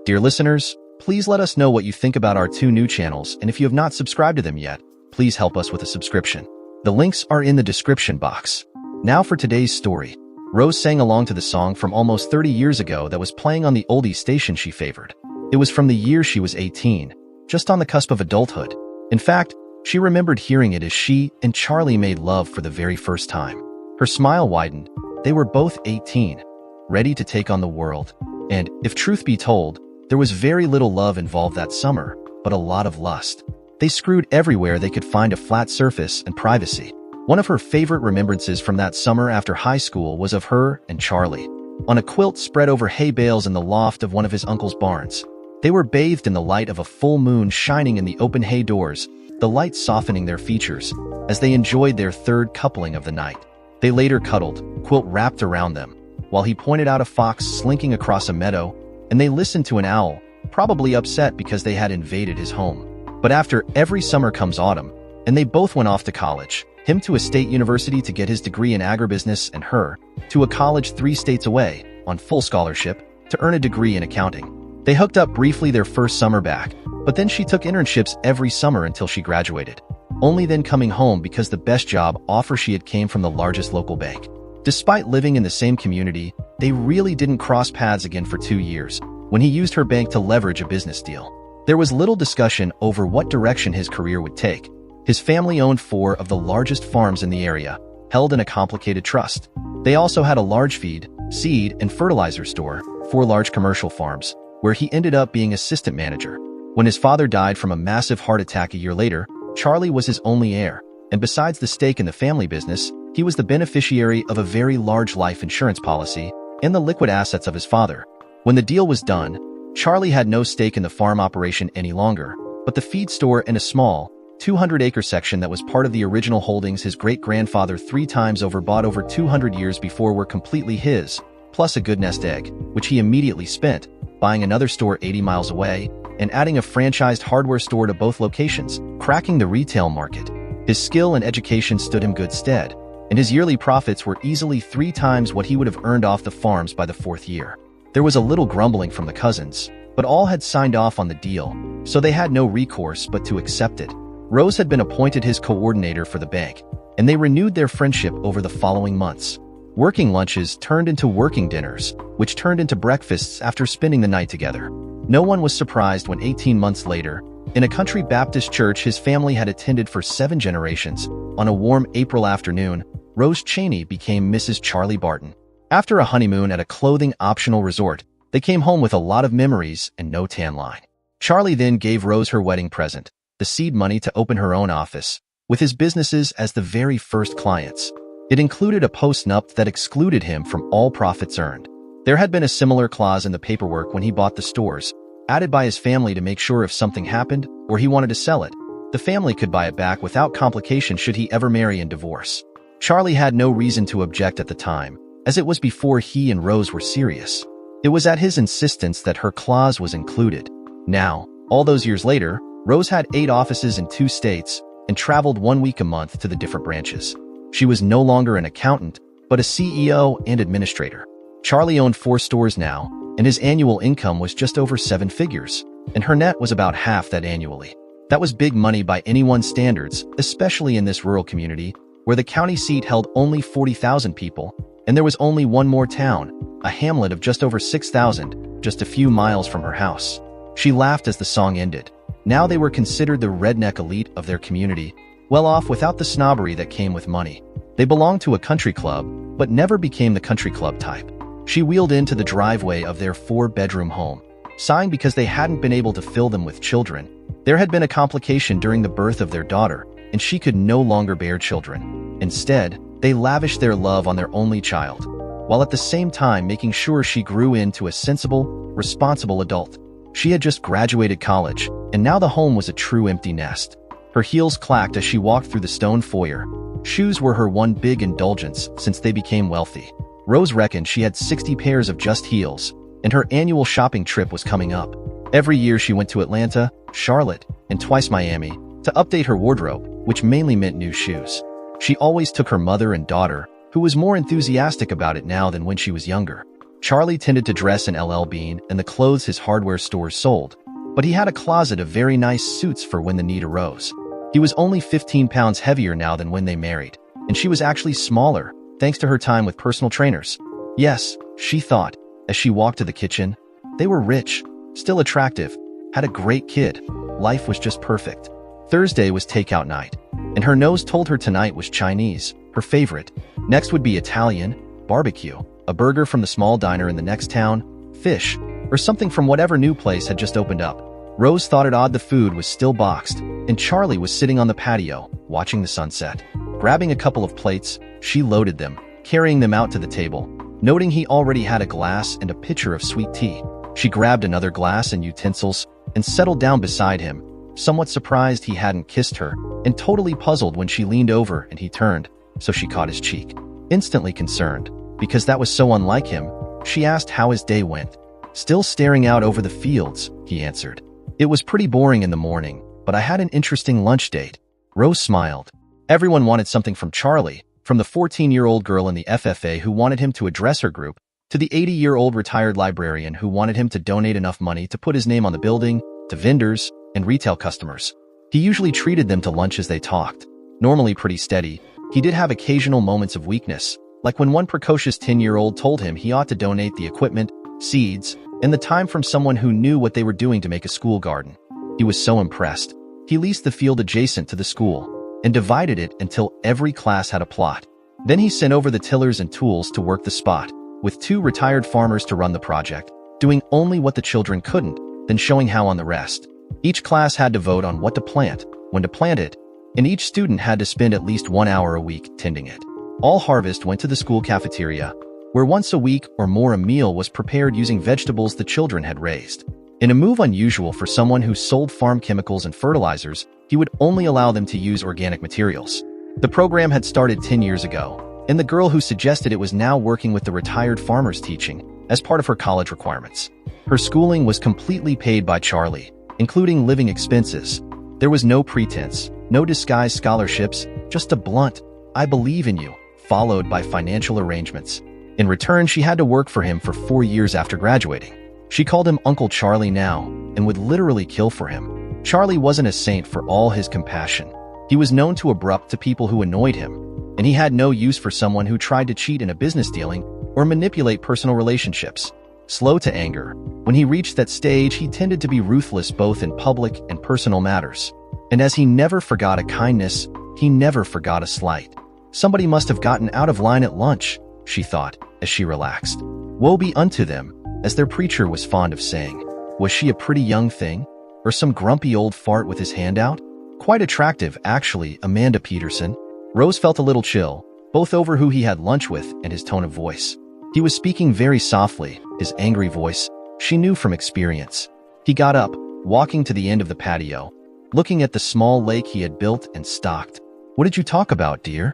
Dear listeners, please let us know what you think about our two new channels, and if you have not subscribed to them yet, please help us with a subscription. The links are in the description box. Now for today's story. Rose sang along to the song from almost 30 years ago that was playing on the oldies station she favored. It was from the year she was 18, just on the cusp of adulthood. In fact, she remembered hearing it as she and Charlie made love for the very first time. Her smile widened. They were both 18, ready to take on the world. And, if truth be told, there was very little love involved that summer, but a lot of lust. They screwed everywhere they could find a flat surface and privacy. One of her favorite remembrances from that summer after high school was of her and Charlie on a quilt spread over hay bales in the loft of one of his uncle's barns. They were bathed in the light of a full moon shining in the open hay doors, the light softening their features as they enjoyed their third coupling of the night. They later cuddled, quilt wrapped around them, while he pointed out a fox slinking across a meadow, and they listened to an owl, probably upset because they had invaded his home. But after every summer comes autumn, and they both went off to college, him to a state university to get his degree in agribusiness and her to a college 3 states away, on full scholarship, to earn a degree in accounting. They hooked up briefly their first summer back, but then she took internships every summer until she graduated, only then coming home because the best job offer she had came from the largest local bank. Despite living in the same community, they really didn't cross paths again for 2 years, when he used her bank to leverage a business deal. There was little discussion over what direction his career would take. His family owned 4 of the largest farms in the area, held in a complicated trust. They also had a large feed, seed, and fertilizer store, 4 large commercial farms, where he ended up being assistant manager. When his father died from a massive heart attack a year later, Charlie was his only heir, and besides the stake in the family business, he was the beneficiary of a very large life insurance policy and the liquid assets of his father. When the deal was done, Charlie had no stake in the farm operation any longer, but the feed store and a small, 200-acre section that was part of the original holdings his great-grandfather 3 times over bought over 200 years before were completely his, plus a good nest egg, which he immediately spent, buying another store 80 miles away, and adding a franchised hardware store to both locations, cracking the retail market. His skill and education stood him good stead, and his yearly profits were easily 3 times what he would have earned off the farms by the 4th year. There was a little grumbling from the cousins, but all had signed off on the deal, so they had no recourse but to accept it. Rose had been appointed his coordinator for the bank, and they renewed their friendship over the following months. Working lunches turned into working dinners, which turned into breakfasts after spending the night together. No one was surprised when 18 months later, in a country Baptist church his family had attended for 7 generations, on a warm April afternoon, Rose Cheney became Mrs. Charlie Barton. After a honeymoon at a clothing-optional resort, they came home with a lot of memories and no tan line. Charlie then gave Rose her wedding present, the seed money to open her own office, with his businesses as the very first clients. It included a post-nup that excluded him from all profits earned. There had been a similar clause in the paperwork when he bought the stores, added by his family to make sure if something happened or he wanted to sell it, the family could buy it back without complication should he ever marry and divorce. Charlie had no reason to object at the time, as it was before he and Rose were serious. It was at his insistence that her clause was included. Now, all those years later, Rose had 8 offices in 2 states and traveled 1 week a month to the different branches. She was no longer an accountant, but a CEO and administrator. Charlie owned 4 stores now, and his annual income was just over 7 figures, and her net was about half that annually. That was big money by anyone's standards, especially in this rural community, where the county seat held only 40,000 people, and there was only one more town, a hamlet of just over 6,000, just a few miles from her house. She laughed as the song ended. Now they were considered the redneck elite of their community, well off without the snobbery that came with money. They belonged to a country club, but never became the country club type. She wheeled into the driveway of their 4-bedroom home, sighing because they hadn't been able to fill them with children. There had been a complication during the birth of their daughter, and she could no longer bear children. Instead, they lavished their love on their only child, while at the same time making sure she grew into a sensible, responsible adult. She had just graduated college, and now the home was a true empty nest. Her heels clacked as she walked through the stone foyer. Shoes were her one big indulgence since they became wealthy. Rose reckoned she had 60 pairs of just heels, and her annual shopping trip was coming up. Every year she went to Atlanta, Charlotte, and twice Miami to update her wardrobe, which mainly meant new shoes. She always took her mother and daughter, who was more enthusiastic about it now than when she was younger. Charlie tended to dress in LL Bean and the clothes his hardware stores sold, but he had a closet of very nice suits for when the need arose. He was only 15 pounds heavier now than when they married, and she was actually smaller, thanks to her time with personal trainers. Yes, she thought, as she walked to the kitchen, they were rich, still attractive, had a great kid. Life was just perfect. Thursday was takeout night, and her nose told her tonight was Chinese, her favorite. Next would be Italian, barbecue, a burger from the small diner in the next town, fish, or something from whatever new place had just opened up. Rose thought it odd the food was still boxed, and Charlie was sitting on the patio, watching the sunset. Grabbing a couple of plates, she loaded them, carrying them out to the table. Noting he already had a glass and a pitcher of sweet tea, she grabbed another glass and utensils and settled down beside him, somewhat surprised he hadn't kissed her, and totally puzzled when she leaned over and he turned, so she caught his cheek. Instantly concerned, because that was so unlike him, she asked how his day went. Still staring out over the fields, he answered. It was pretty boring in the morning, but I had an interesting lunch date. Rose smiled. Everyone wanted something from Charlie, from the 14-year-old girl in the FFA who wanted him to address her group, to the 80-year-old retired librarian who wanted him to donate enough money to put his name on the building, to vendors and retail customers. He usually treated them to lunch as they talked. Normally pretty steady, he did have occasional moments of weakness, like when one precocious 10-year-old told him he ought to donate the equipment, seeds, and the time from someone who knew what they were doing to make a school garden. He was so impressed. He leased the field adjacent to the school and divided it until every class had a plot. Then he sent over the tillers and tools to work the spot, with 2 retired farmers to run the project, doing only what the children couldn't, then showing how on the rest. Each class had to vote on what to plant, when to plant it, and each student had to spend at least 1 hour a week tending it. All harvest went to the school cafeteria, where once a week or more a meal was prepared using vegetables the children had raised. In a move unusual for someone who sold farm chemicals and fertilizers, he would only allow them to use organic materials. The program had started 10 years ago, and the girl who suggested it was now working with the retired farmers teaching, as part of her college requirements. Her schooling was completely paid by Charlie, including living expenses. There was no pretense, no disguised scholarships, just a blunt, "I believe in you," followed by financial arrangements. In return, she had to work for him for 4 years after graduating. She called him Uncle Charlie now, and would literally kill for him. Charlie wasn't a saint for all his compassion. He was known to abrupt to people who annoyed him, and he had no use for someone who tried to cheat in a business dealing or manipulate personal relationships. Slow to anger, when he reached that stage, he tended to be ruthless both in public and personal matters. And as he never forgot a kindness, he never forgot a slight. Somebody must have gotten out of line at lunch, she thought, as she relaxed. Woe be unto them, as their preacher was fond of saying. Was she a pretty young thing? Or some grumpy old fart with his hand out? Quite attractive, actually, Amanda Peterson. Rose felt a little chill, both over who he had lunch with and his tone of voice. He was speaking very softly, his angry voice, she knew from experience. He got up, walking to the end of the patio, looking at the small lake he had built and stocked. What did you talk about, dear?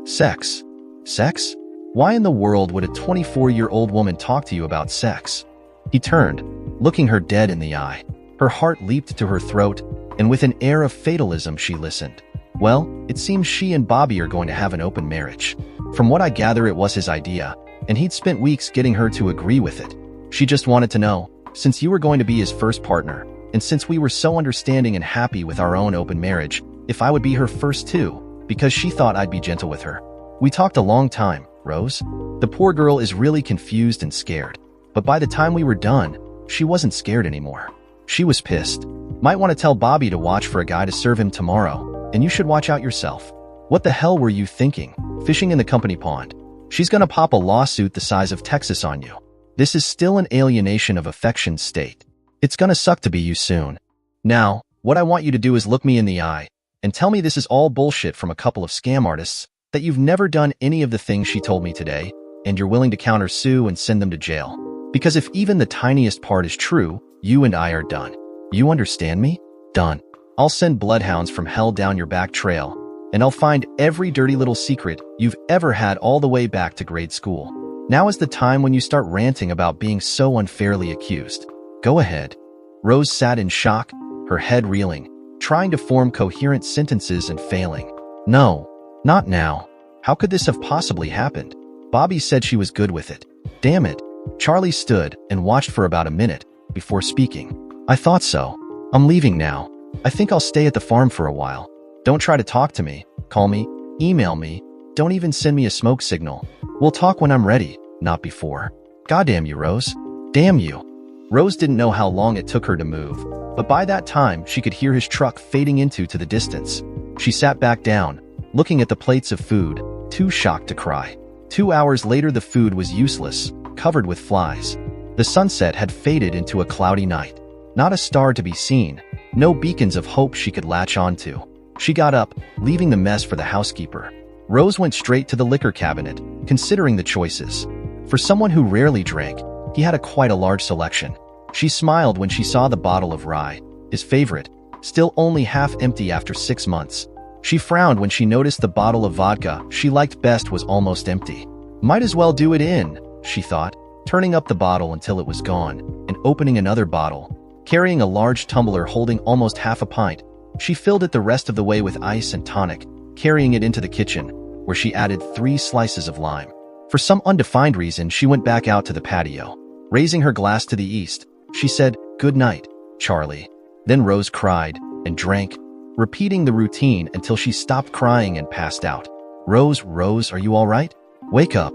Sex. Sex? Why in the world would a 24-year-old woman talk to you about sex? He turned, looking her dead in the eye. Her heart leaped to her throat, and with an air of fatalism she listened. Well, it seems she and Bobby are going to have an open marriage. From what I gather, it was his idea, and he'd spent weeks getting her to agree with it. She just wanted to know, since you were going to be his first partner, and since we were so understanding and happy with our own open marriage, if I would be her first too, because she thought I'd be gentle with her. We talked a long time, Rose. The poor girl is really confused and scared. But by the time we were done, she wasn't scared anymore. She was pissed. Might want to tell Bobby to watch for a guy to serve him tomorrow, and you should watch out yourself. What the hell were you thinking? Fishing in the company pond. She's gonna pop a lawsuit the size of Texas on you. This is still an alienation of affection state. It's gonna suck to be you soon. Now, what I want you to do is look me in the eye and tell me this is all bullshit from a couple of scam artists, that you've never done any of the things she told me today, and you're willing to countersue and send them to jail. Because if even the tiniest part is true, you and I are done. You understand me? Done. I'll send bloodhounds from hell down your back trail, and I'll find every dirty little secret you've ever had all the way back to grade school. Now is the time when you start ranting about being so unfairly accused. Go ahead. Rose sat in shock, her head reeling, trying to form coherent sentences and failing. No, not now. How could this have possibly happened? Bobby said she was good with it. Damn it, Charlie stood and watched for about a minute before speaking. I thought so. I'm leaving now. I think I'll stay at the farm for a while. Don't try to talk to me, call me, email me. Don't even send me a smoke signal. We'll talk when I'm ready, not before. Goddamn you, Rose. Damn you. Rose didn't know how long it took her to move, but by that time she could hear his truck fading into the distance. She sat back down, looking at the plates of food, too shocked to cry. 2 hours later the food was useless, covered with flies. The sunset had faded into a cloudy night. Not a star to be seen, no beacons of hope she could latch onto. She got up, leaving the mess for the housekeeper. Rose went straight to the liquor cabinet, considering the choices. For someone who rarely drank, he had quite a large selection. She smiled when she saw the bottle of rye, his favorite, still only half empty after 6 months. She frowned when she noticed the bottle of vodka she liked best was almost empty. Might as well do it in, she thought, turning up the bottle until it was gone, and opening another bottle. Carrying a large tumbler holding almost half a pint, she filled it the rest of the way with ice and tonic, carrying it into the kitchen, where she added 3 slices of lime. For some undefined reason, she went back out to the patio. Raising her glass to the east, she said, "Good night, Charlie." Then Rose cried and drank, repeating the routine until she stopped crying and passed out. "Rose, Rose, are you all right? Wake up."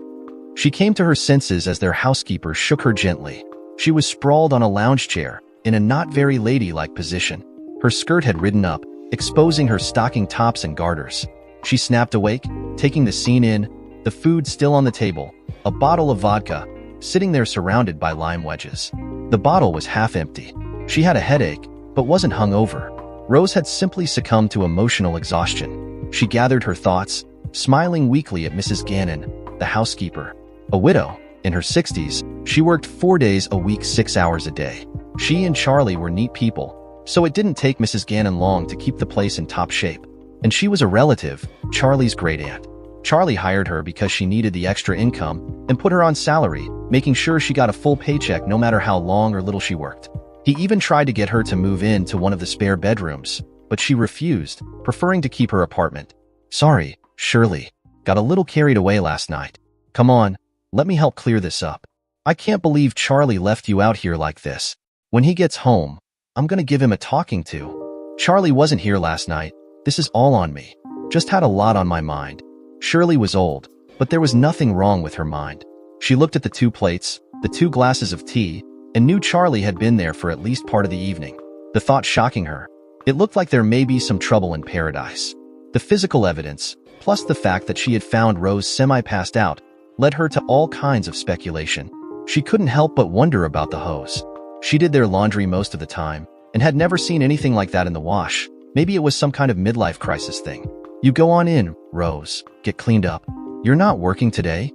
She came to her senses as their housekeeper shook her gently. She was sprawled on a lounge chair, in a not very ladylike position. Her skirt had ridden up, exposing her stocking tops and garters. She snapped awake, taking the scene in, the food still on the table, a bottle of vodka, sitting there surrounded by lime wedges. The bottle was half empty. She had a headache, but wasn't hungover. Rose had simply succumbed to emotional exhaustion. She gathered her thoughts, smiling weakly at Mrs. Gannon, the housekeeper. A widow, in her 60s, she worked 4 days a week 6 hours a day. She and Charlie were neat people, so it didn't take Mrs. Gannon long to keep the place in top shape. And she was a relative, Charlie's great-aunt. Charlie hired her because she needed the extra income and put her on salary, making sure she got a full paycheck no matter how long or little she worked. He even tried to get her to move in to one of the spare bedrooms, but she refused, preferring to keep her apartment. "Sorry, Shirley. Got a little carried away last night. Come on, let me help clear this up. I can't believe Charlie left you out here like this. When he gets home, I'm gonna give him a talking to. Charlie wasn't here last night. This is all on me. Just had a lot on my mind." Shirley was old, but there was nothing wrong with her mind. She looked at the 2 plates, the 2 glasses of tea, and knew Charlie had been there for at least part of the evening. The thought shocking her. It looked like there may be some trouble in paradise. The physical evidence, plus the fact that she had found Rose semi-passed out, led her to all kinds of speculation. She couldn't help but wonder about the hose. She did their laundry most of the time, and had never seen anything like that in the wash. Maybe it was some kind of midlife crisis thing. "You go on in, Rose. Get cleaned up. You're not working today?"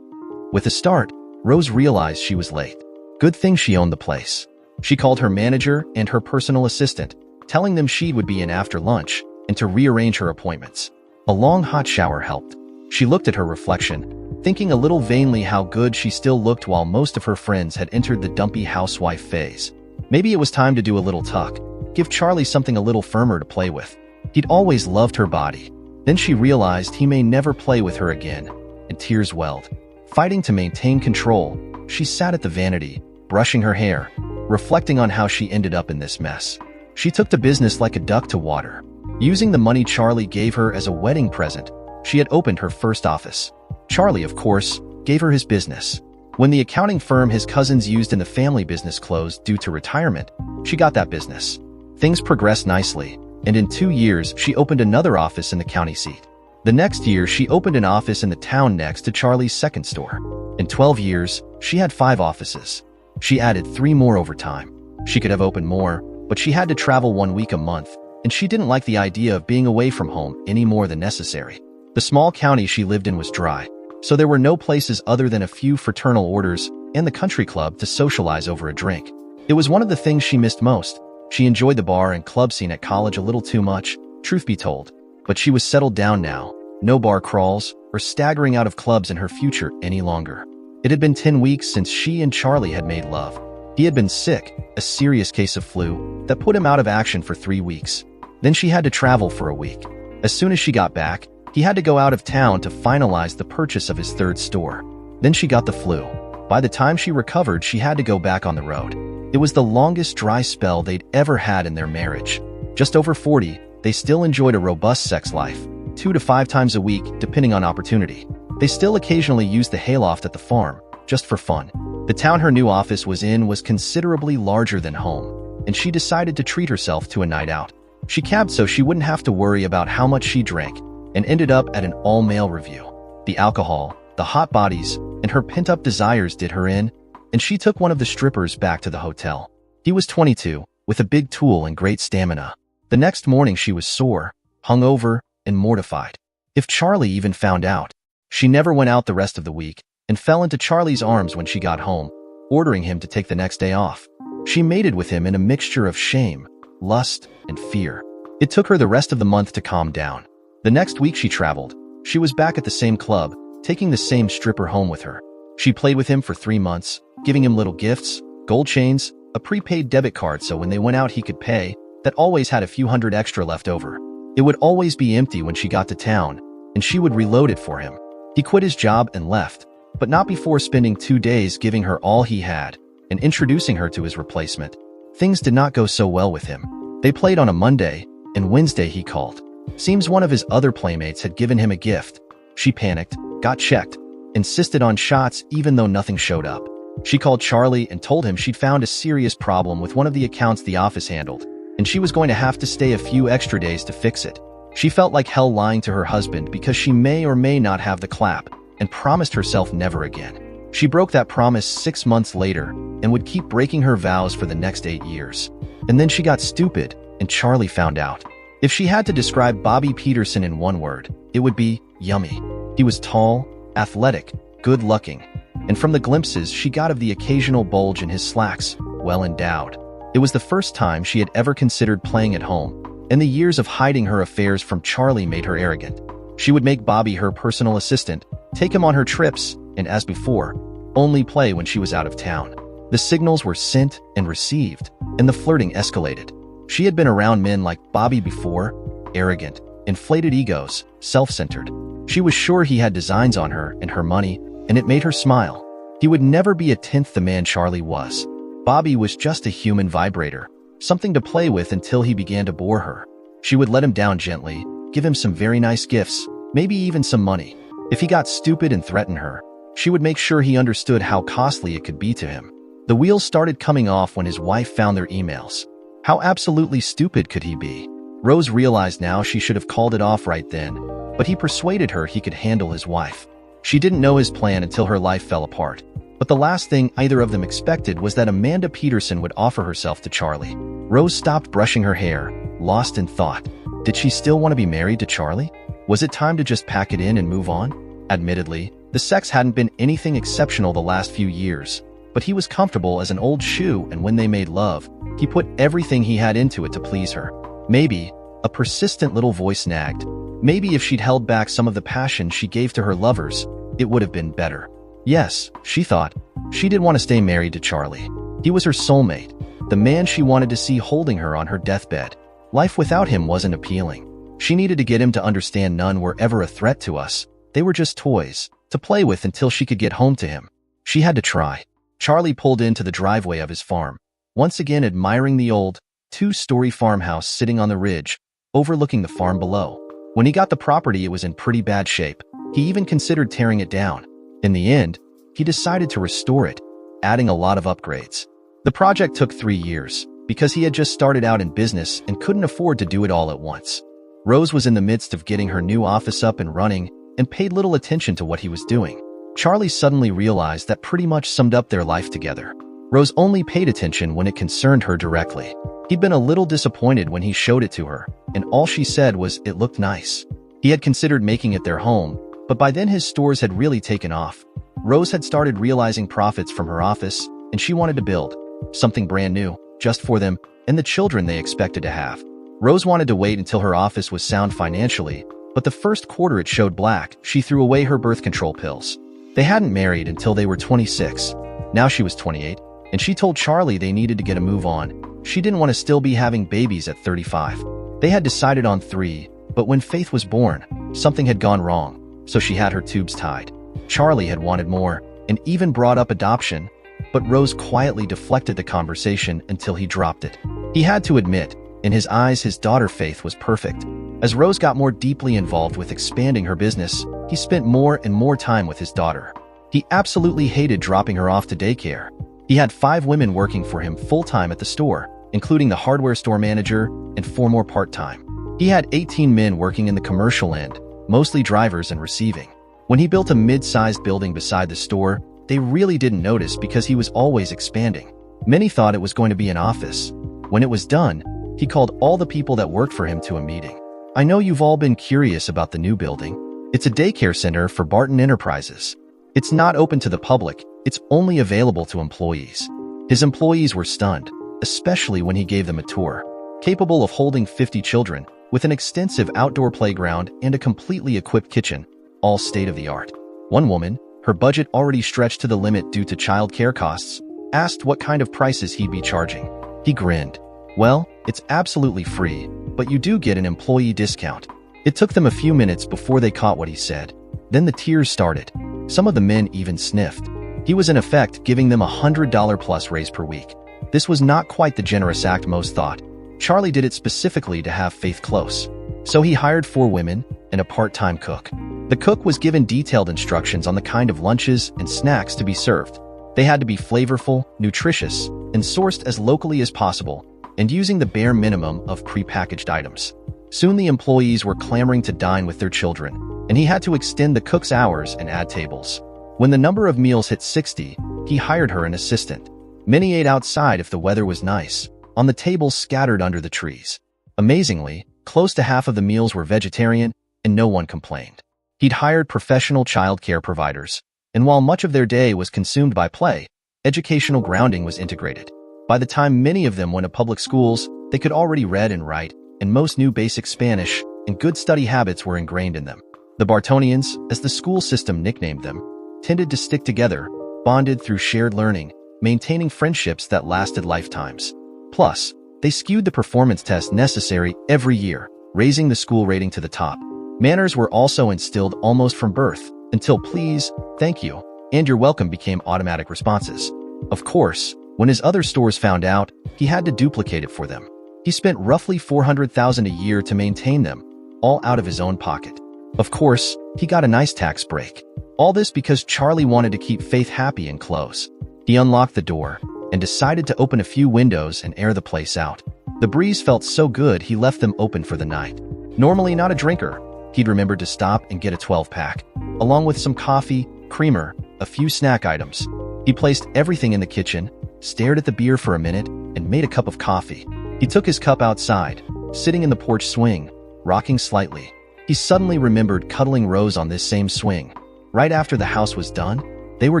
With a start, Rose realized she was late. Good thing she owned the place. She called her manager and her personal assistant, telling them she would be in after lunch and to rearrange her appointments. A long hot shower helped. She looked at her reflection, thinking a little vainly how good she still looked while most of her friends had entered the dumpy housewife phase. Maybe it was time to do a little tuck, give Charlie something a little firmer to play with. He'd always loved her body. Then she realized he may never play with her again, and tears welled. Fighting to maintain control, she sat at the vanity, brushing her hair, reflecting on how she ended up in this mess. She took to business like a duck to water. Using the money Charlie gave her as a wedding present, she had opened her first office. Charlie, of course, gave her his business. When the accounting firm his cousins used in the family business closed due to retirement, she got that business. Things progressed nicely, and in 2 years she opened another office in the county seat. The next year she opened an office in the town next to Charlie's second store. In 12 years, she had 5 offices. She added 3 more over time. She could have opened more, but she had to travel 1 week a month, and she didn't like the idea of being away from home any more than necessary. The small county she lived in was dry, so there were no places other than a few fraternal orders and the country club to socialize over a drink. It was one of the things she missed most. She enjoyed the bar and club scene at college a little too much, truth be told. But she was settled down now, no bar crawls or staggering out of clubs in her future any longer. It had been 10 weeks since she and Charlie had made love. He had been sick, a serious case of flu, that put him out of action for 3 weeks. Then she had to travel for a week. As soon as she got back, he had to go out of town to finalize the purchase of his 3rd store. Then she got the flu. By the time she recovered, she had to go back on the road. It was the longest dry spell they'd ever had in their marriage. Just over 40, they still enjoyed a robust sex life, 2 to 5 times a week, depending on opportunity. They still occasionally used the hayloft at the farm, just for fun. The town her new office was in was considerably larger than home, and she decided to treat herself to a night out. She cabbed so she wouldn't have to worry about how much she drank, and ended up at an all-male review. The alcohol, the hot bodies, and her pent-up desires did her in, and she took one of the strippers back to the hotel. He was 22, with a big tool and great stamina. The next morning she was sore, hungover, and mortified. If Charlie even found out, she never went out the rest of the week and fell into Charlie's arms when she got home, ordering him to take the next day off. She mated with him in a mixture of shame, lust, and fear. It took her the rest of the month to calm down. The next week she traveled. She was back at the same club, taking the same stripper home with her. She played with him for 3 months, giving him little gifts, gold chains, a prepaid debit card so when they went out he could pay, that always had a few hundred extra left over. It would always be empty when she got to town, and she would reload it for him. He quit his job and left, but not before spending 2 days giving her all he had and introducing her to his replacement. Things did not go so well with him. They played on a Monday, and Wednesday he called. Seems one of his other playmates had given him a gift. She panicked, got checked, insisted on shots even though nothing showed up. She called Charlie and told him she'd found a serious problem with one of the accounts the office handled, and she was going to have to stay a few extra days to fix it. She felt like hell lying to her husband because she may or may not have the clap, and promised herself never again. She broke that promise 6 months later and would keep breaking her vows for the next 8 years. And then she got stupid, and Charlie found out. If she had to describe Bobby Peterson in one word, it would be yummy. He was tall, athletic, good-looking, and from the glimpses she got of the occasional bulge in his slacks, well endowed. It was the first time she had ever considered playing at home, and the years of hiding her affairs from Charlie made her arrogant. She would make Bobby her personal assistant, take him on her trips, and as before, only play when she was out of town. The signals were sent and received, and the flirting escalated. She had been around men like Bobby before, arrogant, inflated egos, self-centered. She was sure he had designs on her and her money, and it made her smile. He would never be a tenth the man Charlie was. Bobby was just a human vibrator, something to play with until he began to bore her. She would let him down gently, give him some very nice gifts, maybe even some money. If he got stupid and threatened her, she would make sure he understood how costly it could be to him. The wheels started coming off when his wife found their emails. How absolutely stupid could he be? Rose realized now she should have called it off right then, but he persuaded her he could handle his wife. She didn't know his plan until her life fell apart. But the last thing either of them expected was that Amanda Peterson would offer herself to Charlie. Rose stopped brushing her hair, lost in thought. Did she still want to be married to Charlie? Was it time to just pack it in and move on? Admittedly, the sex hadn't been anything exceptional the last few years, but he was comfortable as an old shoe, and when they made love, he put everything he had into it to please her. Maybe, a persistent little voice nagged, maybe if she'd held back some of the passion she gave to her lovers, it would have been better. Yes, she thought, she did want to stay married to Charlie. He was her soulmate, the man she wanted to see holding her on her deathbed. Life without him wasn't appealing. She needed to get him to understand none were ever a threat to us. They were just toys, to play with until she could get home to him. She had to try. Charlie pulled into the driveway of his farm, once again admiring the old, 2-story farmhouse sitting on the ridge, overlooking the farm below. When he got the property, it was in pretty bad shape. He even considered tearing it down. In the end, he decided to restore it, adding a lot of upgrades. The project took 3 years, because he had just started out in business and couldn't afford to do it all at once. Rose was in the midst of getting her new office up and running and paid little attention to what he was doing. Charlie suddenly realized that pretty much summed up their life together. Rose only paid attention when it concerned her directly. He'd been a little disappointed when he showed it to her, and all she said was it looked nice. He had considered making it their home, but by then his stores had really taken off. Rose had started realizing profits from her office, and she wanted to build something brand new, just for them and the children they expected to have. Rose wanted to wait until her office was sound financially, but the first quarter it showed black. She threw away her birth control pills. They hadn't married until they were 26. Now she was 28, and she told Charlie they needed to get a move on. She didn't want to still be having babies at 35. They had decided on 3, but when Faith was born, something had gone wrong, so she had her tubes tied. Charlie had wanted more, and even brought up adoption, but Rose quietly deflected the conversation until he dropped it. He had to admit, in his eyes, his daughter Faith was perfect. As Rose got more deeply involved with expanding her business, he spent more and more time with his daughter. He absolutely hated dropping her off to daycare. He had 5 women working for him full-time at the store, including the hardware store manager and 4 more part-time. He had 18 men working in the commercial end, mostly drivers and receiving. When he built a mid-sized building beside the store, they really didn't notice because he was always expanding. Many thought it was going to be an office. When it was done, he called all the people that worked for him to a meeting. I know you've all been curious about the new building. It's a daycare center for Barton Enterprises. It's not open to the public, it's only available to employees. His employees were stunned, especially when he gave them a tour. Capable of holding 50 children, with an extensive outdoor playground and a completely equipped kitchen, all state-of-the-art. One woman, her budget already stretched to the limit due to child care costs, asked what kind of prices he'd be charging. He grinned. Well, it's absolutely free, but you do get an employee discount. It took them a few minutes before they caught what he said. Then the tears started. Some of the men even sniffed. He was in effect giving them $100 plus raise per week. This was not quite the generous act most thought. Charlie did it specifically to have Faith close. So he hired 4 women and a part-time cook. The cook was given detailed instructions on the kind of lunches and snacks to be served. They had to be flavorful, nutritious, and sourced as locally as possible, and using the bare minimum of pre-packaged items. Soon the employees were clamoring to dine with their children, and he had to extend the cook's hours and add tables. When the number of meals hit 60, he hired her an assistant. Many ate outside if the weather was nice, on the tables scattered under the trees. Amazingly, close to half of the meals were vegetarian, and no one complained. He'd hired professional child care providers, and while much of their day was consumed by play, educational grounding was integrated. By the time many of them went to public schools, they could already read and write, and most knew basic Spanish, and good study habits were ingrained in them. The Bartonians, as the school system nicknamed them, tended to stick together, bonded through shared learning, maintaining friendships that lasted lifetimes. Plus, they skewed the performance test necessary every year, raising the school rating to the top. Manners were also instilled almost from birth, until please, thank you, and you're welcome became automatic responses. Of course, when his other stores found out, he had to duplicate it for them. He spent roughly $400,000 a year to maintain them, all out of his own pocket. Of course, he got a nice tax break. All this because Charlie wanted to keep Faith happy and close. He unlocked the door and decided to open a few windows and air the place out. The breeze felt so good he left them open for the night. Normally not a drinker, he'd remembered to stop and get a 12-pack, along with some coffee, creamer, a few snack items. He placed everything in the kitchen, stared at the beer for a minute, and made a cup of coffee. He took his cup outside, sitting in the porch swing, rocking slightly. He suddenly remembered cuddling Rose on this same swing. Right after the house was done, they were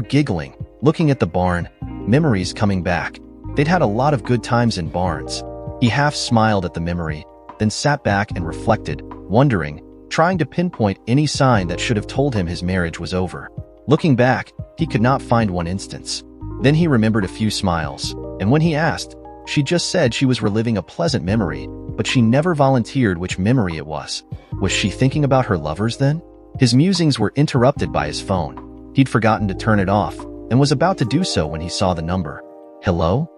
giggling, looking at the barn, memories coming back. They'd had a lot of good times in barns. He half smiled at the memory, then sat back and reflected, wondering, trying to pinpoint any sign that should have told him his marriage was over. Looking back, he could not find one instance. Then he remembered a few smiles, and when he asked, she just said she was reliving a pleasant memory, but she never volunteered which memory it was. Was she thinking about her lovers then? His musings were interrupted by his phone. He'd forgotten to turn it off, and was about to do so when he saw the number. Hello?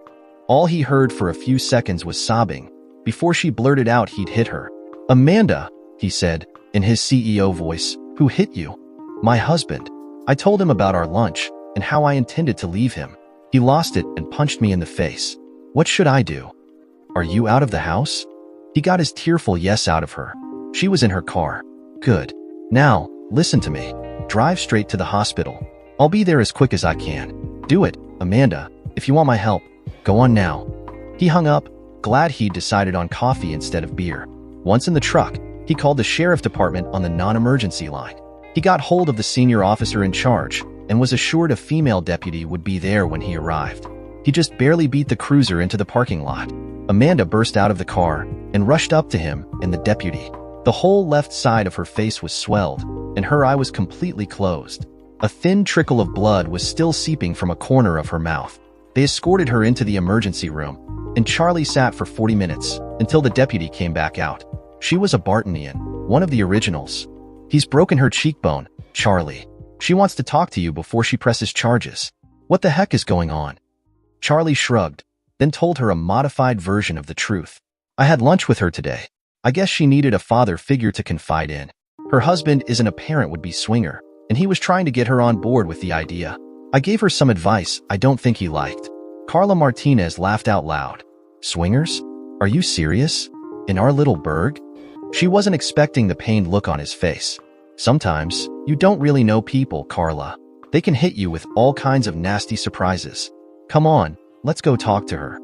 All he heard for a few seconds was sobbing, before she blurted out he'd hit her. Amanda, he said, in his CEO voice, who hit you? My husband. I told him about our lunch, and how I intended to leave him. He lost it and punched me in the face. What should I do? Are you out of the house? He got his tearful yes out of her. She was in her car. Good. Now, listen to me. Drive straight to the hospital. I'll be there as quick as I can. Do it, Amanda, if you want my help. Go on now. He hung up, glad he'd decided on coffee instead of beer. Once in the truck, he called the sheriff department on the non-emergency line. He got hold of the senior officer in charge and was assured a female deputy would be there when he arrived. He just barely beat the cruiser into the parking lot. Amanda burst out of the car and rushed up to him and the deputy. The whole left side of her face was swelled, and her eye was completely closed. A thin trickle of blood was still seeping from a corner of her mouth. They escorted her into the emergency room, and Charlie sat for 40 minutes, until the deputy came back out. She was a Bartonian, one of the originals. He's broken her cheekbone, Charlie. She wants to talk to you before she presses charges. What the heck is going on? Charlie shrugged, then told her a modified version of the truth. I had lunch with her today. I guess she needed a father figure to confide in. Her husband isn't a parent-would-be swinger, and he was trying to get her on board with the idea. I gave her some advice I don't think he liked. Carla Martinez laughed out loud. Swingers? Are you serious? In our little burg? She wasn't expecting the pained look on his face. Sometimes, you don't really know people, Carla. They can hit you with all kinds of nasty surprises. Come on, let's go talk to her.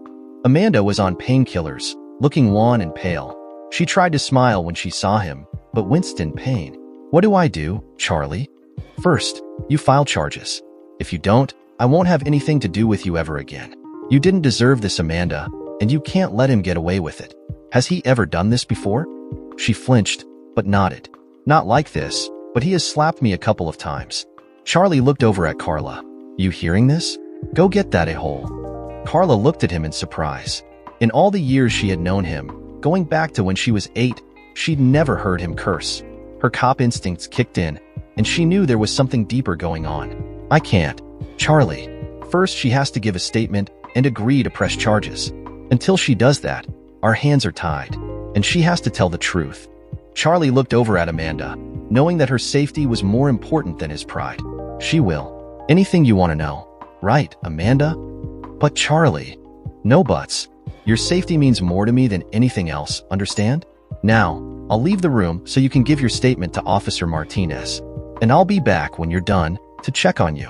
Amanda was on painkillers, looking wan and pale. She tried to smile when she saw him, but winced in pain. What do I do, Charlie? First, you file charges. If you don't, I won't have anything to do with you ever again. You didn't deserve this, Amanda, and you can't let him get away with it. Has he ever done this before? She flinched, but nodded. Not like this, but he has slapped me a couple of times. Charlie looked over at Carla. You hearing this? Go get that a-hole. Carla looked at him in surprise. In all the years she had known him, going back to when she was 8, she'd never heard him curse. Her cop instincts kicked in, and she knew there was something deeper going on. I can't. Charlie. First, she has to give a statement and agree to press charges. Until she does that, our hands are tied, and she has to tell the truth. Charlie looked over at Amanda, knowing that her safety was more important than his pride. She will. Anything you want to know. Right, Amanda? But Charlie. No buts. Your safety means more to me than anything else, understand? Now, I'll leave the room so you can give your statement to Officer Martinez. And I'll be back when you're done to check on you.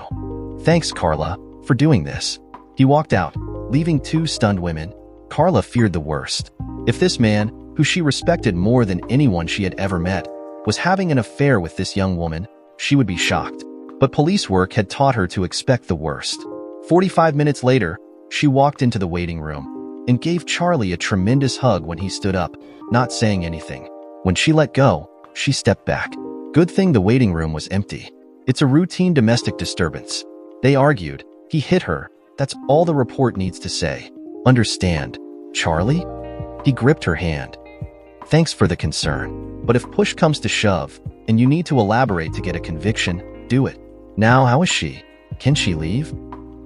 Thanks, Carla, for doing this. He walked out, leaving 2 stunned women. Carla feared the worst. If this man, who she respected more than anyone she had ever met, was having an affair with this young woman, she would be shocked. But police work had taught her to expect the worst. 45 minutes later, she walked into the waiting room and gave Charlie a tremendous hug when he stood up, not saying anything. When she let go, she stepped back. Good thing the waiting room was empty. It's a routine domestic disturbance. They argued. He hit her. That's all the report needs to say. Understand, Charlie? He gripped her hand. Thanks for the concern. But if push comes to shove, and you need to elaborate to get a conviction, do it. Now, how is she? Can she leave?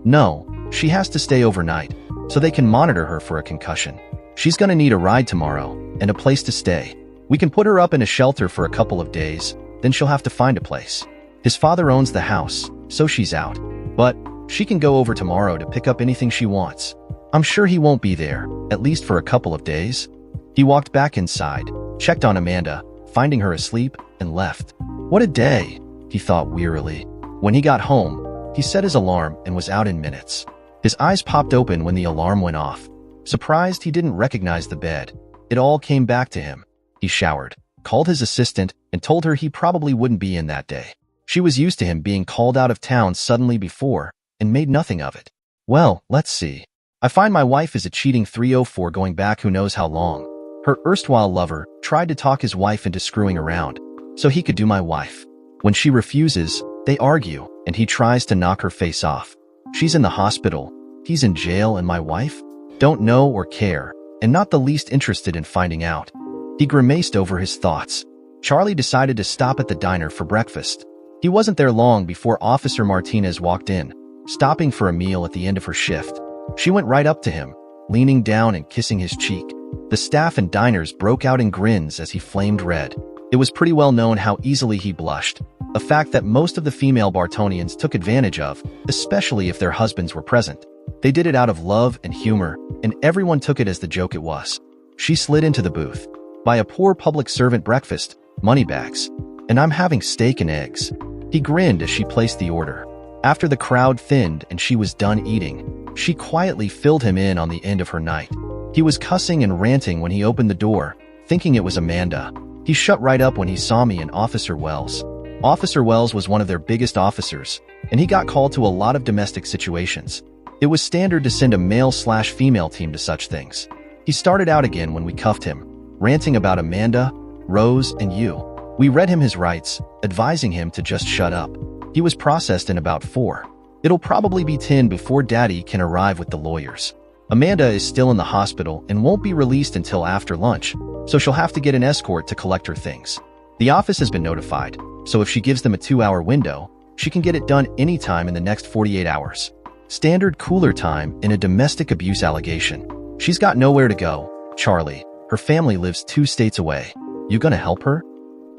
No, she has to stay overnight, so they can monitor her for a concussion. She's gonna need a ride tomorrow, and a place to stay. We can put her up in a shelter for a couple of days, then she'll have to find a place. His father owns the house, so she's out. But she can go over tomorrow to pick up anything she wants. I'm sure he won't be there, at least for a couple of days. He walked back inside, checked on Amanda, finding her asleep, and left. What a day, he thought wearily. When he got home, he set his alarm and was out in minutes. His eyes popped open when the alarm went off. Surprised he didn't recognize the bed. It all came back to him. He showered, called his assistant, and told her he probably wouldn't be in that day. She was used to him being called out of town suddenly before, and made nothing of it. Well, let's see. I find my wife is a cheating 304 going back who knows how long. Her erstwhile lover tried to talk his wife into screwing around, so he could do my wife. When she refuses, they argue, and he tries to knock her face off. She's in the hospital, he's in jail, and my wife? Don't know or care, and not the least interested in finding out. He grimaced over his thoughts. Charlie decided to stop at the diner for breakfast. He wasn't there long before Officer Martinez walked in, stopping for a meal at the end of her shift. She went right up to him, leaning down and kissing his cheek. The staff and diners broke out in grins as he flamed red. It was pretty well known how easily he blushed, a fact that most of the female Bartonians took advantage of, especially if their husbands were present. They did it out of love and humor, and everyone took it as the joke it was. She slid into the booth. Buy a poor public servant breakfast, money bags, and I'm having steak and eggs. He grinned as she placed the order. After the crowd thinned and she was done eating, she quietly filled him in on the end of her night. He was cussing and ranting when he opened the door, thinking it was Amanda. He shut right up when he saw me and Officer Wells. Officer Wells was one of their biggest officers, and he got called to a lot of domestic situations. It was standard to send a male/female team to such things. He started out again when we cuffed him, ranting about Amanda, Rose, and you. We read him his rights, advising him to just shut up. He was processed in about 4. It'll probably be 10 before Daddy can arrive with the lawyers. Amanda is still in the hospital and won't be released until after lunch, so she'll have to get an escort to collect her things. The office has been notified, so if she gives them a 2-hour window, She can get it done anytime in the next 48 hours. Standard cooler time in a domestic abuse allegation. She's got nowhere to go. Charlie, her family lives 2 states away. You gonna help her?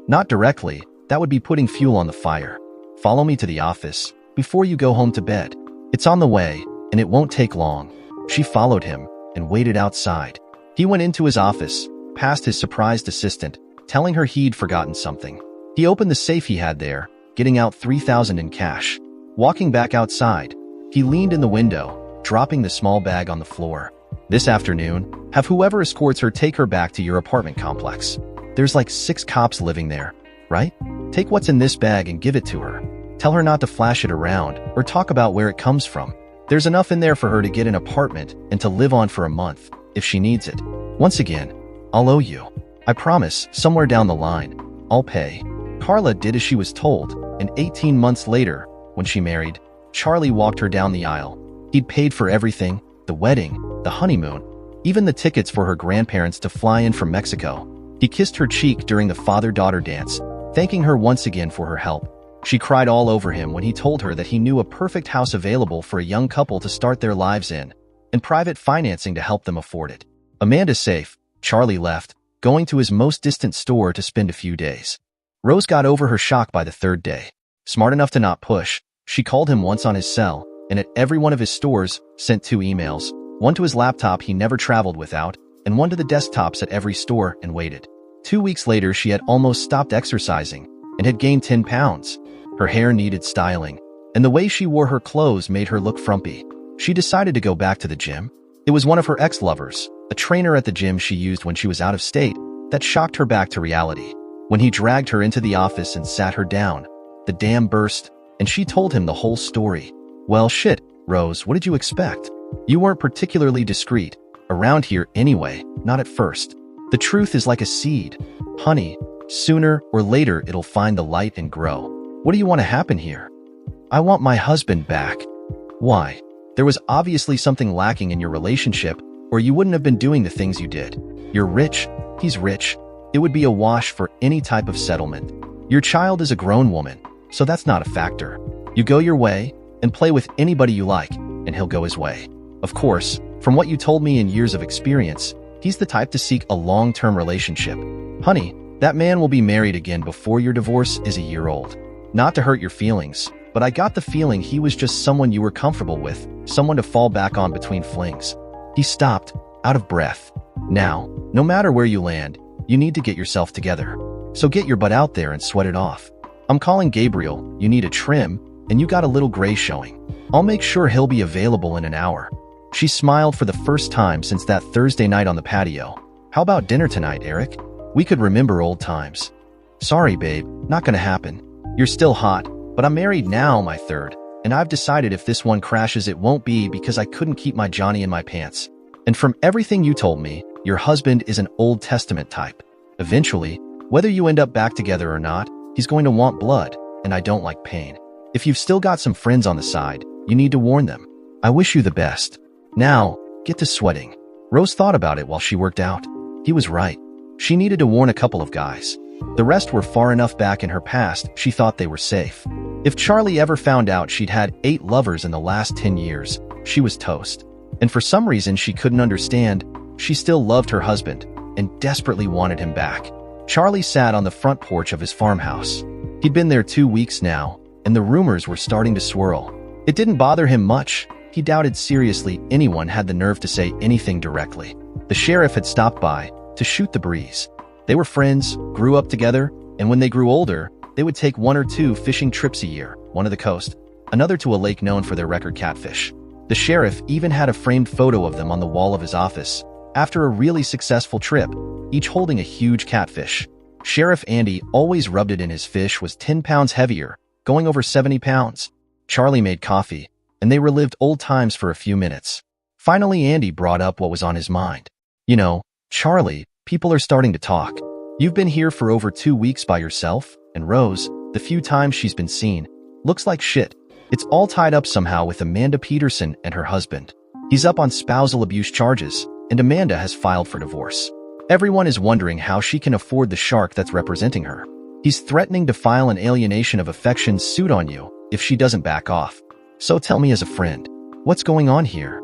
Not directly. That would be putting fuel on the fire. Follow me to the office before you go home to bed. It's on the way, and it won't take long. She followed him and waited outside. He went into his office, past his surprised assistant, telling her he'd forgotten something. He opened the safe he had there, getting out $3,000 in cash. Walking back outside, he leaned in the window, dropping the small bag on the floor. This afternoon, have whoever escorts her take her back to your apartment complex. There's like 6 cops living there, right? Take what's in this bag and give it to her. Tell her not to flash it around or talk about where it comes from. There's enough in there for her to get an apartment and to live on for a month, if she needs it. Once again, I'll owe you. I promise, somewhere down the line, I'll pay. Carla did as she was told, and 18 months later, when she married, Charlie walked her down the aisle. He'd paid for everything, the wedding, the honeymoon, even the tickets for her grandparents to fly in from Mexico. He kissed her cheek during the father-daughter dance, thanking her once again for her help. She cried all over him when he told her that he knew a perfect house available for a young couple to start their lives in, and private financing to help them afford it. Amanda safe, Charlie left, going to his most distant store to spend a few days. Rose got over her shock by the 3rd day. Smart enough to not push, she called him once on his cell, and at every one of his stores, sent 2 emails, one to his laptop he never traveled without, and one to the desktops at every store, and waited. 2 weeks later, she had almost stopped exercising and had gained 10 pounds. Her hair needed styling, and the way she wore her clothes made her look frumpy. She decided to go back to the gym. It was one of her ex-lovers, a trainer at the gym she used when she was out of state, that shocked her back to reality. When he dragged her into the office and sat her down, the dam burst, and she told him the whole story. Well, shit, Rose, what did you expect? You weren't particularly discreet. Around here anyway, not at first. The truth is like a seed. Honey, sooner or later it'll find the light and grow. What do you want to happen here? I want my husband back. Why? There was obviously something lacking in your relationship, or you wouldn't have been doing the things you did. You're rich, he's rich. It would be a wash for any type of settlement. Your child is a grown woman, so that's not a factor. You go your way and play with anybody you like, and he'll go his way. Of course, from what you told me in years of experience, he's the type to seek a long-term relationship. Honey, that man will be married again before your divorce is a year old. Not to hurt your feelings, but I got the feeling he was just someone you were comfortable with, someone to fall back on between flings. He stopped, out of breath. Now, no matter where you land, you need to get yourself together. So get your butt out there and sweat it off. I'm calling Gabriel, you need a trim, and you got a little gray showing. I'll make sure he'll be available in an hour. She smiled for the first time since that Thursday night on the patio. How about dinner tonight, Eric? We could remember old times. Sorry, babe, not gonna happen. You're still hot, but I'm married now, my 3rd, and I've decided if this one crashes it won't be because I couldn't keep my Johnny in my pants. And from everything you told me, your husband is an Old Testament type. Eventually, whether you end up back together or not, he's going to want blood, and I don't like pain. If you've still got some friends on the side, you need to warn them. I wish you the best. Now, get to sweating. Rose thought about it while she worked out. He was right. She needed to warn a couple of guys. The rest were far enough back in her past, she thought they were safe. If Charlie ever found out she'd had 8 lovers in the last 10 years, she was toast. And for some reason she couldn't understand, she still loved her husband and desperately wanted him back. Charlie sat on the front porch of his farmhouse. He'd been there 2 weeks now, and the rumors were starting to swirl. It didn't bother him much. He doubted seriously anyone had the nerve to say anything directly. The sheriff had stopped by to shoot the breeze. They were friends, grew up together, and when they grew older, they would take 1 or 2 fishing trips a year, one to the coast, another to a lake known for their record catfish. The sheriff even had a framed photo of them on the wall of his office after a really successful trip, each holding a huge catfish. Sheriff Andy always rubbed it in his fish was 10 pounds heavier, going over 70 pounds. Charlie made coffee, and they relived old times for a few minutes. Finally, Andy brought up what was on his mind. You know, Charlie, people are starting to talk. You've been here for over 2 weeks by yourself, and Rose, the few times she's been seen, looks like shit. It's all tied up somehow with Amanda Peterson and her husband. He's up on spousal abuse charges, and Amanda has filed for divorce. Everyone is wondering how she can afford the shark that's representing her. He's threatening to file an alienation of affection suit on you, if she doesn't back off. So tell me as a friend, what's going on here?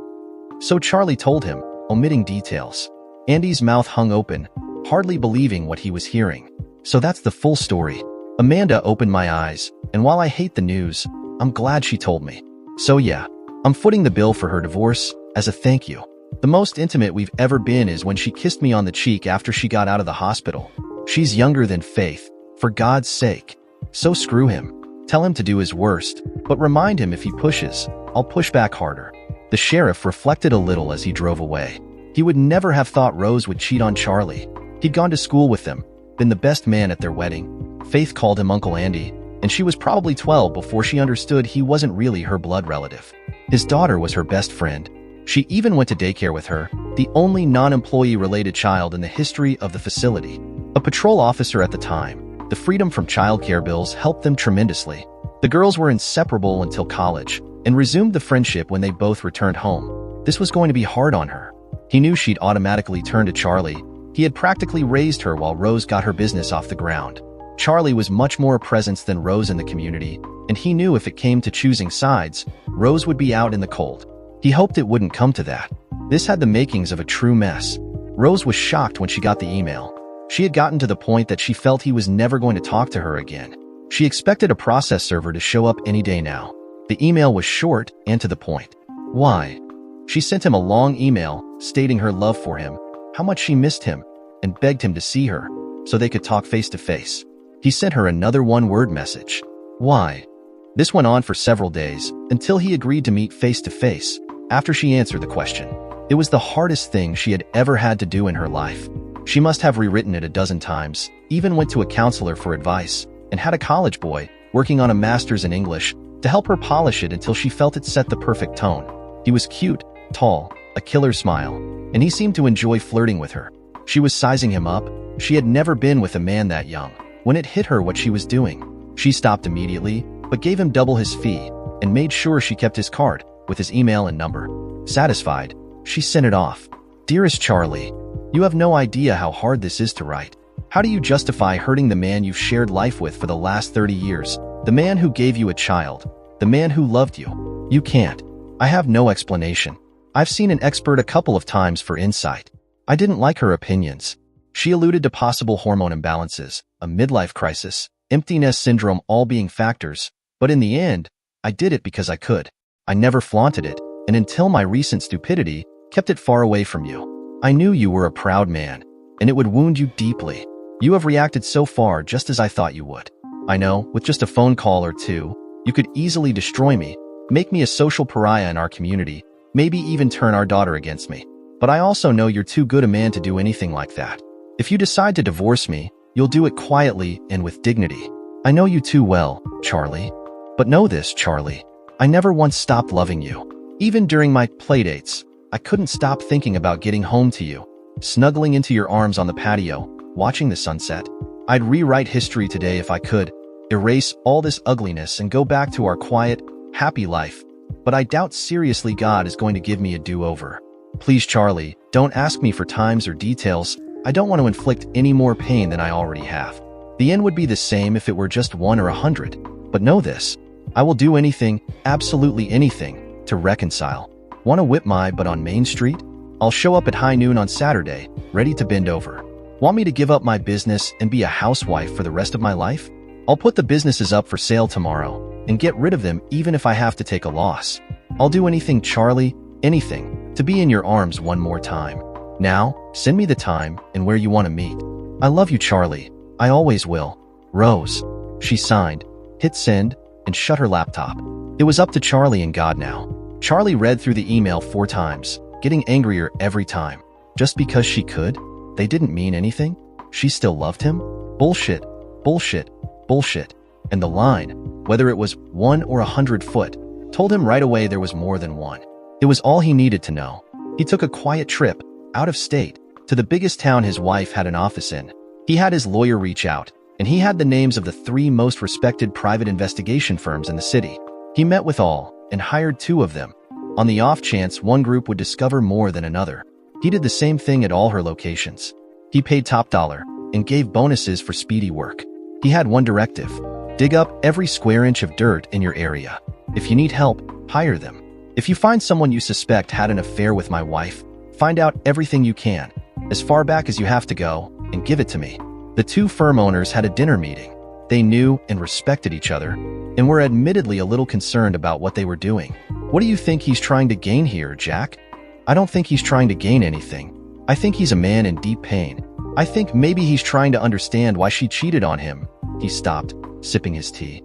So Charlie told him, omitting details. Andy's mouth hung open, hardly believing what he was hearing. So that's the full story. Amanda opened my eyes, and while I hate the news, I'm glad she told me. So yeah, I'm footing the bill for her divorce as a thank you. The most intimate we've ever been is when she kissed me on the cheek after she got out of the hospital. She's younger than Faith, for God's sake. So screw him. Tell him to do his worst, but remind him if he pushes, I'll push back harder. The sheriff reflected a little as he drove away. He would never have thought Rose would cheat on Charlie. He'd gone to school with them, been the best man at their wedding. Faith called him Uncle Andy, and she was probably 12 before she understood he wasn't really her blood relative. His daughter was her best friend. She even went to daycare with her, the only non-employee related child in the history of the facility. A patrol officer at the time, the freedom from childcare bills helped them tremendously. The girls were inseparable until college, and resumed the friendship when they both returned home. This was going to be hard on her. He knew she'd automatically turn to Charlie. He had practically raised her while Rose got her business off the ground. Charlie was much more a presence than Rose in the community, and he knew if it came to choosing sides, Rose would be out in the cold. He hoped it wouldn't come to that. This had the makings of a true mess. Rose was shocked when she got the email. She had gotten to the point that she felt he was never going to talk to her again. She expected a process server to show up any day now. The email was short and to the point. Why? She sent him a long email stating her love for him, how much she missed him, and begged him to see her so they could talk face to face. He sent her another one-word message. Why? This went on for several days until he agreed to meet face to face after she answered the question. It was the hardest thing she had ever had to do in her life. She must have rewritten it a dozen times, even went to a counselor for advice, and had a college boy working on a master's in English to help her polish it until she felt it set the perfect tone. He was cute, tall, a killer smile, and he seemed to enjoy flirting with her. She was sizing him up. She had never been with a man that young. When it hit her what she was doing, she stopped immediately, but gave him double his fee and made sure she kept his card with his email and number. Satisfied, she sent it off. Dearest Charlie, you have no idea how hard this is to write. How do you justify hurting the man you've shared life with for the last 30 years? The man who gave you a child, the man who loved you. You can't. I have no explanation. I've seen an expert a couple of times for insight. I didn't like her opinions. She alluded to possible hormone imbalances, a midlife crisis, empty nest syndrome all being factors, but in the end, I did it because I could. I never flaunted it, and until my recent stupidity, kept it far away from you. I knew you were a proud man, and it would wound you deeply. You have reacted so far just as I thought you would. I know, with just a phone call or two, you could easily destroy me, make me a social pariah in our community, maybe even turn our daughter against me. But I also know you're too good a man to do anything like that. If you decide to divorce me, you'll do it quietly and with dignity. I know you too well, Charlie. But know this, Charlie. I never once stopped loving you. Even during my playdates, I couldn't stop thinking about getting home to you, snuggling into your arms on the patio, watching the sunset. I'd rewrite history today if I could, erase all this ugliness and go back to our quiet, happy life. But I doubt seriously God is going to give me a do-over. Please, Charlie, don't ask me for times or details. I don't want to inflict any more pain than I already have. The end would be the same if it were just 1 or 100. But know this, I will do anything, absolutely anything, to reconcile. Want to whip my butt on Main Street? I'll show up at high noon on Saturday, ready to bend over. Want me to give up my business and be a housewife for the rest of my life? I'll put the businesses up for sale tomorrow and get rid of them even if I have to take a loss. I'll do anything, Charlie, anything, to be in your arms one more time. Now, send me the time and where you want to meet. I love you, Charlie. I always will. Rose. She signed, hit send, and shut her laptop. It was up to Charlie and God now. Charlie read through the email 4 times, getting angrier every time. Just because she could? They didn't mean anything? She still loved him? Bullshit, bullshit, bullshit. And the line, whether it was 1 or 100 foot, told him right away there was more than one. It was all he needed to know. He took a quiet trip, out of state, to the biggest town his wife had an office in. He had his lawyer reach out, and he had the names of the 3 most respected private investigation firms in the city. He met with all, and hired 2 of them. On the off chance one group would discover more than another, he did the same thing at all her locations. He paid top dollar, and gave bonuses for speedy work. He had one directive: Dig up every square inch of dirt in your area. If you need help, hire them. If you find someone you suspect had an affair with my wife, find out everything you can, as far back as you have to go, and give it to me. The two firm owners had a dinner meeting. They knew and respected each other, and were admittedly a little concerned about what they were doing. What do you think he's trying to gain here, Jack? I don't think he's trying to gain anything. I think he's a man in deep pain. I think maybe he's trying to understand why she cheated on him. He stopped, sipping his tea.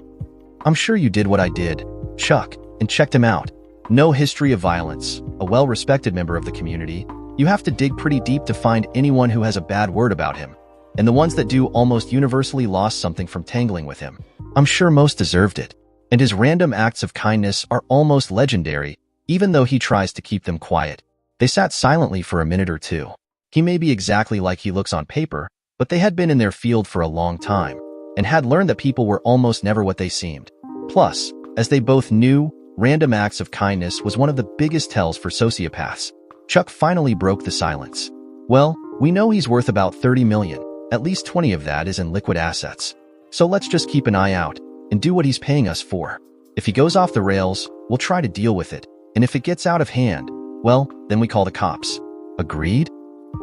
I'm sure you did what I did, Chuck, and checked him out. No history of violence, a well-respected member of the community. You have to dig pretty deep to find anyone who has a bad word about him. And the ones that do almost universally lost something from tangling with him. I'm sure most deserved it. And his random acts of kindness are almost legendary, even though he tries to keep them quiet. They sat silently for a minute or two. He may be exactly like he looks on paper, but they had been in their field for a long time, and had learned that people were almost never what they seemed. Plus, as they both knew, random acts of kindness was one of the biggest tells for sociopaths. Chuck finally broke the silence. Well, we know he's worth about $30 million. At least 20 of that is in liquid assets. So let's just keep an eye out and do what he's paying us for. If he goes off the rails, we'll try to deal with it. And if it gets out of hand, well, then we call the cops. Agreed?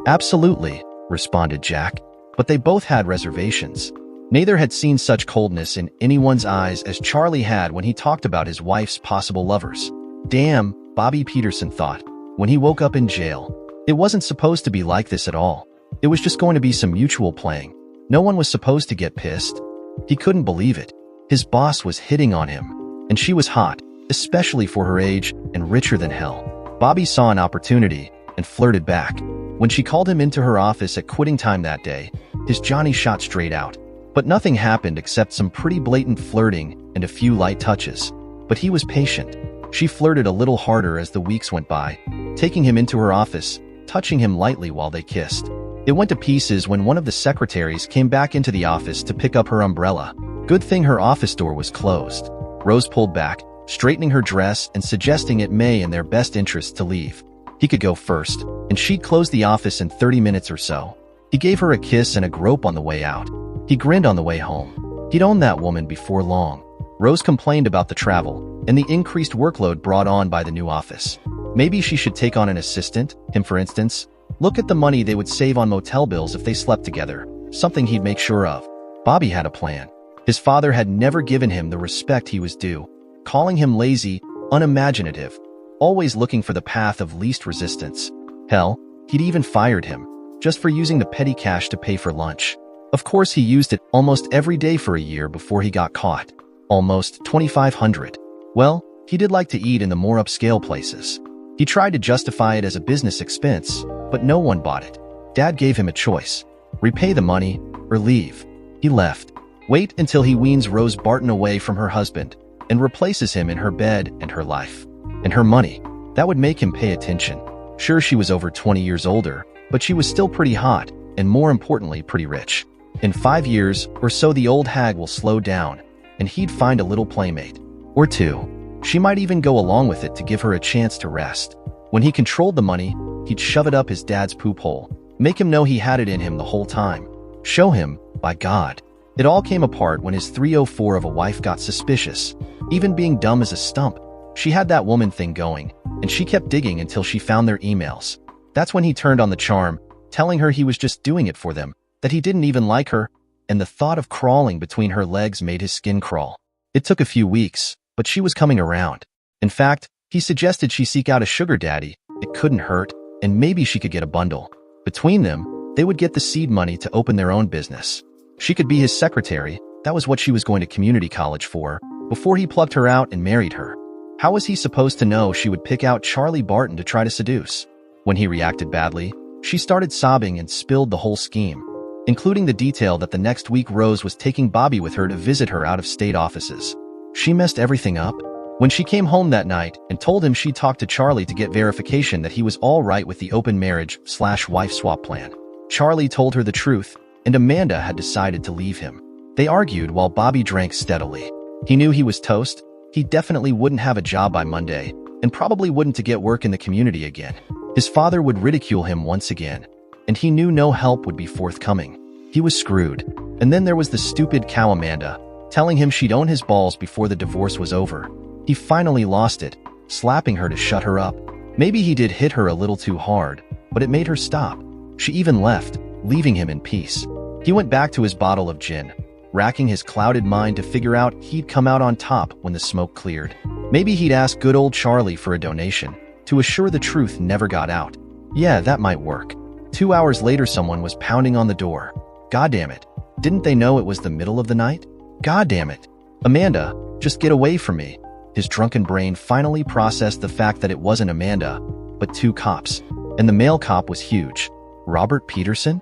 Absolutely, responded Jack. But they both had reservations. Neither had seen such coldness in anyone's eyes as Charlie had when he talked about his wife's possible lovers. Damn, Bobby Peterson thought, when he woke up in jail. It wasn't supposed to be like this at all. It was just going to be some mutual playing. No one was supposed to get pissed. He couldn't believe it. His boss was hitting on him, and she was hot, especially for her age, and richer than hell. Bobby saw an opportunity and flirted back. When she called him into her office at quitting time that day, his Johnny shot straight out. But nothing happened except some pretty blatant flirting and a few light touches. But he was patient. She flirted a little harder as the weeks went by, taking him into her office, touching him lightly while they kissed. It went to pieces when one of the secretaries came back into the office to pick up her umbrella. Good thing her office door was closed. Rose pulled back, straightening her dress and suggesting it may in their best interest to leave. He could go first, and she'd close the office in 30 minutes or so. He gave her a kiss and a grope on the way out. He grinned on the way home. He'd owned that woman before long. Rose complained about the travel and the increased workload brought on by the new office. Maybe she should take on an assistant, him for instance. Look at the money they would save on motel bills if they slept together, something he'd make sure of. Bobby had a plan. His father had never given him the respect he was due, calling him lazy, unimaginative, always looking for the path of least resistance. Hell, he'd even fired him, just for using the petty cash to pay for lunch. Of course, he used it almost every day for a year before he got caught. Almost $2,500. Well, he did like to eat in the more upscale places. He tried to justify it as a business expense, but no one bought it. Dad gave him a choice. Repay the money, or leave. He left. Wait until he weans Rose Barton away from her husband, and replaces him in her bed and her life. And her money. That would make him pay attention. Sure, she was over 20 years older, but she was still pretty hot, and more importantly, pretty rich. In 5 years or so the old hag will slow down, and he'd find a little playmate. Or two. She might even go along with it to give her a chance to rest. When he controlled the money, he'd shove it up his dad's poop hole, make him know he had it in him the whole time. Show him, by God. It all came apart when his 304 of a wife got suspicious, even being dumb as a stump. She had that woman thing going, and she kept digging until she found their emails. That's when he turned on the charm, telling her he was just doing it for them, that he didn't even like her, and the thought of crawling between her legs made his skin crawl. It took a few weeks, but she was coming around. In fact, he suggested she seek out a sugar daddy. It couldn't hurt, and maybe she could get a bundle. Between them, they would get the seed money to open their own business. She could be his secretary. That was what she was going to community college for, before he plucked her out and married her. How was he supposed to know she would pick out Charlie Barton to try to seduce? When he reacted badly, she started sobbing and spilled the whole scheme, including the detail that the next week Rose was taking Bobby with her to visit her out-of-state offices. She messed everything up. When she came home that night and told him she'd talked to Charlie to get verification that he was all right with the open marriage/wife swap plan, Charlie told her the truth, and Amanda had decided to leave him. They argued while Bobby drank steadily. He knew he was toast. He definitely wouldn't have a job by Monday, and probably wouldn't to get work in the community again. His father would ridicule him once again, and he knew no help would be forthcoming. He was screwed. And then there was the stupid cow Amanda, telling him she'd own his balls before the divorce was over. He finally lost it, slapping her to shut her up. Maybe he did hit her a little too hard, but it made her stop. She even left, leaving him in peace. He went back to his bottle of gin, racking his clouded mind to figure out he'd come out on top when the smoke cleared. Maybe he'd ask good old Charlie for a donation, to assure the truth never got out. Yeah, that might work. 2 hours later, someone was pounding on the door. God damn it. Didn't they know it was the middle of the night? God damn it. Amanda, just get away from me. His drunken brain finally processed the fact that it wasn't Amanda, but 2 cops. And the male cop was huge. Robert Peterson?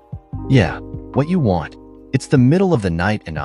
Yeah, what you want. It's the middle of the night and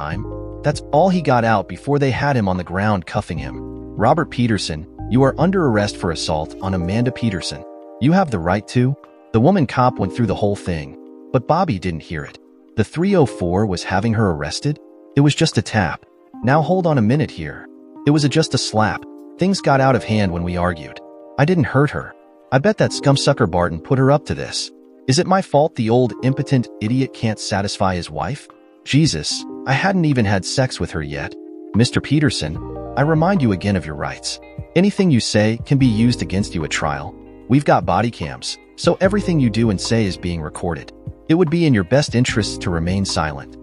That's all he got out before they had him on the ground cuffing him. Robert Peterson, you are under arrest for assault on Amanda Peterson. You have the right to. The woman cop went through the whole thing, but Bobby didn't hear it. The 304 was having her arrested? It was just a tap. Now hold on a minute here. It was just a slap. Things got out of hand when we argued. I didn't hurt her. I bet that scumsucker Barton put her up to this. Is it my fault the old impotent idiot can't satisfy his wife? Jesus, I hadn't even had sex with her yet. Mr. Peterson, I remind you again of your rights. Anything you say can be used against you at trial. We've got body cams, so everything you do and say is being recorded. It would be in your best interests to remain silent.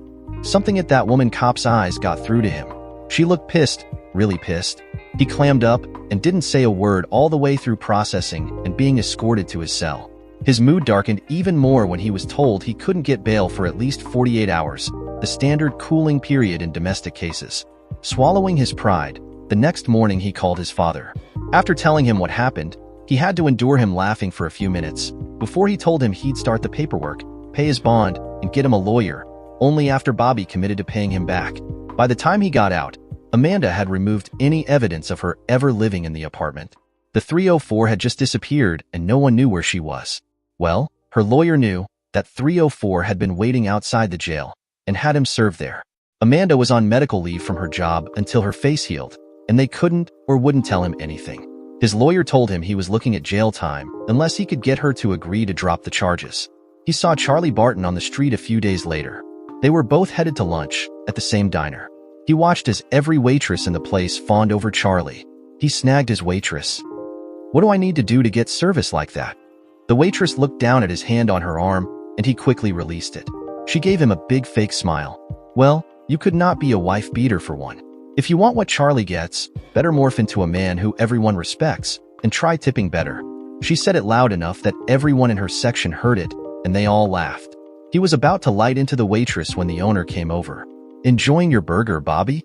Something at that woman cop's eyes got through to him. She looked pissed, really pissed. He clammed up and didn't say a word all the way through processing and being escorted to his cell. His mood darkened even more when he was told he couldn't get bail for at least 48 hours, the standard cooling period in domestic cases. Swallowing his pride, the next morning he called his father. After telling him what happened, he had to endure him laughing for a few minutes before he told him he'd start the paperwork, pay his bond, and get him a lawyer, only after Bobby committed to paying him back. By the time he got out, Amanda had removed any evidence of her ever living in the apartment. The 304 had just disappeared and no one knew where she was. Well, her lawyer knew that 304 had been waiting outside the jail and had him served there. Amanda was on medical leave from her job until her face healed, and they couldn't or wouldn't tell him anything. His lawyer told him he was looking at jail time unless he could get her to agree to drop the charges. He saw Charlie Barton on the street a few days later. They were both headed to lunch at the same diner. He watched as every waitress in the place fawned over Charlie. He snagged his waitress. What do I need to do to get service like that? The waitress looked down at his hand on her arm, and he quickly released it. She gave him a big fake smile. Well, you could not be a wife beater for one. If you want what Charlie gets, better morph into a man who everyone respects and try tipping better. She said it loud enough that everyone in her section heard it, and they all laughed. He was about to light into the waitress when the owner came over. Enjoying your burger, Bobby?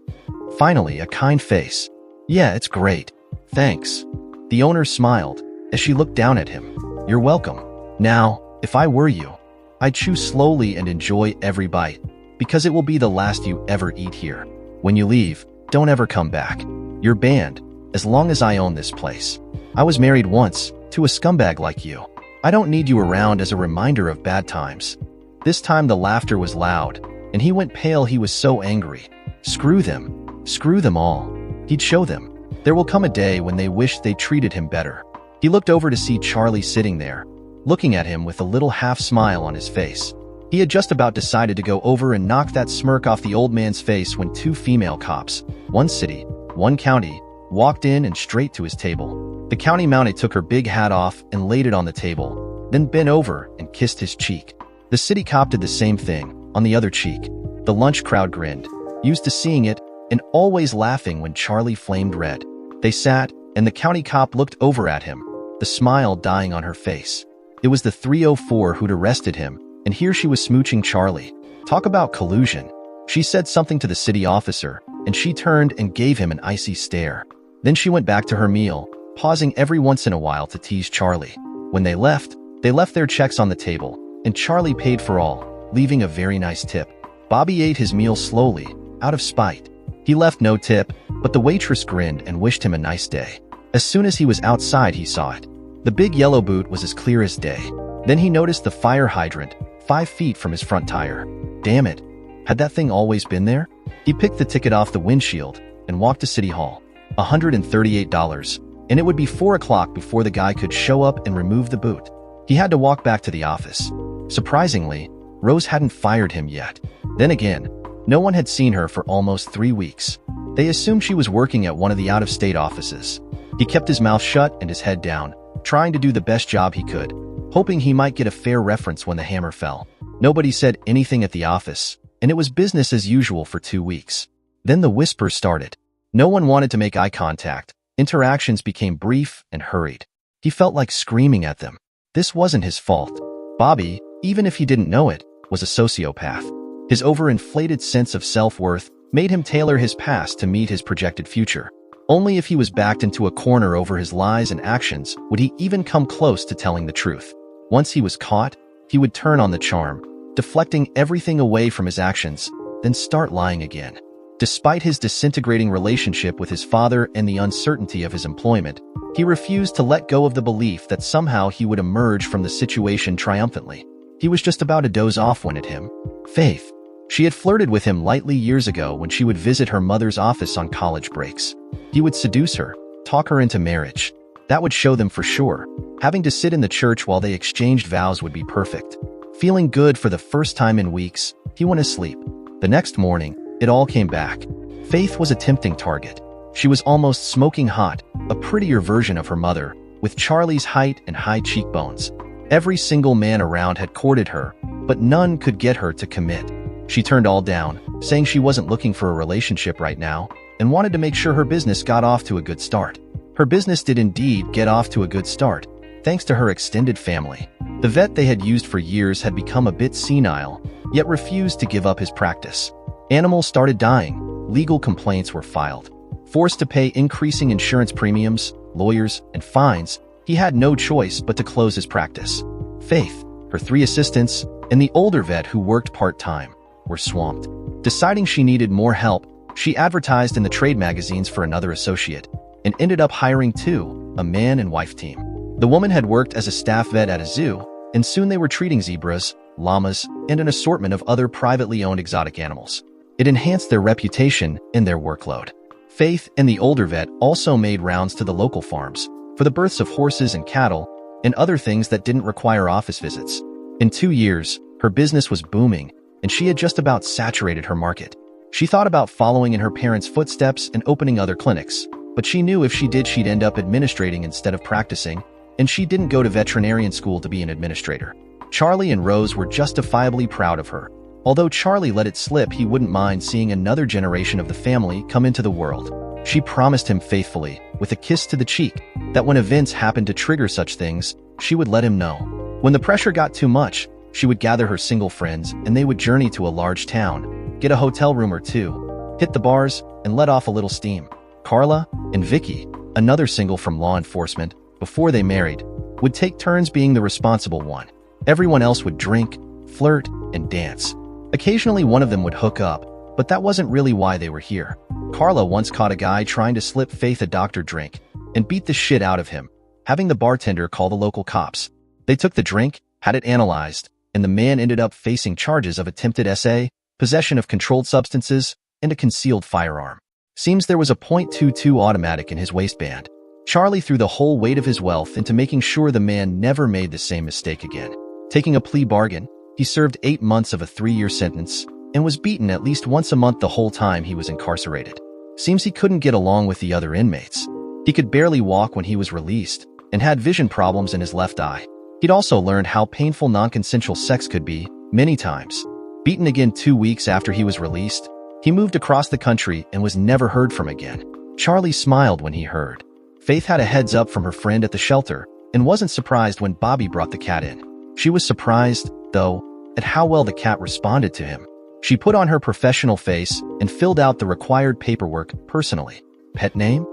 Finally, a kind face. Yeah, it's great. Thanks. The owner smiled as she looked down at him. You're welcome. Now, if I were you, I'd chew slowly and enjoy every bite, because it will be the last you ever eat here. When you leave, don't ever come back. You're banned, as long as I own this place. I was married once, to a scumbag like you. I don't need you around as a reminder of bad times. This time the laughter was loud, and he went pale. He was so angry. Screw them. Screw them all. He'd show them. There will come a day when they wish they treated him better. He looked over to see Charlie sitting there, looking at him with a little half-smile on his face. He had just about decided to go over and knock that smirk off the old man's face when 2 female cops, 1 city, 1 county, walked in and straight to his table. The county mountie took her big hat off and laid it on the table, then bent over and kissed his cheek. The city cop did the same thing, on the other cheek. The lunch crowd grinned, used to seeing it, and always laughing when Charlie flamed red. They sat, and the county cop looked over at him, the smile dying on her face. It was the 304 who'd arrested him, and here she was smooching Charlie. Talk about collusion. She said something to the city officer, and she turned and gave him an icy stare. Then she went back to her meal, pausing every once in a while to tease Charlie. When they left their checks on the table, and Charlie paid for all, leaving a very nice tip. Bobby ate his meal slowly, out of spite. He left no tip, but the waitress grinned and wished him a nice day. As soon as he was outside, he saw it. The big yellow boot was as clear as day. Then he noticed the fire hydrant, 5 feet from his front tire. Damn it. Had that thing always been there? He picked the ticket off the windshield and walked to City Hall. $138, and it would be 4 o'clock before the guy could show up and remove the boot. He had to walk back to the office. Surprisingly, Rose hadn't fired him yet. Then again, No one had seen her for almost 3 weeks. They assumed she was working at one of the out-of-state offices. He kept his mouth shut and his head down, trying to do the best job he could, hoping he might get a fair reference when the hammer fell. Nobody said anything at the office, and it was business as usual for 2 weeks. Then the whispers started. No one wanted to make eye contact. Interactions became brief and hurried. He felt like screaming at them. This wasn't his fault. Bobby, even if he didn't know it, was a sociopath. His overinflated sense of self-worth made him tailor his past to meet his projected future. Only if he was backed into a corner over his lies and actions would he even come close to telling the truth. Once he was caught, he would turn on the charm, deflecting everything away from his actions, then start lying again. Despite his disintegrating relationship with his father and the uncertainty of his employment, he refused to let go of the belief that somehow he would emerge from the situation triumphantly. He was just about to doze off when it hit him. Faith. She had flirted with him lightly years ago when she would visit her mother's office on college breaks. He would seduce her, talk her into marriage. That would show them for sure. Having to sit in the church while they exchanged vows would be perfect. Feeling good for the first time in weeks, he went to sleep. The next morning, it all came back. Faith was a tempting target. She was almost smoking hot, a prettier version of her mother, with Charlie's height and high cheekbones. Every single man around had courted her, but none could get her to commit. She turned all down, saying she wasn't looking for a relationship right now, and wanted to make sure her business got off to a good start. Her business did indeed get off to a good start, thanks to her extended family. The vet they had used for years had become a bit senile, yet refused to give up his practice. Animals started dying, legal complaints were filed. Forced to pay increasing insurance premiums, lawyers, and fines, he had no choice but to close his practice. Faith, her 3 assistants, and the older vet who worked part-time were swamped. Deciding she needed more help, she advertised in the trade magazines for another associate, and ended up hiring 2, a man and wife team. The woman had worked as a staff vet at a zoo, and soon they were treating zebras, llamas, and an assortment of other privately owned exotic animals. It enhanced their reputation and their workload. Faith and the older vet also made rounds to the local farms for the births of horses and cattle and other things that didn't require office visits. In 2 years, her business was booming, and she had just about saturated her market. She thought about following in her parents' footsteps and opening other clinics, but she knew if she did, she'd end up administrating instead of practicing, and she didn't go to veterinarian school to be an administrator. Charlie and Rose were justifiably proud of her. Although Charlie let it slip he wouldn't mind seeing another generation of the family come into the world. She promised him faithfully, with a kiss to the cheek, that when events happened to trigger such things, she would let him know. When the pressure got too much, she would gather her single friends and they would journey to a large town, get a hotel room or 2, hit the bars, and let off a little steam. Carla and Vicky, another single from law enforcement, before they married, would take turns being the responsible one. Everyone else would drink, flirt, and dance. Occasionally one of them would hook up, but that wasn't really why they were here. Carla once caught a guy trying to slip Faith a doctor drink and beat the shit out of him, having the bartender call the local cops. They took the drink, had it analyzed, and the man ended up facing charges of attempted SA, possession of controlled substances, and a concealed firearm. Seems there was a .22 automatic in his waistband. Charlie threw the whole weight of his wealth into making sure the man never made the same mistake again. Taking a plea bargain, he served 8 months of a 3-year sentence and was beaten at least once a month the whole time he was incarcerated. Seems he couldn't get along with the other inmates. He could barely walk when he was released and had vision problems in his left eye. He'd also learned how painful non-consensual sex could be, many times. Beaten again 2 weeks after he was released, he moved across the country and was never heard from again. Charlie smiled when he heard. Faith had a heads up from her friend at the shelter and wasn't surprised when Bobby brought the cat in. She was surprised, though, at how well the cat responded to him. She put on her professional face and filled out the required paperwork personally. Pet name?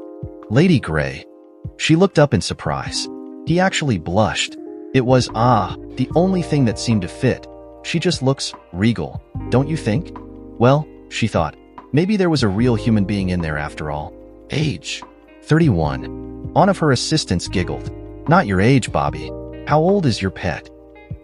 Lady Gray. She looked up in surprise. He actually blushed. It was, the only thing that seemed to fit. She just looks regal, don't you think? Well, she thought, maybe there was a real human being in there after all. Age? 31. One of her assistants giggled. Not your age, Bobby. How old is your pet?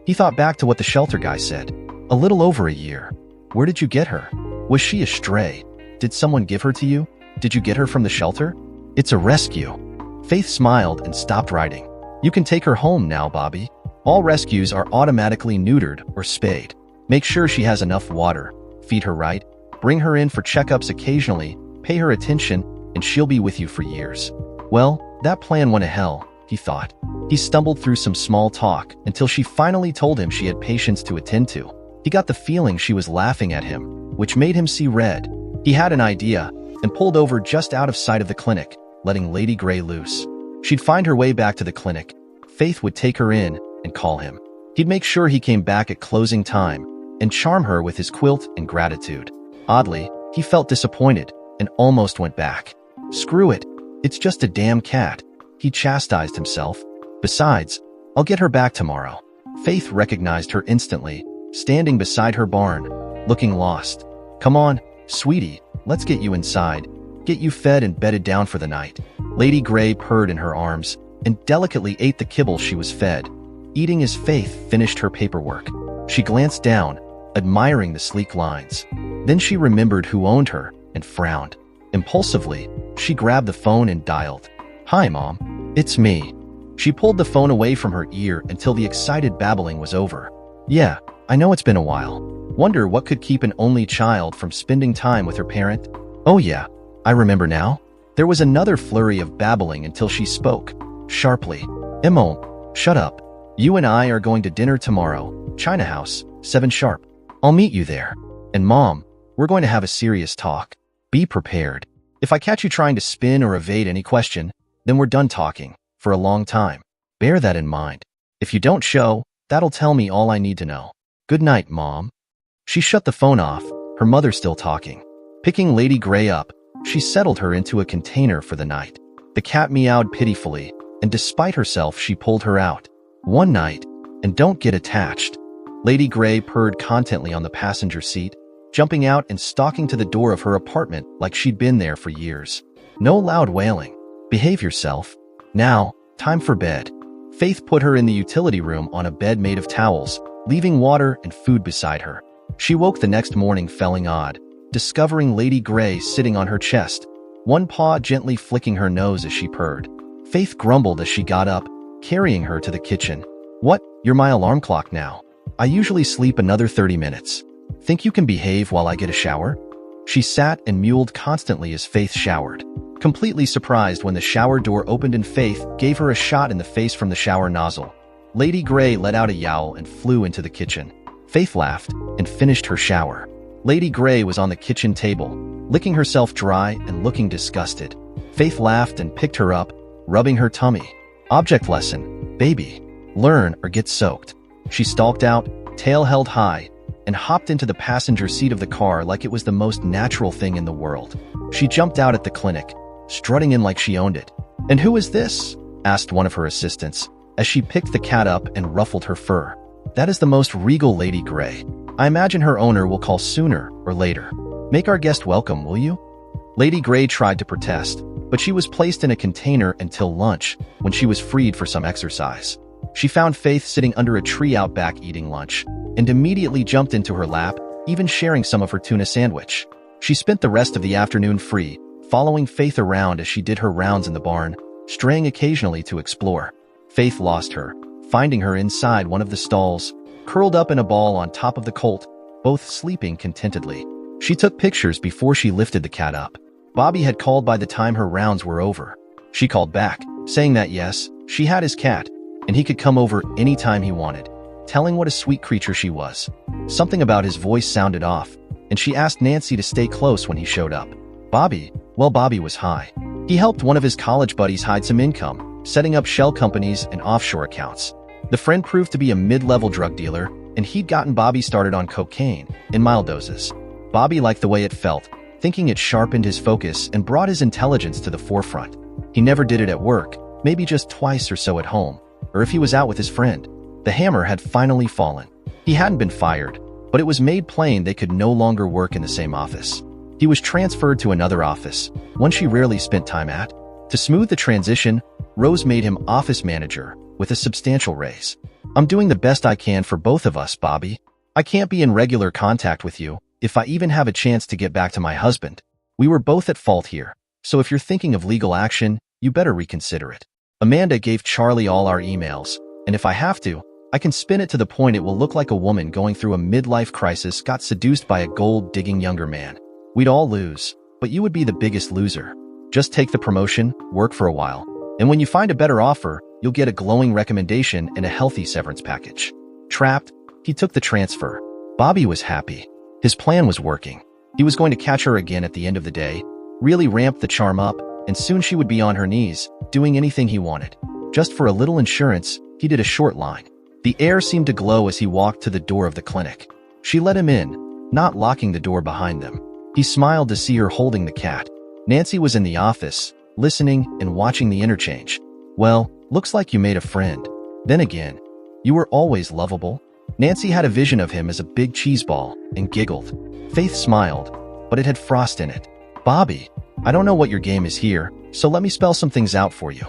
He thought back to what the shelter guy said. A little over a year. Where did you get her? Was she a stray? Did someone give her to you? Did you get her from the shelter? It's a rescue. Faith smiled and stopped writing. You can take her home now, Bobby. All rescues are automatically neutered or spayed. Make sure she has enough water. Feed her right. Bring her in for checkups occasionally, pay her attention, and she'll be with you for years. Well, that plan went to hell, he thought. He stumbled through some small talk until she finally told him she had patients to attend to. He got the feeling she was laughing at him, which made him see red. He had an idea and pulled over just out of sight of the clinic, letting Lady Grey loose. She'd find her way back to the clinic. Faith would take her in and call him. He'd make sure he came back at closing time and charm her with his quilt and gratitude. Oddly, he felt disappointed and almost went back. Screw it. It's just a damn cat, he chastised himself. Besides, I'll get her back tomorrow. Faith recognized her instantly, standing beside her barn, looking lost. Come on, sweetie, let's get you inside, get you fed and bedded down for the night. Lady Grey purred in her arms and delicately ate the kibble she was fed. Eating as Faith finished her paperwork, she glanced down, admiring the sleek lines. Then she remembered who owned her and frowned. Impulsively, she grabbed the phone and dialed. Hi, Mom. It's me. She pulled the phone away from her ear until the excited babbling was over. Yeah, I know it's been a while. Wonder what could keep an only child from spending time with her parent? Oh yeah, I remember now. There was another flurry of babbling until she spoke, sharply. Emmo, shut up. You and I are going to dinner tomorrow, China House, 7 sharp. I'll meet you there. And Mom, we're going to have a serious talk. Be prepared. If I catch you trying to spin or evade any question, then we're done talking, for a long time. Bear that in mind. If you don't show, that'll tell me all I need to know. Good night, Mom. She shut the phone off, her mother still talking. Picking Lady Grey up, she settled her into a container for the night. The cat meowed pitifully, and despite herself she pulled her out. One night, and don't get attached. Lady Grey purred contently on the passenger seat, jumping out and stalking to the door of her apartment like she'd been there for years. No loud wailing. Behave yourself. Now, time for bed. Faith put her in the utility room on a bed made of towels, leaving water and food beside her. She woke the next morning feeling odd, discovering Lady Grey sitting on her chest, one paw gently flicking her nose as she purred. Faith grumbled as she got up, carrying her to the kitchen. What? You're my alarm clock now. I usually sleep another 30 minutes. Think you can behave while I get a shower? She sat and mewed constantly as Faith showered, completely surprised when the shower door opened and Faith gave her a shot in the face from the shower nozzle. Lady Grey let out a yowl and flew into the kitchen. Faith laughed and finished her shower. Lady Grey was on the kitchen table, licking herself dry and looking disgusted. Faith laughed and picked her up, rubbing her tummy. Object lesson, baby. Learn or get soaked. She stalked out, tail held high, and hopped into the passenger seat of the car like it was the most natural thing in the world. She jumped out at the clinic, strutting in like she owned it. And who is this? Asked one of her assistants, as she picked the cat up and ruffled her fur. That is the most regal Lady Grey. I imagine her owner will call sooner or later. Make our guest welcome, will you? Lady Grey tried to protest, but she was placed in a container until lunch, when she was freed for some exercise. She found Faith sitting under a tree out back eating lunch, and immediately jumped into her lap, even sharing some of her tuna sandwich. She spent the rest of the afternoon free, following Faith around as she did her rounds in the barn, straying occasionally to explore. Faith lost her, finding her inside one of the stalls, curled up in a ball on top of the colt, both sleeping contentedly. She took pictures before she lifted the cat up. Bobby had called by the time her rounds were over. She called back, saying that yes, she had his cat, and he could come over anytime he wanted, telling what a sweet creature she was. Something about his voice sounded off, and she asked Nancy to stay close when he showed up. Bobby was high. He helped one of his college buddies hide some income, setting up shell companies and offshore accounts. The friend proved to be a mid-level drug dealer, and he'd gotten Bobby started on cocaine, in mild doses. Bobby liked the way it felt, thinking it sharpened his focus and brought his intelligence to the forefront. He never did it at work, maybe just twice or so at home, or if he was out with his friend. The hammer had finally fallen. He hadn't been fired, but it was made plain they could no longer work in the same office. He was transferred to another office, one she rarely spent time at. To smooth the transition, Rose made him office manager, with a substantial raise. I'm doing the best I can for both of us, Bobby. I can't be in regular contact with you, if I even have a chance to get back to my husband. We were both at fault here, so if you're thinking of legal action, you better reconsider it. Amanda gave Charlie all our emails, and if I have to, I can spin it to the point it will look like a woman going through a midlife crisis got seduced by a gold-digging younger man. We'd all lose, but you would be the biggest loser. Just take the promotion, work for a while, and when you find a better offer, you'll get a glowing recommendation and a healthy severance package. Trapped, he took the transfer. Bobby was happy. His plan was working. He was going to catch her again at the end of the day, really ramp the charm up, and soon she would be on her knees, doing anything he wanted. Just for a little insurance, he did a short line. The air seemed to glow as he walked to the door of the clinic. She let him in, not locking the door behind them. He smiled to see her holding the cat. Nancy was in the office, listening and watching the interchange. Well, looks like you made a friend. Then again, you were always lovable. Nancy had a vision of him as a big cheese ball and giggled. Faith smiled, but it had frost in it. Bobby, I don't know what your game is here, so let me spell some things out for you.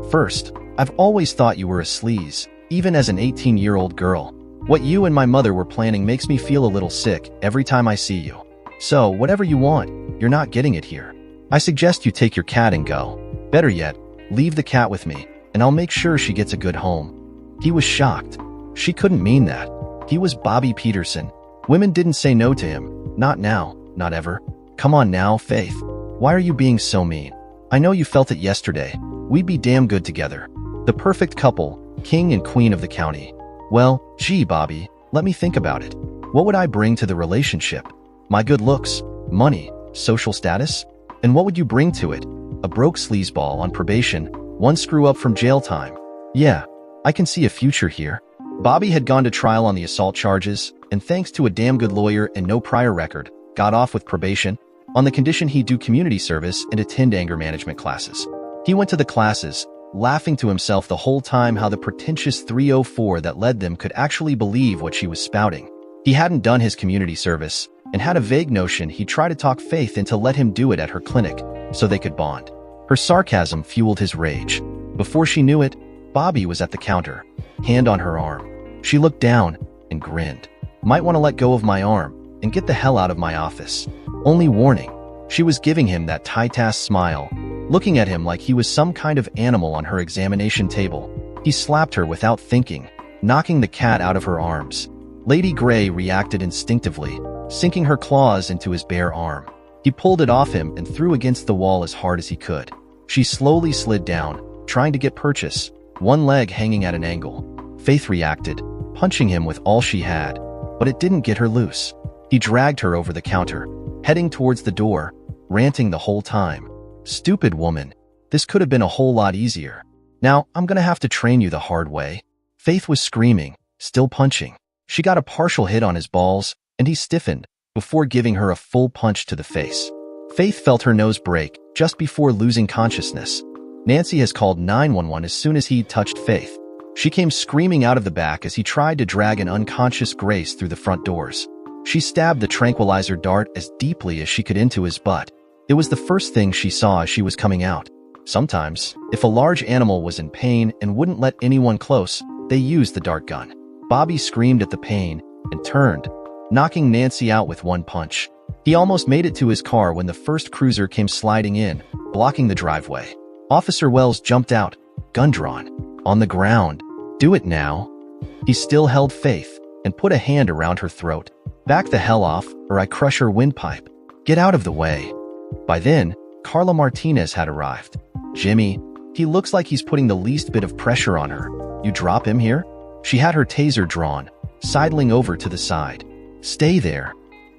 First, I've always thought you were a sleaze, even as an 18-year-old girl. What you and my mother were planning makes me feel a little sick every time I see you. So, whatever you want, you're not getting it here. I suggest you take your cat and go. Better yet, leave the cat with me, and I'll make sure she gets a good home. He was shocked. She couldn't mean that. He was Bobby Peterson. Women didn't say no to him. Not now, not ever. Come on now, Faith. Why are you being so mean? I know you felt it yesterday. We'd be damn good together. The perfect couple, king and queen of the county. Well, gee, Bobby, let me think about it. What would I bring to the relationship? My good looks, money, social status? And what would you bring to it? A broke sleazeball on probation, one screw-up from jail time. Yeah, I can see a future here. Bobby had gone to trial on the assault charges, and thanks to a damn good lawyer and no prior record, got off with probation, on the condition he'd do community service and attend anger management classes. He went to the classes, laughing to himself the whole time how the pretentious 304 that led them could actually believe what she was spouting. He hadn't done his community service, and had a vague notion he'd try to talk Faith into let him do it at her clinic, so they could bond. Her sarcasm fueled his rage. Before she knew it, Bobby was at the counter, hand on her arm. She looked down and grinned. Might want to let go of my arm and get the hell out of my office. Only warning. She was giving him that tight-ass smile, looking at him like he was some kind of animal on her examination table. He slapped her without thinking, knocking the cat out of her arms. Lady Grey reacted instinctively, sinking her claws into his bare arm. He pulled it off him and threw against the wall as hard as he could. She slowly slid down, trying to get purchase, one leg hanging at an angle. Faith reacted, punching him with all she had, but it didn't get her loose. He dragged her over the counter, heading towards the door, ranting the whole time. Stupid woman. This could have been a whole lot easier. Now, I'm gonna have to train you the hard way. Faith was screaming, still punching. She got a partial hit on his balls, and he stiffened, before giving her a full punch to the face. Faith felt her nose break just before losing consciousness. Nancy has called 911 as soon as he touched Faith. She came screaming out of the back as he tried to drag an unconscious Grace through the front doors. She stabbed the tranquilizer dart as deeply as she could into his butt. It was the first thing she saw as she was coming out. Sometimes, if a large animal was in pain and wouldn't let anyone close, they used the dart gun. Bobby screamed at the pain and turned, knocking Nancy out with one punch. He almost made it to his car when the first cruiser came sliding in, blocking the driveway. Officer Wells jumped out, gun drawn. On the ground. Do it now. He still held Faith and put a hand around her throat. Back the hell off, or I crush her windpipe. Get out of the way. By then, Carla Martinez had arrived. Jimmy, he looks like he's putting the least bit of pressure on her. You drop him here? She had her taser drawn, sidling over to the side. Stay there.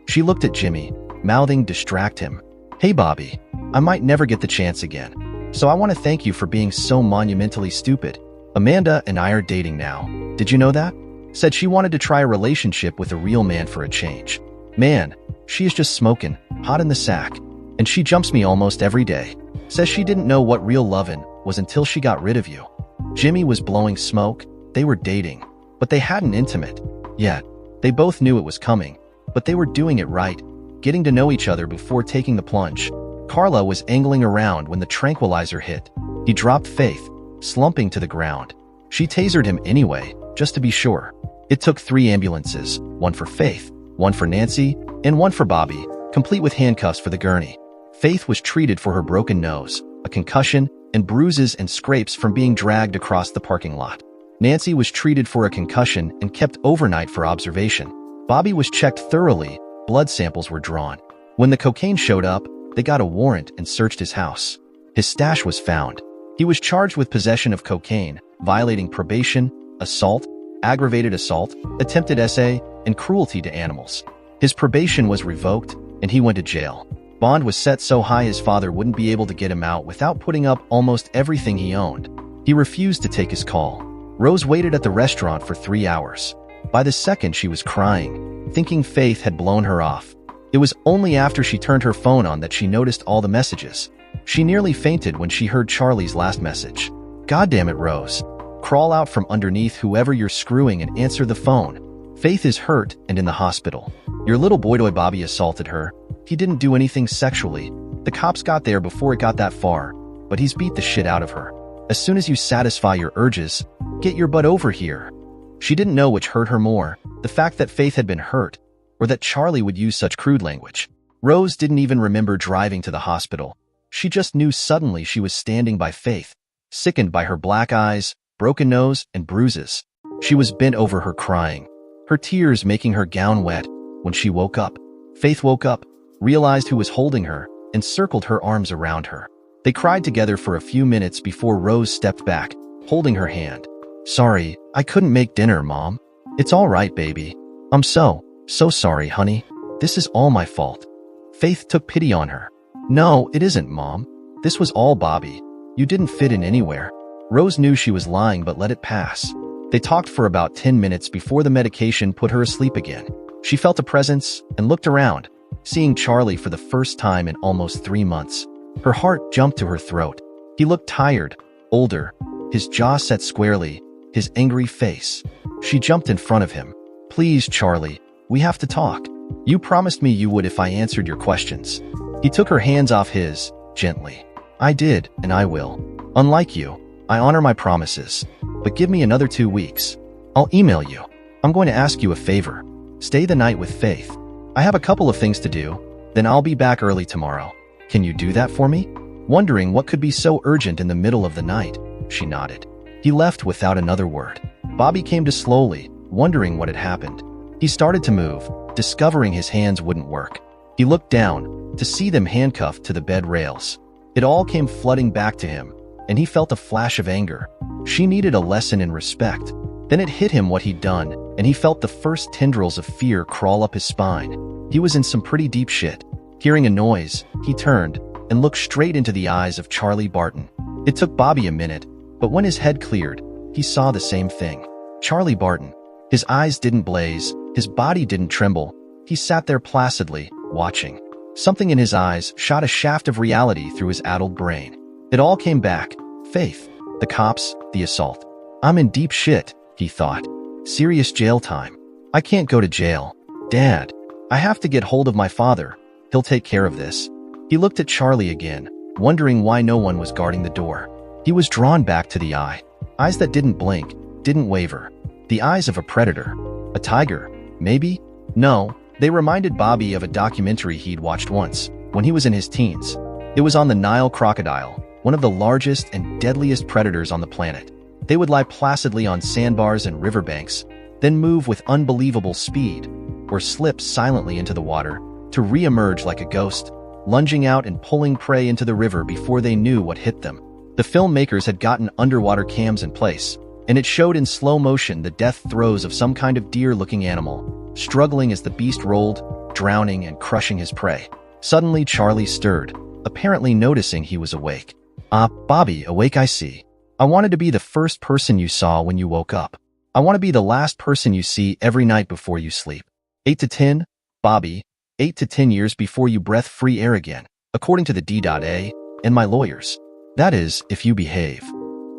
She looked at Jimmy, mouthing distract him. Hey Bobby, I might never get the chance again. So I want to thank you for being so monumentally stupid. Amanda and I are dating now. Did you know that? Said she wanted to try a relationship with a real man for a change. Man, she is just smoking, hot in the sack. And she jumps me almost every day. Says she didn't know what real lovin' was until she got rid of you. Jimmy was blowing smoke. They were dating, but they hadn't intimate yet. They both knew it was coming, but they were doing it right, getting to know each other before taking the plunge. Carla was angling around when the tranquilizer hit. He dropped Faith, slumping to the ground. She tasered him anyway, just to be sure. It took 3 ambulances, one for Faith, one for Nancy, and one for Bobby, complete with handcuffs for the gurney. Faith was treated for her broken nose, a concussion, and bruises and scrapes from being dragged across the parking lot. Nancy was treated for a concussion and kept overnight for observation. Bobby was checked thoroughly, blood samples were drawn. When the cocaine showed up, they got a warrant and searched his house. His stash was found. He was charged with possession of cocaine, violating probation, assault, aggravated assault, attempted SA, and cruelty to animals. His probation was revoked, and he went to jail. Bond was set so high his father wouldn't be able to get him out without putting up almost everything he owned. He refused to take his call. Rose waited at the restaurant for 3 hours. By the second, she was crying, thinking Faith had blown her off. It was only after she turned her phone on that she noticed all the messages. She nearly fainted when she heard Charlie's last message. "God damn it, Rose. Crawl out from underneath whoever you're screwing and answer the phone. Faith is hurt and in the hospital. Your little boy Bobby assaulted her. He didn't do anything sexually. The cops got there before it got that far, but he's beat the shit out of her. As soon as you satisfy your urges, get your butt over here." She didn't know which hurt her more, the fact that Faith had been hurt, or that Charlie would use such crude language. Rose didn't even remember driving to the hospital. She just knew suddenly she was standing by Faith, sickened by her black eyes, broken nose, and bruises. She was bent over her crying, her tears making her gown wet. When she woke up, Faith woke up, realized who was holding her, and circled her arms around her. They cried together for a few minutes before Rose stepped back, holding her hand. "Sorry, I couldn't make dinner, Mom." "It's all right, baby. I'm so sorry, honey. This is all my fault." Faith took pity on her. "No, it isn't, Mom. This was all Bobby. You didn't fit in anywhere." Rose knew she was lying but let it pass. They talked for about 10 minutes before the medication put her asleep again. She felt a presence and looked around, seeing Charlie for the first time in almost 3 months. Her heart jumped to her throat. He looked tired, older, his jaw set squarely, his angry face. She jumped in front of him. "Please, Charlie, we have to talk. You promised me you would if I answered your questions." He took her hands off his, gently. "I did, and I will. Unlike you, I honor my promises. But give me another 2 weeks. I'll email you. I'm going to ask you a favor. Stay the night with Faith. I have a couple of things to do, then I'll be back early tomorrow. Can you do that for me?" Wondering what could be so urgent in the middle of the night, she nodded. He left without another word. Bobby came to slowly, wondering what had happened. He started to move, discovering his hands wouldn't work. He looked down, to see them handcuffed to the bed rails. It all came flooding back to him, and he felt a flash of anger. She needed a lesson in respect. Then it hit him what he'd done, and he felt the first tendrils of fear crawl up his spine. He was in some pretty deep shit. Hearing a noise, he turned and looked straight into the eyes of Charlie Barton. It took Bobby a minute, but when his head cleared, he saw the same thing. Charlie Barton. His eyes didn't blaze, his body didn't tremble. He sat there placidly, watching. Something in his eyes shot a shaft of reality through his addled brain. It all came back. Faith. The cops. The assault. "I'm in deep shit," he thought. "Serious jail time. I can't go to jail. Dad. I have to get hold of my father. He'll take care of this." He looked at Charlie again, wondering why no one was guarding the door. He was drawn back to the eyes that didn't blink, didn't waver. The eyes of a predator. A tiger, maybe? No, they reminded Bobby of a documentary he'd watched once, when he was in his teens. It was on the Nile crocodile, one of the largest and deadliest predators on the planet. They would lie placidly on sandbars and riverbanks, then move with unbelievable speed, or slip silently into the water, to re-emerge like a ghost, lunging out and pulling prey into the river before they knew what hit them. The filmmakers had gotten underwater cams in place, and it showed in slow motion the death throes of some kind of deer-looking animal, struggling as the beast rolled, drowning and crushing his prey. Suddenly, Charlie stirred, apparently noticing he was awake. "Ah, Bobby, awake I see. I wanted to be the first person you saw when you woke up. I want to be the last person you see every night before you sleep. 8 to 10, Bobby, 8 to 10 years before you breathe free air again, according to the D.A. and my lawyers. That is, if you behave."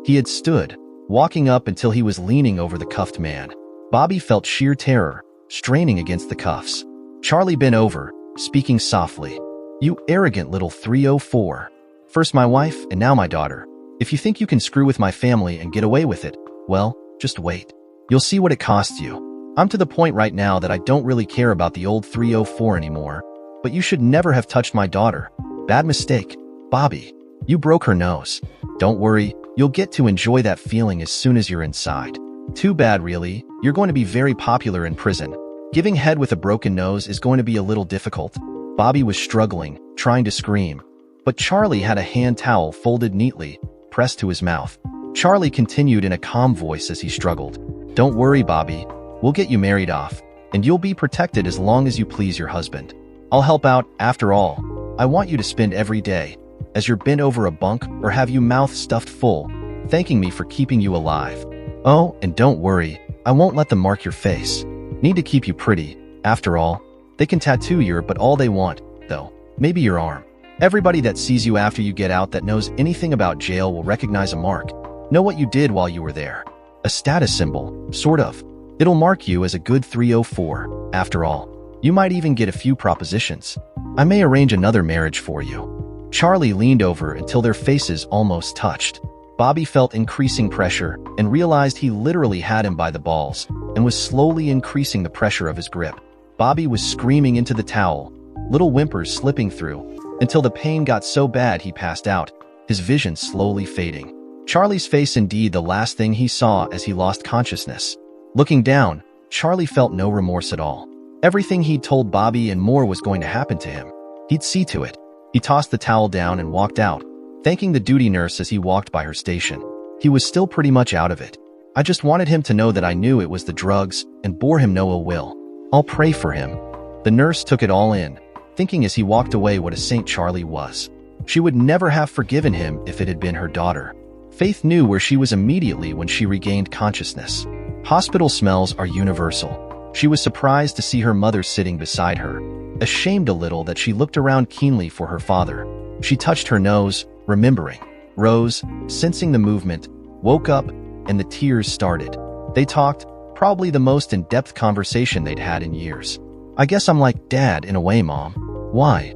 He had stood, walking up until he was leaning over the cuffed man. Bobby felt sheer terror, straining against the cuffs. Charlie bent over, speaking softly. "You arrogant little 304. First my wife and now my daughter. If you think you can screw with my family and get away with it, well, just wait. You'll see what it costs you. I'm to the point right now that I don't really care about the old 304 anymore, but you should never have touched my daughter. Bad mistake. Bobby, you broke her nose. Don't worry, you'll get to enjoy that feeling as soon as you're inside. Too bad, really. You're going to be very popular in prison. Giving head with a broken nose is going to be a little difficult. Bobby was struggling, trying to scream, but Charlie had a hand towel folded neatly, pressed to his mouth. Charlie continued in a calm voice as he struggled. "Don't worry, Bobby. We'll get you married off, and you'll be protected as long as you please your husband. I'll help out, after all. I want you to spend every day, as you're bent over a bunk or have you mouth stuffed full, thanking me for keeping you alive. Oh, and don't worry, I won't let them mark your face. Need to keep you pretty, after all. They can tattoo your but all they want, though. Maybe your arm. Everybody that sees you after you get out that knows anything about jail will recognize a mark. Know what you did while you were there. A status symbol, sort of. It'll mark you as a good 304, after all. You might even get a few propositions. I may arrange another marriage for you." Charlie leaned over until their faces almost touched. Bobby felt increasing pressure and realized he literally had him by the balls and was slowly increasing the pressure of his grip. Bobby was screaming into the towel, little whimpers slipping through, until the pain got so bad he passed out, his vision slowly fading. Charlie's face indeed the last thing he saw as he lost consciousness. Looking down, Charlie felt no remorse at all. Everything he'd told Bobby and more was going to happen to him. He'd see to it. He tossed the towel down and walked out, thanking the duty nurse as he walked by her station. He was still pretty much out of it. "I just wanted him to know that I knew it was the drugs and bore him no ill will. I'll pray for him." The nurse took it all in, thinking as he walked away what a saint Charlie was. She would never have forgiven him if it had been her daughter. Faith knew where she was immediately when she regained consciousness. Hospital smells are universal. She was surprised to see her mother sitting beside her, ashamed a little that she looked around keenly for her father. She touched her nose, remembering. Rose, sensing the movement, woke up, and the tears started. They talked, probably the most in-depth conversation they'd had in years. "I guess I'm like Dad in a way, Mom." "Why?"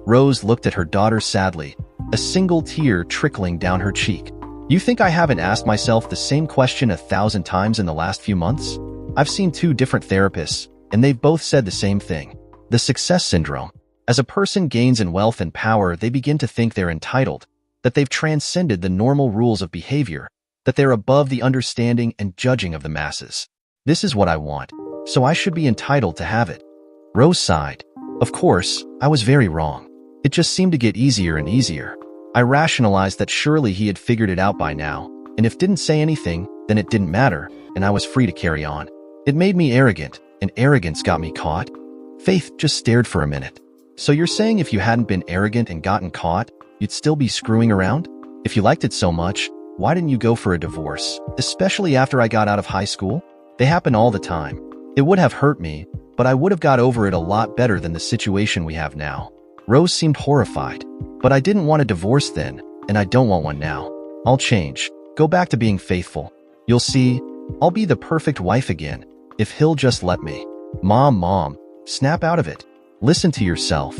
Rose looked at her daughter sadly, a single tear trickling down her cheek. "You think I haven't asked myself the same question 1,000 times in the last few months? I've seen 2 different therapists, and they've both said the same thing. The success syndrome. As a person gains in wealth and power, they begin to think they're entitled, that they've transcended the normal rules of behavior, that they're above the understanding and judging of the masses. This is what I want, so I should be entitled to have it." Rose sighed. "Of course, I was very wrong. It just seemed to get easier and easier. I rationalized that surely he had figured it out by now, and if didn't say anything, then it didn't matter, and I was free to carry on. It made me arrogant, and arrogance got me caught." Faith just stared for a minute. "So you're saying if you hadn't been arrogant and gotten caught, you'd still be screwing around? If you liked it so much, why didn't you go for a divorce, especially after I got out of high school? They happen all the time. It would have hurt me, but I would have got over it a lot better than the situation we have now." Rose seemed horrified. "But I didn't want a divorce then, and I don't want one now. I'll change. Go back to being faithful. You'll see, I'll be the perfect wife again, if he'll just let me." Mom, snap out of it. Listen to yourself.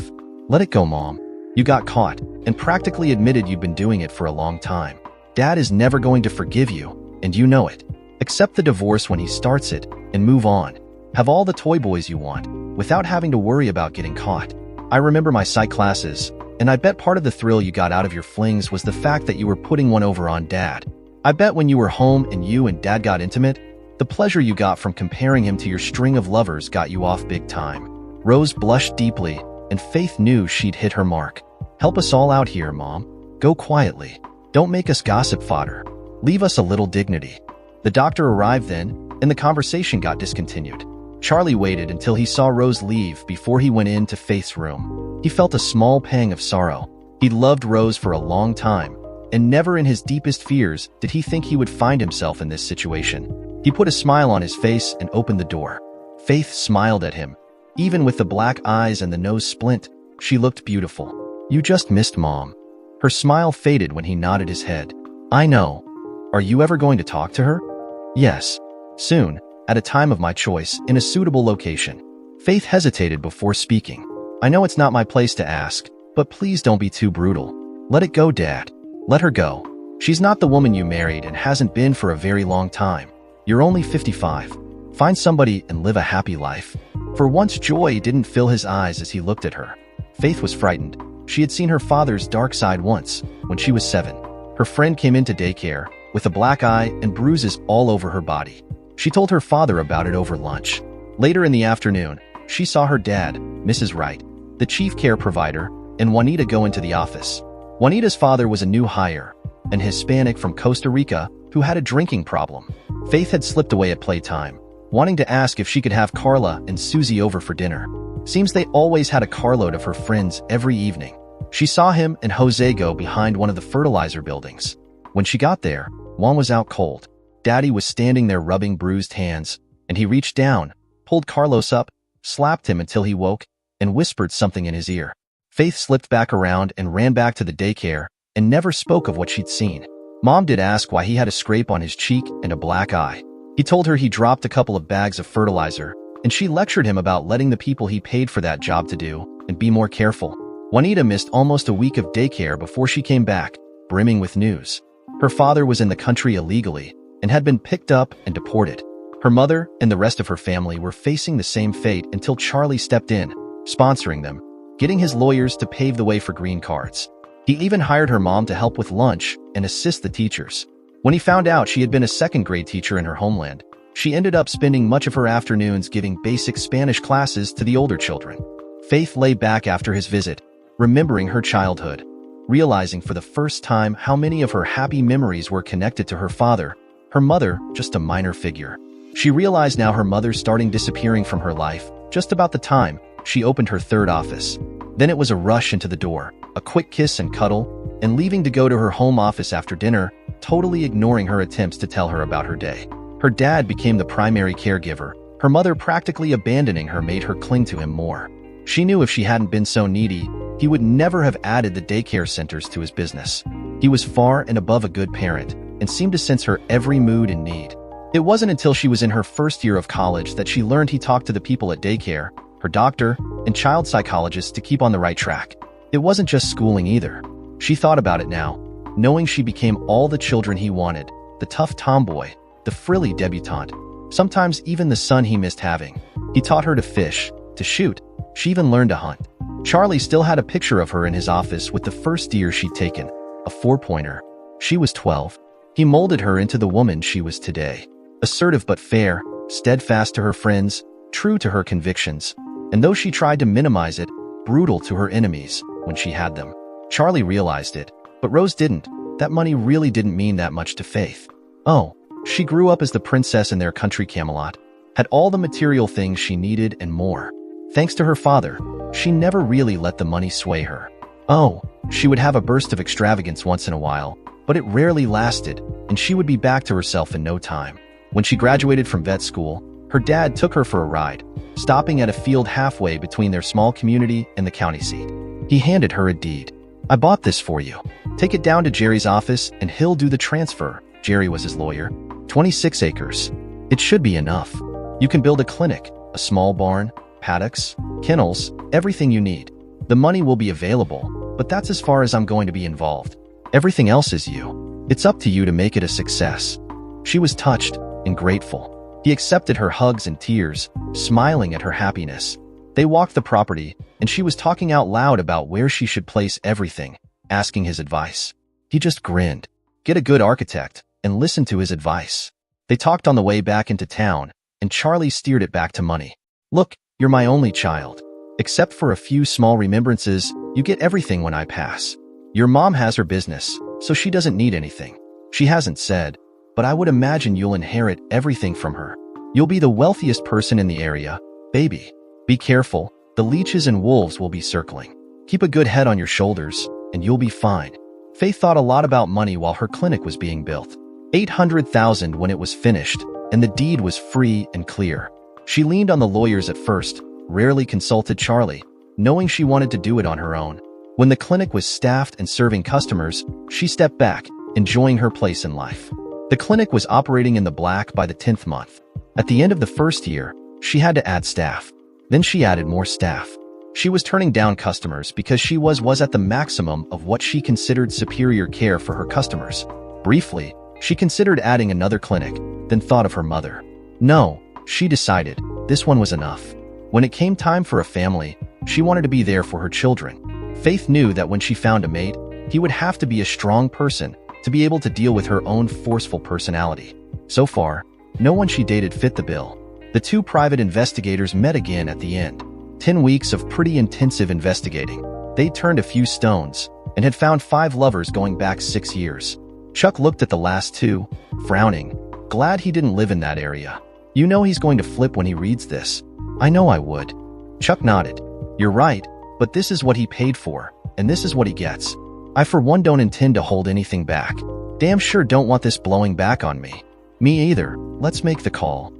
Let it go, Mom. You got caught, and practically admitted you've been doing it for a long time. Dad is never going to forgive you, and you know it. Accept the divorce when he starts it, and move on. Have all the toy boys you want, without having to worry about getting caught. I remember my psych classes, and I bet part of the thrill you got out of your flings was the fact that you were putting one over on Dad. I bet when you were home and you and Dad got intimate, the pleasure you got from comparing him to your string of lovers got you off big time." Rose blushed deeply, and Faith knew she'd hit her mark. "Help us all out here, Mom. Go quietly. Don't make us gossip fodder. Leave us a little dignity." The doctor arrived then, and the conversation got discontinued. Charlie waited until he saw Rose leave before he went into Faith's room. He felt a small pang of sorrow. He'd loved Rose for a long time, and never in his deepest fears did he think he would find himself in this situation. He put a smile on his face and opened the door. Faith smiled at him. Even with the black eyes and the nose splint, she looked beautiful. "You just missed Mom." Her smile faded when he nodded his head. "I know. Are you ever going to talk to her?" "Yes. Soon, at a time of my choice, in a suitable location." Faith hesitated before speaking. "I know it's not my place to ask, but please don't be too brutal. Let it go, Dad. Let her go. She's not the woman you married and hasn't been for a very long time. You're only 55. Find somebody and live a happy life." For once, joy didn't fill his eyes as he looked at her. Faith was frightened. She had seen her father's dark side once, when she was 7. Her friend came into daycare, with a black eye and bruises all over her body. She told her father about it over lunch. Later in the afternoon, she saw her dad, Mrs. Wright. the chief care provider, and Juanita go into the office. Juanita's father was a new hire, an Hispanic from Costa Rica who had a drinking problem. Faith had slipped away at playtime, wanting to ask if she could have Carla and Susie over for dinner. Seems they always had a carload of her friends every evening. She saw him and Jose go behind one of the fertilizer buildings. When she got there, Juan was out cold. Daddy was standing there rubbing bruised hands, and he reached down, pulled Carlos up, slapped him until he woke, and whispered something in his ear. Faith slipped back around and ran back to the daycare and never spoke of what she'd seen. Mom did ask why he had a scrape on his cheek and a black eye. He told her he dropped a couple of bags of fertilizer, and she lectured him about letting the people he paid for that job to do and be more careful. Juanita missed almost a week of daycare before she came back, brimming with news. Her father was in the country illegally and had been picked up and deported. Her mother and the rest of her family were facing the same fate until Charlie stepped in, sponsoring them, getting his lawyers to pave the way for green cards. He even hired her mom to help with lunch and assist the teachers. When he found out she had been a second-grade teacher in her homeland, she ended up spending much of her afternoons giving basic Spanish classes to the older children. Faith lay back after his visit, remembering her childhood, realizing for the first time how many of her happy memories were connected to her father, her mother just a minor figure. She realized now her mother starting disappearing from her life just about the time she opened her third office. Then it was a rush into the door, a quick kiss and cuddle, and leaving to go to her home office after dinner, totally ignoring her attempts to tell her about her day. Her dad became the primary caregiver. Her mother practically abandoning her made her cling to him more. She knew if she hadn't been so needy, he would never have added the daycare centers to his business. He was far and above a good parent and seemed to sense her every mood and need. It wasn't until she was in her first year of college that she learned he talked to the people at daycare, her doctor, and child psychologist to keep on the right track. It wasn't just schooling either. She thought about it now, knowing she became all the children he wanted, the tough tomboy, the frilly debutante, sometimes even the son he missed having. He taught her to fish, to shoot. She even learned to hunt. Charlie still had a picture of her in his office with the first deer she'd taken, a 4-pointer. She was 12. He molded her into the woman she was today. Assertive but fair, steadfast to her friends, true to her convictions, and though she tried to minimize it, brutal to her enemies when she had them. Charlie realized it, but Rose didn't. That money really didn't mean that much to Faith. Oh, she grew up as the princess in their country Camelot, had all the material things she needed and more. Thanks to her father, she never really let the money sway her. Oh, she would have a burst of extravagance once in a while, but it rarely lasted, and she would be back to herself in no time. When she graduated from vet school, her dad took her for a ride, stopping at a field halfway between their small community and the county seat. He handed her a deed. "I bought this for you. Take it down to Jerry's office and he'll do the transfer." Jerry was his lawyer. 26 acres. It should be enough. You can build a clinic, a small barn, paddocks, kennels, everything you need. The money will be available, but that's as far as I'm going to be involved. Everything else is you. It's up to you to make it a success. She was touched and grateful. He accepted her hugs and tears, smiling at her happiness. They walked the property, and she was talking out loud about where she should place everything, asking his advice. He just grinned. Get a good architect and listen to his advice. They talked on the way back into town, and Charlie steered it back to money. "Look, you're my only child. Except for a few small remembrances, you get everything when I pass. Your mom has her business, so she doesn't need anything. She hasn't said, but I would imagine you'll inherit everything from her. You'll be the wealthiest person in the area, baby. Be careful, the leeches and wolves will be circling. Keep a good head on your shoulders, and you'll be fine." Faith thought a lot about money while her clinic was being built. $800,000 when it was finished, and the deed was free and clear. She leaned on the lawyers at first, rarely consulted Charlie, knowing she wanted to do it on her own. When the clinic was staffed and serving customers, she stepped back, enjoying her place in life. The clinic was operating in the black by the 10th month. At the end of the first year, she had to add staff. Then she added more staff. She was turning down customers because she was at the maximum of what she considered superior care for her customers. Briefly, she considered adding another clinic, then thought of her mother. No, she decided, this one was enough. When it came time for a family, she wanted to be there for her children. Faith knew that when she found a mate, he would have to be a strong person to be able to deal with her own forceful personality. So far, no one she dated fit the bill. The two private investigators met again at the end. 10 weeks of pretty intensive investigating. They turned a few stones and had found 5 lovers going back 6 years. Chuck looked at the last 2, frowning, glad he didn't live in that area. You know he's going to flip when he reads this. I know I would. Chuck nodded. You're right, but this is what he paid for, and this is what he gets. I for one don't intend to hold anything back. Damn sure don't want this blowing back on me. Me either. Let's make the call.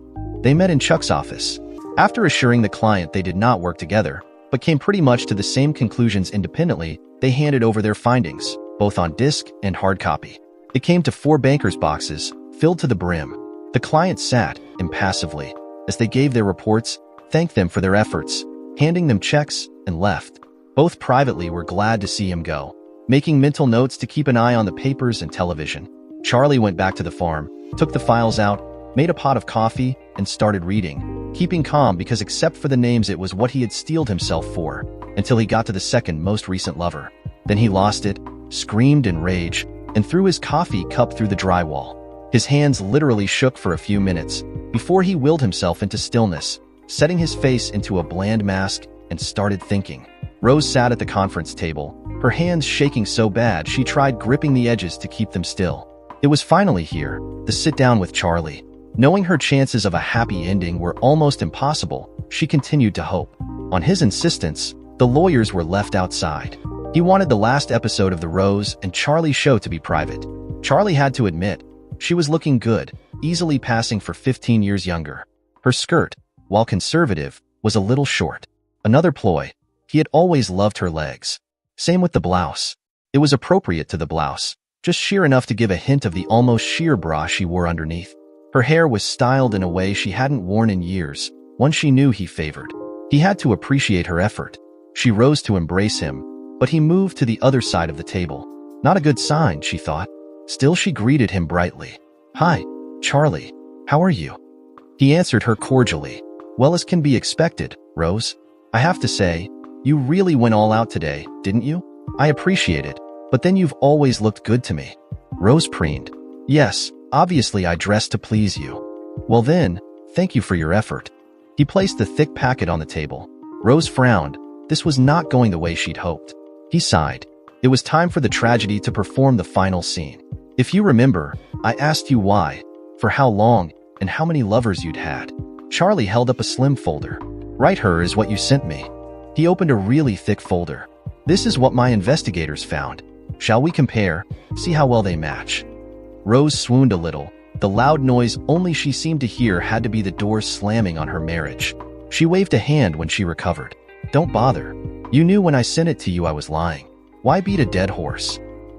They met in Chuck's office. After assuring the client they did not work together, but came pretty much to the same conclusions independently, they handed over their findings, both on disc and hard copy. It came to 4 bankers' boxes, filled to the brim. The client sat, impassively, as they gave their reports, thanked them for their efforts, handing them checks, and left. Both privately were glad to see him go, making mental notes to keep an eye on the papers and television. Charlie went back to the farm, took the files out, made a pot of coffee, and started reading, keeping calm because except for the names it was what he had steeled himself for, until he got to the second most recent lover. Then he lost it, screamed in rage, and threw his coffee cup through the drywall. His hands literally shook for a few minutes, before he willed himself into stillness, setting his face into a bland mask, and started thinking. Rose sat at the conference table, her hands shaking so bad she tried gripping the edges to keep them still. It was finally here, the sit-down with Charlie. Knowing her chances of a happy ending were almost impossible, she continued to hope. On his insistence, the lawyers were left outside. He wanted the last episode of the Rose and Charlie show to be private. Charlie had to admit, she was looking good, easily passing for 15 years younger. Her skirt, while conservative, was a little short. Another ploy. He had always loved her legs. Same with the blouse. It was appropriate to the blouse, just sheer enough to give a hint of the almost sheer bra she wore underneath. Her hair was styled in a way she hadn't worn in years, one she knew he favored. He had to appreciate her effort. She rose to embrace him, but he moved to the other side of the table. Not a good sign, she thought. Still she greeted him brightly. Hi, Charlie. How are you? He answered her cordially. Well, as can be expected, Rose. I have to say, you really went all out today, didn't you? I appreciate it, but then you've always looked good to me. Rose preened. Yes, obviously I dressed to please you. Well then, thank you for your effort. He placed the thick packet on the table. Rose frowned. This was not going the way she'd hoped. He sighed. It was time for the tragedy to perform the final scene. If you remember, I asked you why, for how long, and how many lovers you'd had. Charlie held up a slim folder. Right here is what you sent me. He opened a really thick folder. This is what my investigators found. Shall we compare, see how well they match? Rose swooned a little. The loud noise only she seemed to hear had to be the door slamming on her marriage. She waved a hand when she recovered. Don't bother. You knew when I sent it to you I was lying. Why beat a dead horse?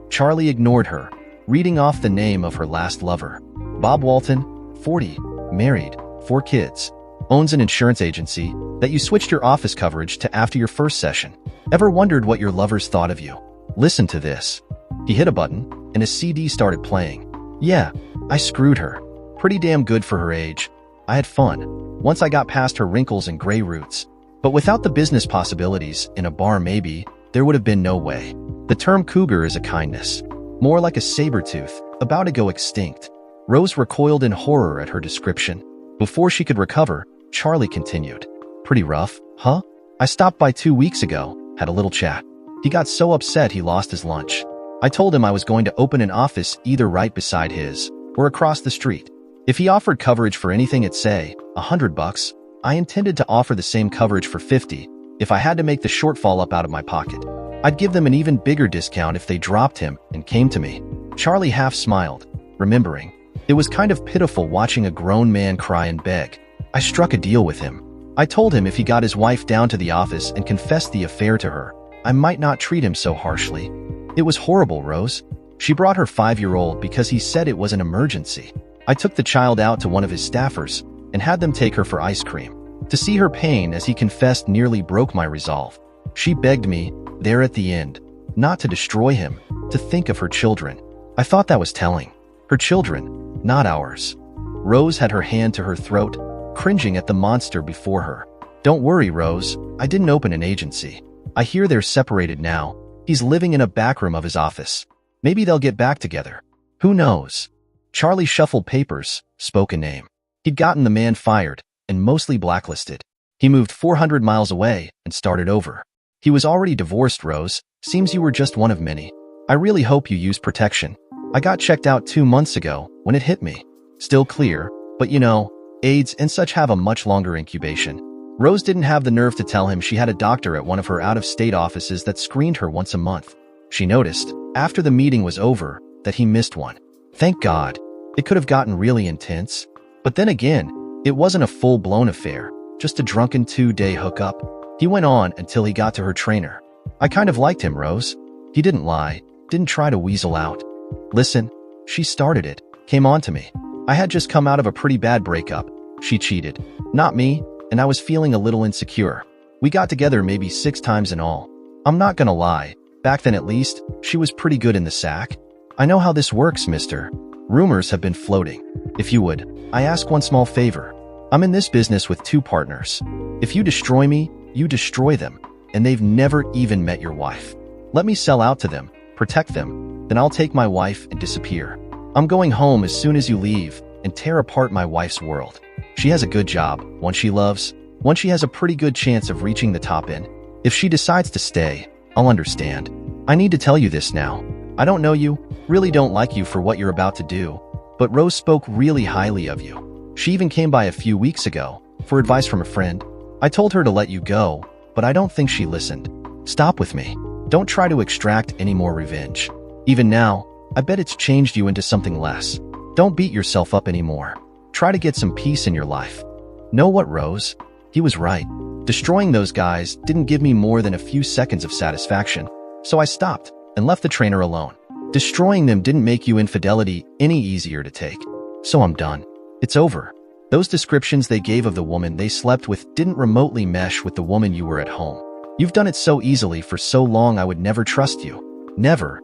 Charlie ignored her, reading off the name of her last lover. Bob Walton, 40, married, 4 kids. Owns an insurance agency that you switched your office coverage to after your first session. Ever wondered what your lovers thought of you? Listen to this. He hit a button, and a CD started playing. Yeah, I screwed her. Pretty damn good for her age. I had fun, once I got past her wrinkles and gray roots. But without the business possibilities, in a bar maybe, there would have been no way. The term cougar is a kindness. More like a saber-tooth, about to go extinct. Rose recoiled in horror at her description. Before she could recover, Charlie continued. Pretty rough, huh? I stopped by 2 weeks ago, had a little chat. He got so upset he lost his lunch. I told him I was going to open an office either right beside his, or across the street. If he offered coverage for anything at say, $100, I intended to offer the same coverage for $50, if I had to make the shortfall up out of my pocket. I'd give them an even bigger discount if they dropped him and came to me. Charlie half smiled, remembering. It was kind of pitiful watching a grown man cry and beg. I struck a deal with him. I told him if he got his wife down to the office and confessed the affair to her, I might not treat him so harshly. It was horrible, Rose. She brought her 5-year-old because he said it was an emergency. I took the child out to one of his staffers and had them take her for ice cream. To see her pain as he confessed nearly broke my resolve. She begged me, there at the end, not to destroy him, to think of her children. I thought that was telling. Her children, not ours. Rose had her hand to her throat, cringing at the monster before her. Don't worry, Rose. I didn't open an agency. I hear they're separated now. He's living in a back room of his office. Maybe they'll get back together. Who knows? Charlie shuffled papers, spoke a name. He'd gotten the man fired, and mostly blacklisted. He moved 400 miles away and started over. He was already divorced, Rose. Seems you were just one of many. I really hope you use protection. I got checked out 2 months ago when it hit me. Still clear, but you know, AIDS and such have a much longer incubation. Rose didn't have the nerve to tell him she had a doctor at one of her out-of-state offices that screened her once a month. She noticed, after the meeting was over, that he missed one. Thank God. It could have gotten really intense. But then again, it wasn't a full-blown affair, just a drunken 2-day hookup. He went on until he got to her trainer. I kind of liked him, Rose. He didn't lie, didn't try to weasel out. Listen, she started it, came on to me. I had just come out of a pretty bad breakup. She cheated. Not me, and I was feeling a little insecure. We got together maybe 6 times in all. I'm not gonna lie, back then at least, she was pretty good in the sack. I know how this works, mister. Rumors have been floating. If you would, I ask one small favor. I'm in this business with 2 partners. If you destroy me, you destroy them, and they've never even met your wife. Let me sell out to them, protect them, then I'll take my wife and disappear. I'm going home as soon as you leave and tear apart my wife's world. She has a good job, one she loves, one she has a pretty good chance of reaching the top in. If she decides to stay, I'll understand. I need to tell you this now. I don't know you, really don't like you for what you're about to do, but Rose spoke really highly of you. She even came by a few weeks ago for advice from a friend. I told her to let you go, but I don't think she listened. Stop with me. Don't try to extract any more revenge. Even now, I bet it's changed you into something less. Don't beat yourself up anymore. Try to get some peace in your life. Know what, Rose? He was right. Destroying those guys didn't give me more than a few seconds of satisfaction, so I stopped and left the trainer alone. Destroying them didn't make you Infidelity any easier to take, so I'm done. It's over. Those descriptions they gave of the woman they slept with didn't remotely mesh with the woman you were at home. You've done it so easily for so long I would never trust you. Never.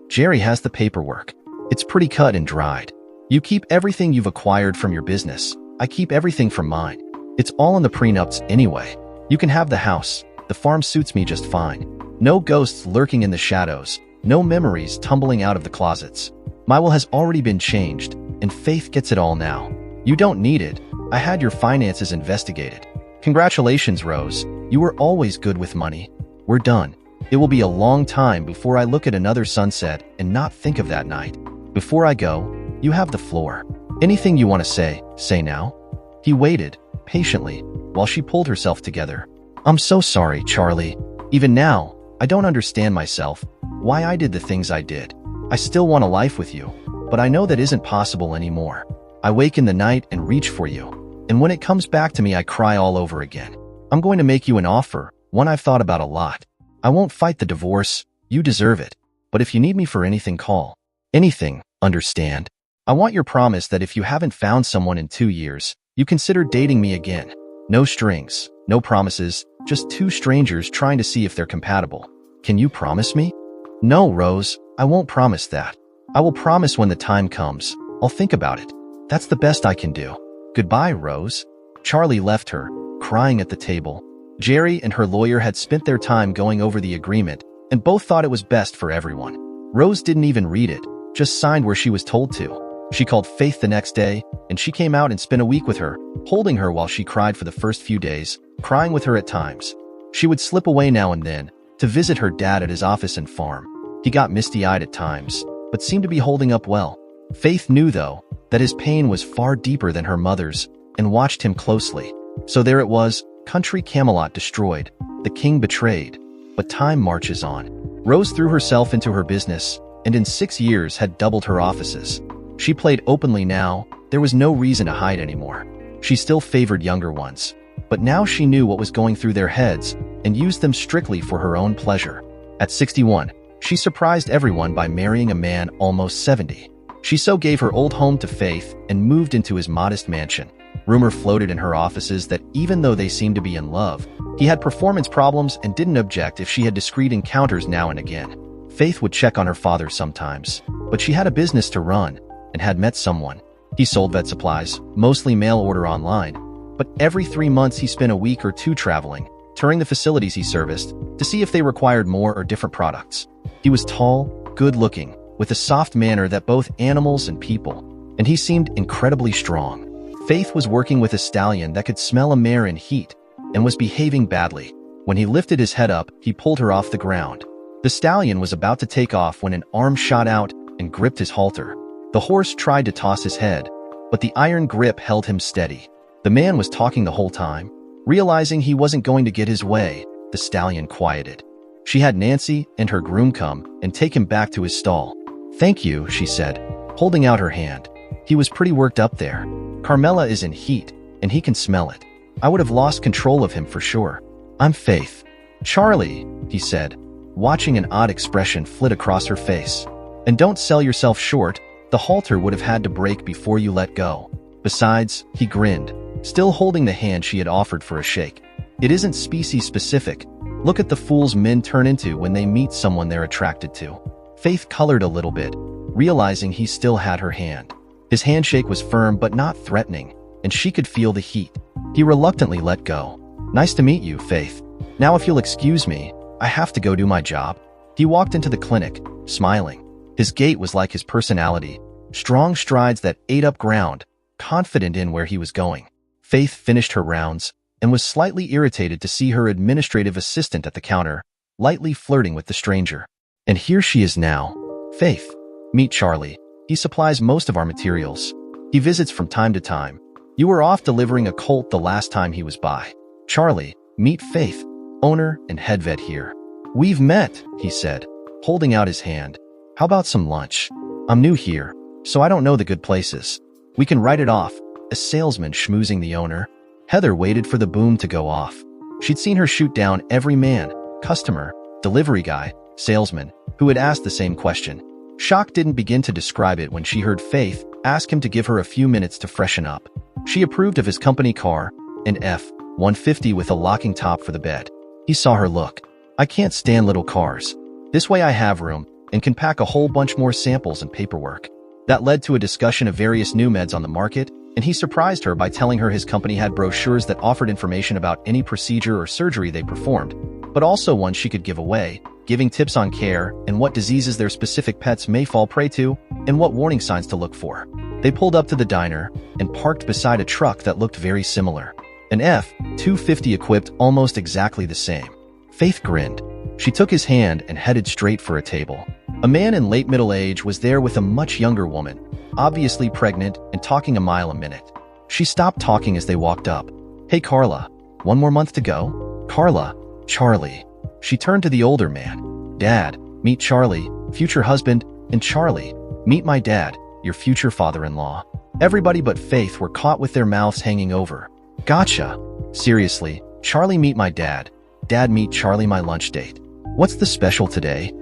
Jerry has the paperwork. It's pretty cut and dried. You keep everything you've acquired from your business. I keep everything from mine. It's all in the prenups anyway. You can have the house. The farm suits me just fine. No ghosts lurking in the shadows. No memories tumbling out of the closets. My will has already been changed, and Faith gets it all now. You don't need it. I had your finances investigated. Congratulations, Rose. You were always good with money. We're done. It will be a long time before I look at another sunset and not think of that night. Before I go, you have the floor. Anything you want to say now. He waited, patiently, while she pulled herself together. I'm so sorry, Charlie. Even now, I don't understand myself, why I did the things I did. I still want a life with you, but I know that isn't possible anymore. I wake in the night and reach for you, and when it comes back to me I cry all over again. I'm going to make you an offer, one I've thought about a lot. I won't fight the divorce, you deserve it, but if you need me for anything, call. Anything, understand? I want your promise that if you haven't found someone in 2 years, you consider dating me again. No strings, no promises, just 2 strangers trying to see if they're compatible. Can you promise me? No, Rose, I won't promise that. I will promise when the time comes. I'll think about it. That's the best I can do. Goodbye, Rose. Charlie left her, crying at the table. Jerry and her lawyer had spent their time going over the agreement, and both thought it was best for everyone. Rose didn't even read it, just signed where she was told to. She called Faith the next day, and she came out and spent a week with her, holding her while she cried for the first few days, crying with her at times. She would slip away now and then, to visit her dad at his office and farm. He got misty-eyed at times, but seemed to be holding up well. Faith knew, though, that his pain was far deeper than her mother's, and watched him closely. So there it was, country Camelot destroyed, the king betrayed. But time marches on. Rose threw herself into her business, and in 6 years had doubled her offices. She played openly now, there was no reason to hide anymore. She still favored younger ones, but now she knew what was going through their heads and used them strictly for her own pleasure. At 61, she surprised everyone by marrying a man almost 70. She so gave her old home to Faith and moved into his modest mansion. Rumor floated in her offices that even though they seemed to be in love, he had performance problems and didn't object if she had discreet encounters now and again. Faith would check on her father sometimes, but she had a business to run and had met someone. He sold vet supplies, mostly mail order online, but every 3 months he spent a week or 2 traveling, touring the facilities he serviced to see if they required more or different products. He was tall, good-looking, with a soft manner that both animals and people, and he seemed incredibly strong. Faith was working with a stallion that could smell a mare in heat, and was behaving badly. When he lifted his head up, he pulled her off the ground. The stallion was about to take off when an arm shot out and gripped his halter. The horse tried to toss his head, but the iron grip held him steady. The man was talking the whole time. Realizing he wasn't going to get his way, the stallion quieted. She had Nancy and her groom come and take him back to his stall. "Thank you," she said, holding out her hand. He was pretty worked up there. Carmela is in heat, and he can smell it. I would have lost control of him for sure. "I'm Faith." "Charlie," he said, watching an odd expression flit across her face. "And don't sell yourself short. The halter would have had to break before you let go." Besides, he grinned, still holding the hand she had offered for a shake. "It isn't species-specific. Look at the fools men turn into when they meet someone they're attracted to." Faith colored a little bit, realizing he still had her hand. His handshake was firm but not threatening, and she could feel the heat. He reluctantly let go. "Nice to meet you, Faith. Now if you'll excuse me, I have to go do my job." He walked into the clinic, smiling. His gait was like his personality, strong strides that ate up ground, confident in where he was going. Faith finished her rounds and was slightly irritated to see her administrative assistant at the counter, lightly flirting with the stranger. And here she is now. "Faith, meet Charlie. He supplies most of our materials. He visits from time to time. You were off delivering a colt the last time he was by." "Charlie, meet Faith, owner and head vet here." "We've met," he said, holding out his hand. "How about some lunch? I'm new here, so I don't know the good places. We can write it off." A salesman schmoozing the owner. Heather waited for the boom to go off. She'd seen her shoot down every man, customer, delivery guy, salesman, who had asked the same question. Shock didn't begin to describe it when she heard Faith ask him to give her a few minutes to freshen up. She approved of his company car, an F-150 with a locking top for the bed. He saw her look. "I can't stand little cars. This way I have room and can pack a whole bunch more samples and paperwork." That led to a discussion of various new meds on the market, and he surprised her by telling her his company had brochures that offered information about any procedure or surgery they performed, but also ones she could give away, giving tips on care and what diseases their specific pets may fall prey to, and what warning signs to look for. They pulled up to the diner and parked beside a truck that looked very similar. An F-250 equipped almost exactly the same. Faith grinned. She took his hand and headed straight for a table. A man in late middle age was there with a much younger woman, obviously pregnant and talking a mile a minute. She stopped talking as they walked up. "Hey Carla, one more month to go?" "Carla, Charlie." She turned to the older man. "Dad, meet Charlie, future husband, and Charlie, meet my dad, your future father-in-law." Everybody but Faith were caught with their mouths hanging over. "Gotcha. Seriously, Charlie, meet my dad. Dad, meet Charlie, my lunch date. What's the special today?"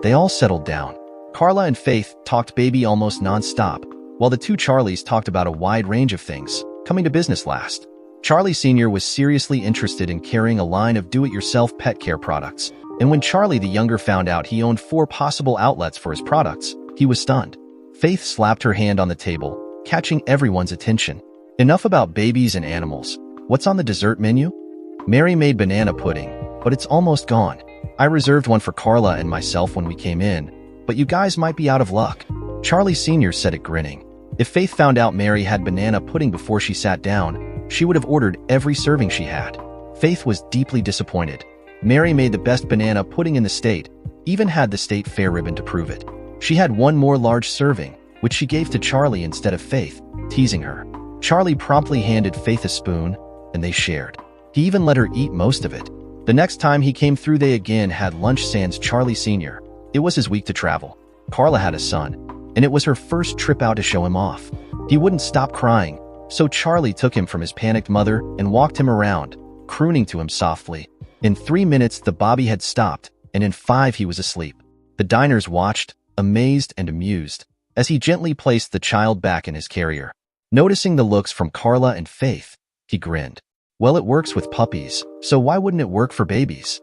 They all settled down. Carla and Faith talked baby almost non-stop, while the two Charlies talked about a wide range of things, coming to business last. Charlie Sr. was seriously interested in carrying a line of do-it-yourself pet care products, and when Charlie the Younger found out he owned 4 possible outlets for his products, he was stunned. Faith slapped her hand on the table, catching everyone's attention. "Enough about babies and animals. What's on the dessert menu?" "Mary made banana pudding, but it's almost gone. I reserved one for Carla and myself when we came in, but you guys might be out of luck." Charlie Sr. said it grinning. If Faith found out Mary had banana pudding before she sat down, she would have ordered every serving she had. Faith was deeply disappointed. Mary made the best banana pudding in the state, even had the state fair ribbon to prove it. She had one more large serving, which she gave to Charlie instead of Faith, teasing her. Charlie promptly handed Faith a spoon, and they shared. He even let her eat most of it. The next time he came through, they again had lunch sans Charlie Sr. It was his week to travel. Carla had a son, and it was her first trip out to show him off. He wouldn't stop crying, so Charlie took him from his panicked mother and walked him around, crooning to him softly. In 3 minutes, the Bobby had stopped, and in 5 he was asleep. The diners watched, amazed and amused, as he gently placed the child back in his carrier. Noticing the looks from Carla and Faith, he grinned. "Well, it works with puppies, so why wouldn't it work for babies?"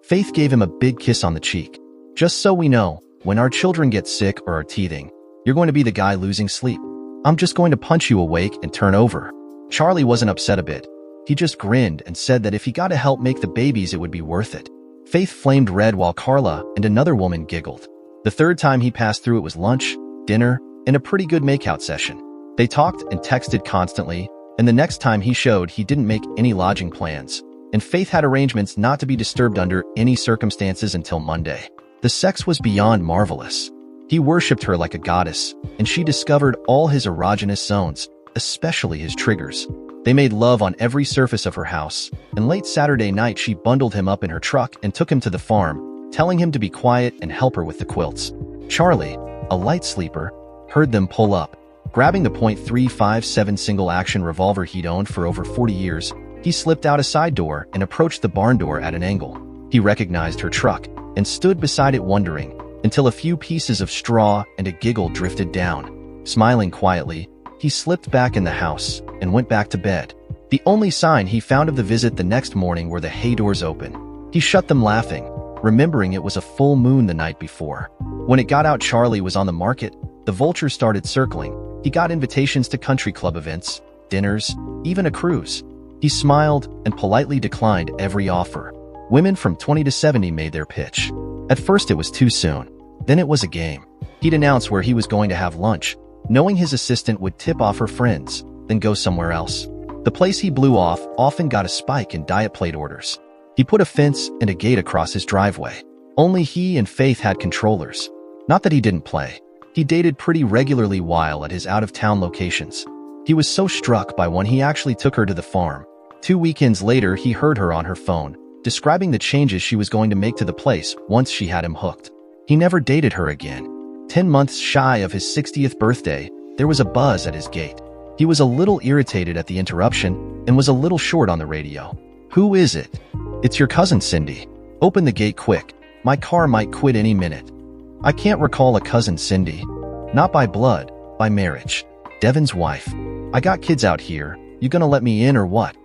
Faith gave him a big kiss on the cheek. "Just so we know, when our children get sick or are teething, you're going to be the guy losing sleep. I'm just going to punch you awake and turn over." Charlie wasn't upset a bit. He just grinned and said that if he got to help make the babies, it would be worth it. Faith flamed red while Carla and another woman giggled. The third time he passed through, it was lunch, dinner, and a pretty good makeout session. They talked and texted constantly, and the next time he showed he didn't make any lodging plans. and Faith had arrangements not to be disturbed under any circumstances until Monday. The sex was beyond marvelous. He worshipped her like a goddess, and she discovered all his erogenous zones, especially his triggers. They made love on every surface of her house, and late Saturday night she bundled him up in her truck and took him to the farm, telling him to be quiet and help her with the quilts. Charlie, a light sleeper, heard them pull up. Grabbing the .357 single-action revolver he'd owned for over 40 years, he slipped out a side door and approached the barn door at an angle. He recognized her truck and stood beside it wondering, until a few pieces of straw and a giggle drifted down. Smiling quietly, he slipped back in the house and went back to bed. The only sign he found of the visit the next morning were the hay doors open. He shut them laughing, remembering it was a full moon the night before. When it got out Charlie was on the market, the vultures started circling. He got invitations to country club events, dinners, even a cruise. He smiled and politely declined every offer. Women from 20 to 70 made their pitch. At first it was too soon. Then it was a game. He'd announce where he was going to have lunch, knowing his assistant would tip off her friends, then go somewhere else. The place he blew off often got a spike in diet plate orders. He put a fence and a gate across his driveway. Only he and Faith had controllers. Not that he didn't play. He dated pretty regularly while at his out-of-town locations. He was so struck by one he actually took her to the farm. 2 weekends later he heard her on her phone, describing the changes she was going to make to the place once she had him hooked. He never dated her again. 10 months shy of his 60th birthday, there was a buzz at his gate. He was a little irritated at the interruption and was a little short on the radio. "Who is it?" "It's your cousin Cindy." "Open the gate quick. My car might quit any minute." "I can't recall a cousin Cindy." "Not by blood, by marriage. Devin's wife." "I got kids out here. You gonna let me in or what?"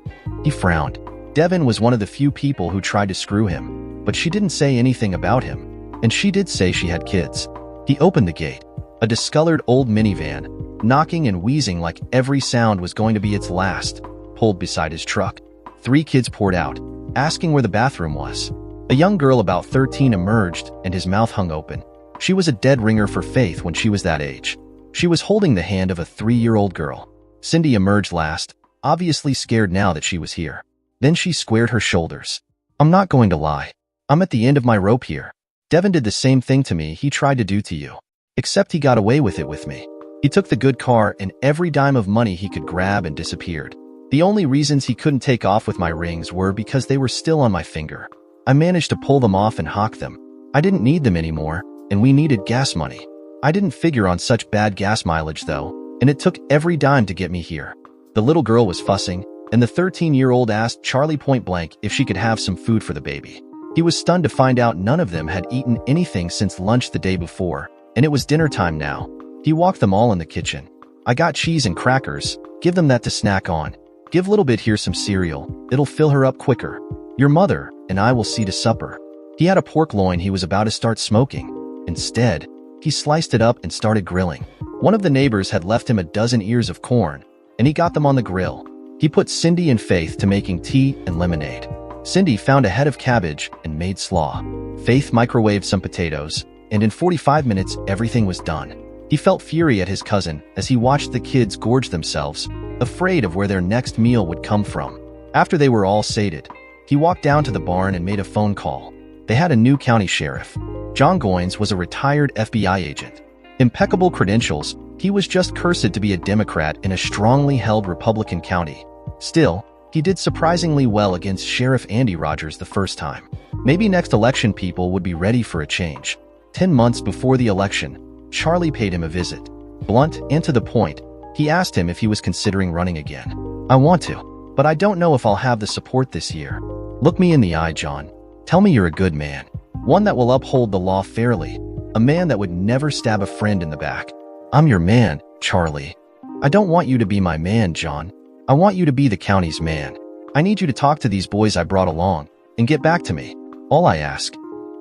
He frowned. Devin was one of the few people who tried to screw him, but she didn't say anything about him, and she did say she had kids. He opened the gate. A discolored old minivan, knocking and wheezing like every sound was going to be its last, pulled beside his truck. 3 kids poured out, asking where the bathroom was. A young girl about 13 emerged, and his mouth hung open. She was a dead ringer for Faith when she was that age. She was holding the hand of a 3-year-old girl. Cindy emerged last, obviously scared now that she was here. Then she squared her shoulders. "I'm not going to lie. I'm at the end of my rope here. Devin did the same thing to me he tried to do to you. Except he got away with it with me. He took the good car and every dime of money he could grab and disappeared. The only reasons he couldn't take off with my rings were because they were still on my finger. I managed to pull them off and hawk them. I didn't need them anymore, and we needed gas money. I didn't figure on such bad gas mileage though, and it took every dime to get me here." The little girl was fussing, and the 13-year-old asked Charlie point blank if she could have some food for the baby. He was stunned to find out none of them had eaten anything since lunch the day before, and it was dinner time now. He walked them all in the kitchen. "I got cheese and crackers. Give them that to snack on. Give little bit here some cereal. It'll fill her up quicker. Your mother and I will see to supper." He had a pork loin he was about to start smoking. Instead, he sliced it up and started grilling. One of the neighbors had left him a dozen ears of corn, and he got them on the grill. He put Cindy and Faith to making tea and lemonade. Cindy found a head of cabbage and made slaw. Faith microwaved some potatoes, and in 45 minutes everything was done. He felt fury at his cousin as he watched the kids gorge themselves, afraid of where their next meal would come from. After they were all sated, he walked down to the barn and made a phone call. They had a new county sheriff. John Goines was a retired FBI agent. Impeccable credentials, he was just cursed to be a Democrat in a strongly held Republican county. Still, he did surprisingly well against Sheriff Andy Rogers the first time. Maybe next election people would be ready for a change. 10 months before the election, Charlie paid him a visit. Blunt and to the point, he asked him if he was considering running again. "I want to, but I don't know if I'll have the support this year." "Look me in the eye, John. Tell me you're a good man. One that will uphold the law fairly. A man that would never stab a friend in the back." "I'm your man, Charlie." "I don't want you to be my man, John. I want you to be the county's man. I need you to talk to these boys I brought along and get back to me. All I ask."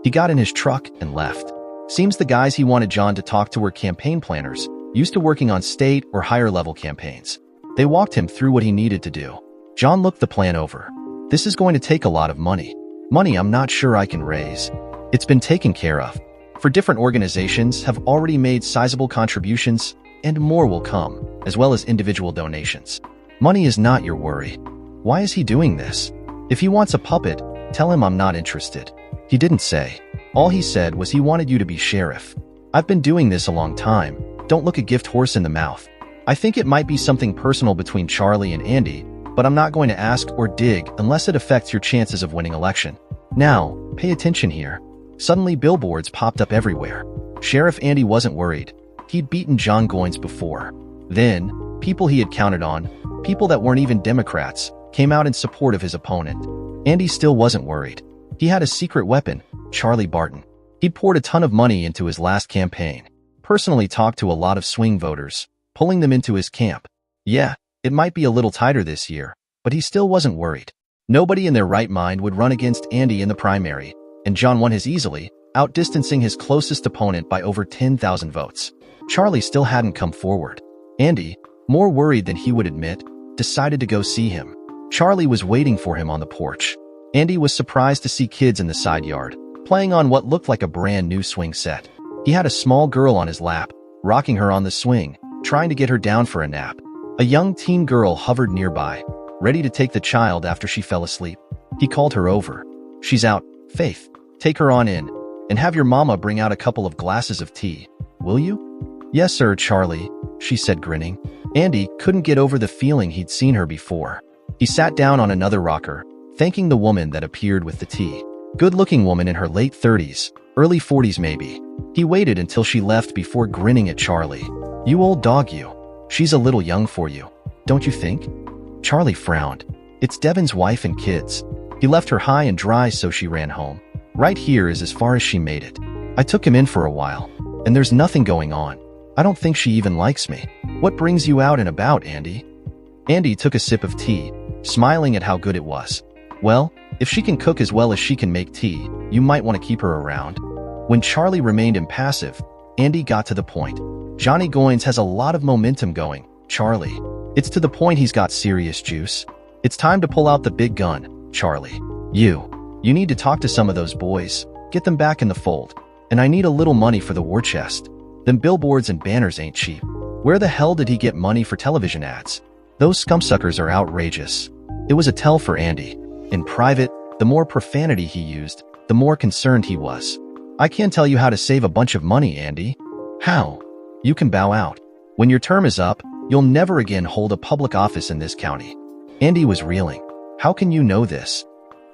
He got in his truck and left. Seems the guys he wanted John to talk to were campaign planners, used to working on state or higher level campaigns. They walked him through what he needed to do. John looked the plan over. "This is going to take a lot of money. Money I'm not sure I can raise. It's been taken care of. For different organizations have already made sizable contributions, and more will come, as well as individual donations. Money is not your worry." "Why is he doing this?" If he wants a puppet, tell him I'm not interested. He didn't say. All he said was he wanted you to be sheriff. I've been doing this a long time. Don't look a gift horse in the mouth. I think it might be something personal between Charlie and Andy, but I'm not going to ask or dig unless it affects your chances of winning election. Now, pay attention here. Suddenly billboards popped up everywhere. Sheriff Andy wasn't worried. He'd beaten John Goins before. Then, people he had counted on, people that weren't even Democrats, came out in support of his opponent. Andy still wasn't worried. He had a secret weapon, Charlie Barton. He'd poured a ton of money into his last campaign, personally talked to a lot of swing voters, pulling them into his camp. Yeah, it might be a little tighter this year, but he still wasn't worried. Nobody in their right mind would run against Andy in the primary, and John won his easily, outdistancing his closest opponent by over 10,000 votes. Charlie still hadn't come forward. Andy, more worried than he would admit, decided to go see him. Charlie was waiting for him on the porch. Andy was surprised to see kids in the side yard, playing on what looked like a brand new swing set. He had a small girl on his lap, rocking her on the swing, trying to get her down for a nap. A young teen girl hovered nearby, ready to take the child after she fell asleep. He called her over. She's out, Faith. Take her on in, and have your mama bring out a couple of glasses of tea, will you? Yes, sir, Charlie, she said, grinning. Andy couldn't get over the feeling he'd seen her before. He sat down on another rocker, thanking the woman that appeared with the tea. Good-looking woman in her late 30s, early 40s maybe. He waited until she left before grinning at Charlie. You old dog, you. She's a little young for you, don't you think? Charlie frowned. It's Devin's wife and kids. He left her high and dry, so she ran home. Right here is as far as she made it. I took him in for a while, and there's nothing going on. I don't think she even likes me. What brings you out and about, Andy? Andy took a sip of tea, smiling at how good it was. Well, if she can cook as well as she can make tea, you might want to keep her around. When Charlie remained impassive, Andy got to the point. Johnny Goins has a lot of momentum going, Charlie. It's to the point he's got serious juice. It's time to pull out the big gun, Charlie. You need to talk to some of those boys, get them back in the fold. And I need a little money for the war chest. Them billboards and banners ain't cheap. Where the hell did he get money for television ads? Those scumbsuckers are outrageous. It was a tell for Andy. In private, the more profanity he used, the more concerned he was. I can't tell you how to save a bunch of money, Andy. How? You can bow out. When your term is up, you'll never again hold a public office in this county. Andy was reeling. How can you know this?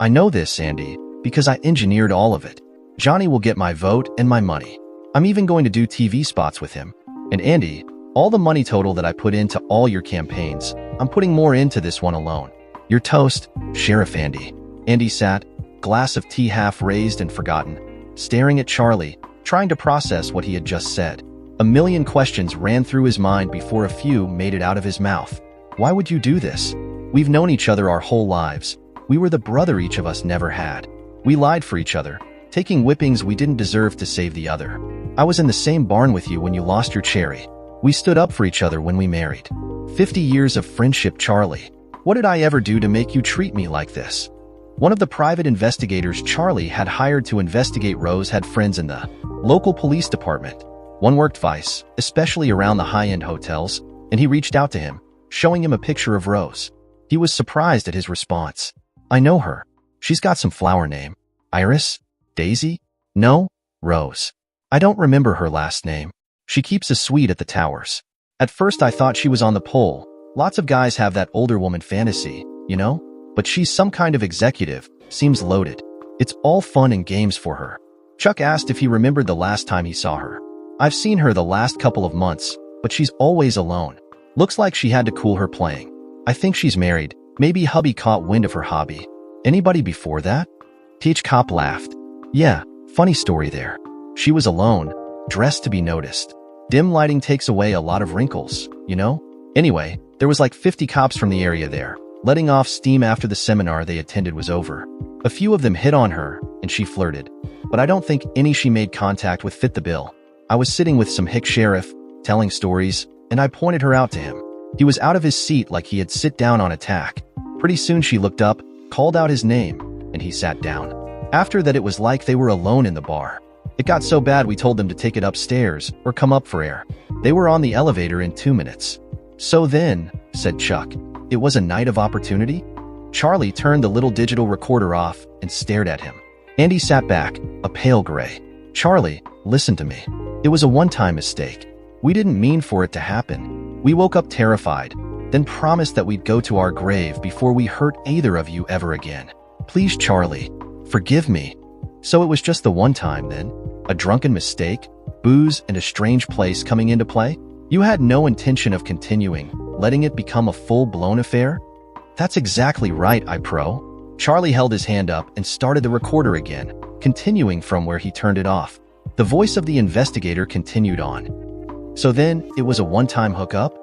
I know this, Andy, because I engineered all of it. Johnny will get my vote and my money. I'm even going to do TV spots with him. And Andy, all the money total that I put into all your campaigns, I'm putting more into this one alone. You're toast, Sheriff Andy. Andy sat, glass of tea half raised and forgotten, staring at Charlie, trying to process what he had just said. A million questions ran through his mind before a few made it out of his mouth. Why would you do this? We've known each other our whole lives. We were the brother each of us never had. We lied for each other, taking whippings we didn't deserve to save the other. I was in the same barn with you when you lost your cherry. We stood up for each other when we married. 50 years of friendship, Charlie. What did I ever do to make you treat me like this? One of the private investigators Charlie had hired to investigate Rose had friends in the local police department. One worked vice, especially around the high-end hotels, and he reached out to him, showing him a picture of Rose. He was surprised at his response. I know her. She's got some flower name. Iris? Daisy? No, Rose. I don't remember her last name. She keeps a suite at the towers. At first I thought she was on the pole. Lots of guys have that older woman fantasy, you know? But she's some kind of executive, seems loaded. It's all fun and games for her. Chuck asked if he remembered the last time he saw her. I've seen her the last couple of months, but she's always alone. Looks like she had to cool her playing. I think she's married. Maybe hubby caught wind of her hobby. Anybody before that? Teach Cop laughed. Yeah, funny story there. She was alone, dressed to be noticed. Dim lighting takes away a lot of wrinkles, you know? Anyway, there was like 50 cops from the area there, letting off steam after the seminar they attended was over. A few of them hit on her, and she flirted. But I don't think any she made contact with fit the bill. I was sitting with some hick sheriff, telling stories, and I pointed her out to him. He was out of his seat like he had sit down on attack. Pretty soon she looked up, called out his name, and he sat down. After that it was like they were alone in the bar. It got so bad we told them to take it upstairs or come up for air. They were on the elevator in 2 minutes. So then, said Chuck, it was a night of opportunity? Charlie turned the little digital recorder off and stared at him. Andy sat back, a pale gray. "Charlie, listen to me. It was a one-time mistake. We didn't mean for it to happen. We woke up terrified, then promised that we'd go to our grave before we hurt either of you ever again. Please, Charlie, forgive me." "So it was just the one time then? A drunken mistake? Booze and a strange place coming into play? You had no intention of continuing, letting it become a full-blown affair?" "That's exactly right, Pro." Charlie held his hand up and started the recorder again, continuing from where he turned it off. The voice of the investigator continued on. "So then, it was a one-time hookup?"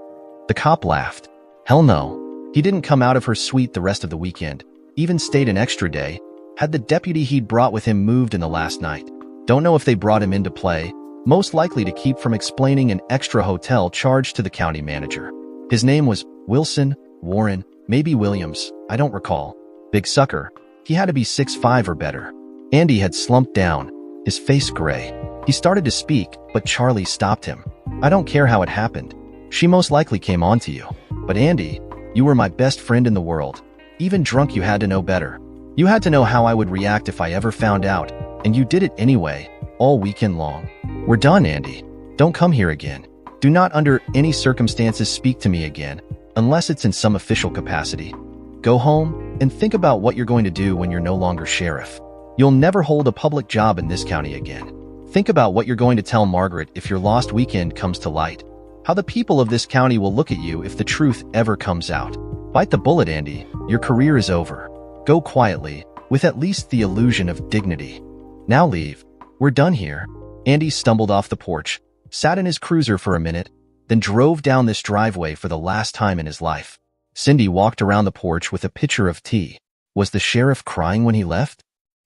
The cop laughed. "Hell no. He didn't come out of her suite the rest of the weekend, even stayed an extra day, had the deputy he'd brought with him moved in the last night. Don't know if they brought him into play, most likely to keep from explaining an extra hotel charge to the county manager. His name was Wilson, Warren, maybe Williams, I don't recall. Big sucker. He had to be 6'5" or better." Andy had slumped down, his face gray. He started to speak, but Charlie stopped him. "I don't care how it happened. She most likely came on to you. But Andy, you were my best friend in the world. Even drunk, you had to know better. You had to know how I would react if I ever found out, and you did it anyway, all weekend long. We're done, Andy. Don't come here again. Do not under any circumstances speak to me again, unless it's in some official capacity. Go home and think about what you're going to do when you're no longer sheriff. You'll never hold a public job in this county again. Think about what you're going to tell Margaret if your lost weekend comes to light. How the people of this county will look at you if the truth ever comes out. Bite the bullet, Andy. Your career is over. Go quietly, with at least the illusion of dignity. Now leave. We're done here." Andy stumbled off the porch, sat in his cruiser for a minute, then drove down this driveway for the last time in his life. Cindy walked around the porch with a pitcher of tea. Was the sheriff crying when he left?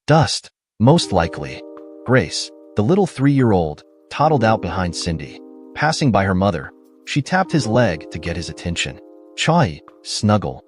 Dust, most likely. Grace, the little 3-year-old, toddled out behind Cindy. Passing by her mother, she tapped his leg to get his attention. "Chai, snuggle."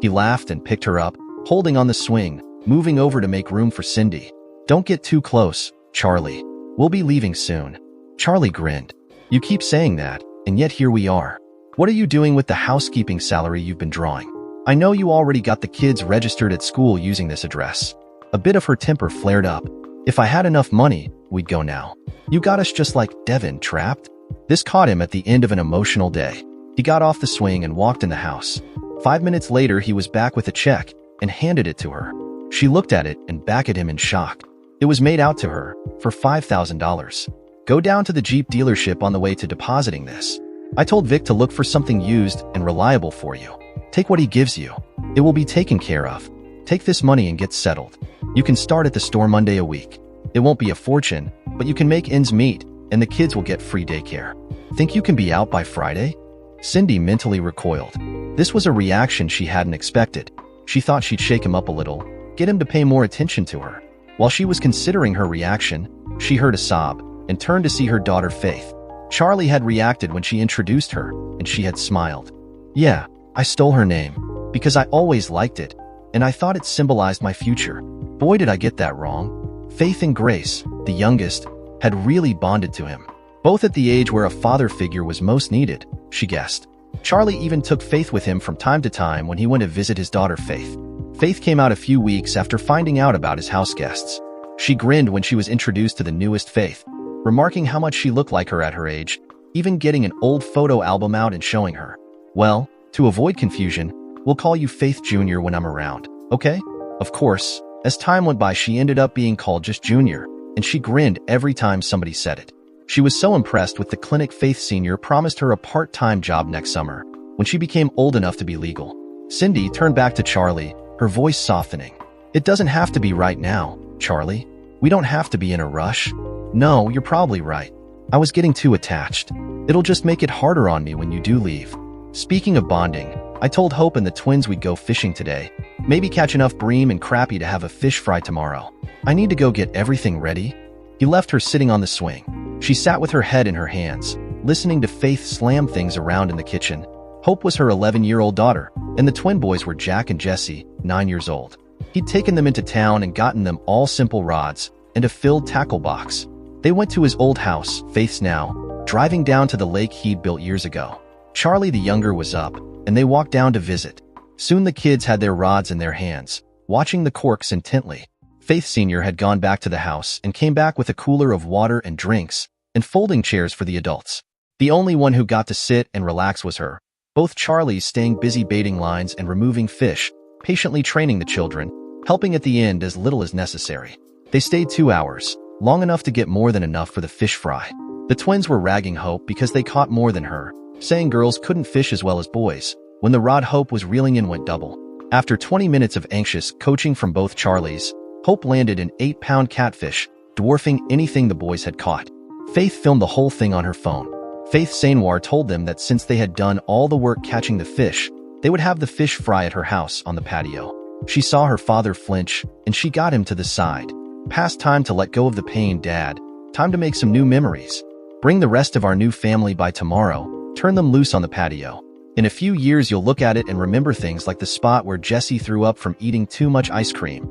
He laughed and picked her up, holding on the swing, moving over to make room for Cindy. "Don't get too close, Charlie. We'll be leaving soon." Charlie grinned. "You keep saying that, and yet here we are. What are you doing with the housekeeping salary you've been drawing? I know you already got the kids registered at school using this address." A bit of her temper flared up. "If I had enough money, we'd go now. You got us just like Devin trapped." This caught him at the end of an emotional day. He got off the swing and walked in the house. 5 minutes later, he was back with a check and handed it to her. She looked at it and back at him in shock. It was made out to her for $5,000. "Go down to the Jeep dealership on the way to depositing this. I told Vic to look for something used and reliable for you. Take what he gives you. It will be taken care of. Take this money and get settled. You can start at the store Monday a week. It won't be a fortune, but you can make ends meet, and the kids will get free daycare. Think you can be out by Friday?" Cindy mentally recoiled. This was a reaction she hadn't expected. She thought she'd shake him up a little, get him to pay more attention to her. While she was considering her reaction, she heard a sob and turned to see her daughter Faith. Charlie had reacted when she introduced her, and she had smiled. "Yeah, I stole her name, because I always liked it, and I thought it symbolized my future. Boy, did I get that wrong." Faith and Grace, the youngest, had really bonded to him. Both at the age where a father figure was most needed, she guessed. Charlie even took Faith with him from time to time when he went to visit his daughter Faith. Faith came out a few weeks after finding out about his house guests. She grinned when she was introduced to the newest Faith, remarking how much she looked like her at her age, even getting an old photo album out and showing her. "Well, to avoid confusion, we'll call you Faith Jr. when I'm around, okay?" Of course, as time went by, she ended up being called just Junior, and she grinned every time somebody said it. She was so impressed with the clinic Faith Sr. promised her a part-time job next summer, when she became old enough to be legal. Cindy turned back to Charlie, her voice softening. "It doesn't have to be right now, Charlie. We don't have to be in a rush." "No, you're probably right. I was getting too attached. It'll just make it harder on me when you do leave." Speaking of bonding, I told Hope and the twins we'd go fishing today. Maybe catch enough bream and crappie to have a fish fry tomorrow. I need to go get everything ready. He left her sitting on the swing. She sat with her head in her hands, listening to Faith slam things around in the kitchen. Hope was her 11-year-old daughter, and the twin boys were Jack and Jesse, 9 years old. He'd taken them into town and gotten them all simple rods and a filled tackle box. They went to his old house, Faith's now, driving down to the lake he'd built years ago. Charlie the younger was up, and they walked down to visit. Soon the kids had their rods in their hands, watching the corks intently. Faith Sr. had gone back to the house and came back with a cooler of water and drinks and folding chairs for the adults. The only one who got to sit and relax was her. Both Charlies staying busy baiting lines and removing fish, patiently training the children, helping at the end as little as necessary. They stayed 2 hours, long enough to get more than enough for the fish fry. The twins were ragging Hope because they caught more than her, saying girls couldn't fish as well as boys. When the rod Hope was reeling in went double. After 20 minutes of anxious coaching from both Charlies, Hope landed an 8-pound catfish, dwarfing anything the boys had caught. Faith filmed the whole thing on her phone. Faith Sainwar told them that since they had done all the work catching the fish, they would have the fish fry at her house on the patio. She saw her father flinch, and she got him to the side. Past time to let go of the pain, Dad. Time to make some new memories. Bring the rest of our new family by tomorrow. Turn them loose on the patio. In a few years you'll look at it and remember things like the spot where Jesse threw up from eating too much ice cream,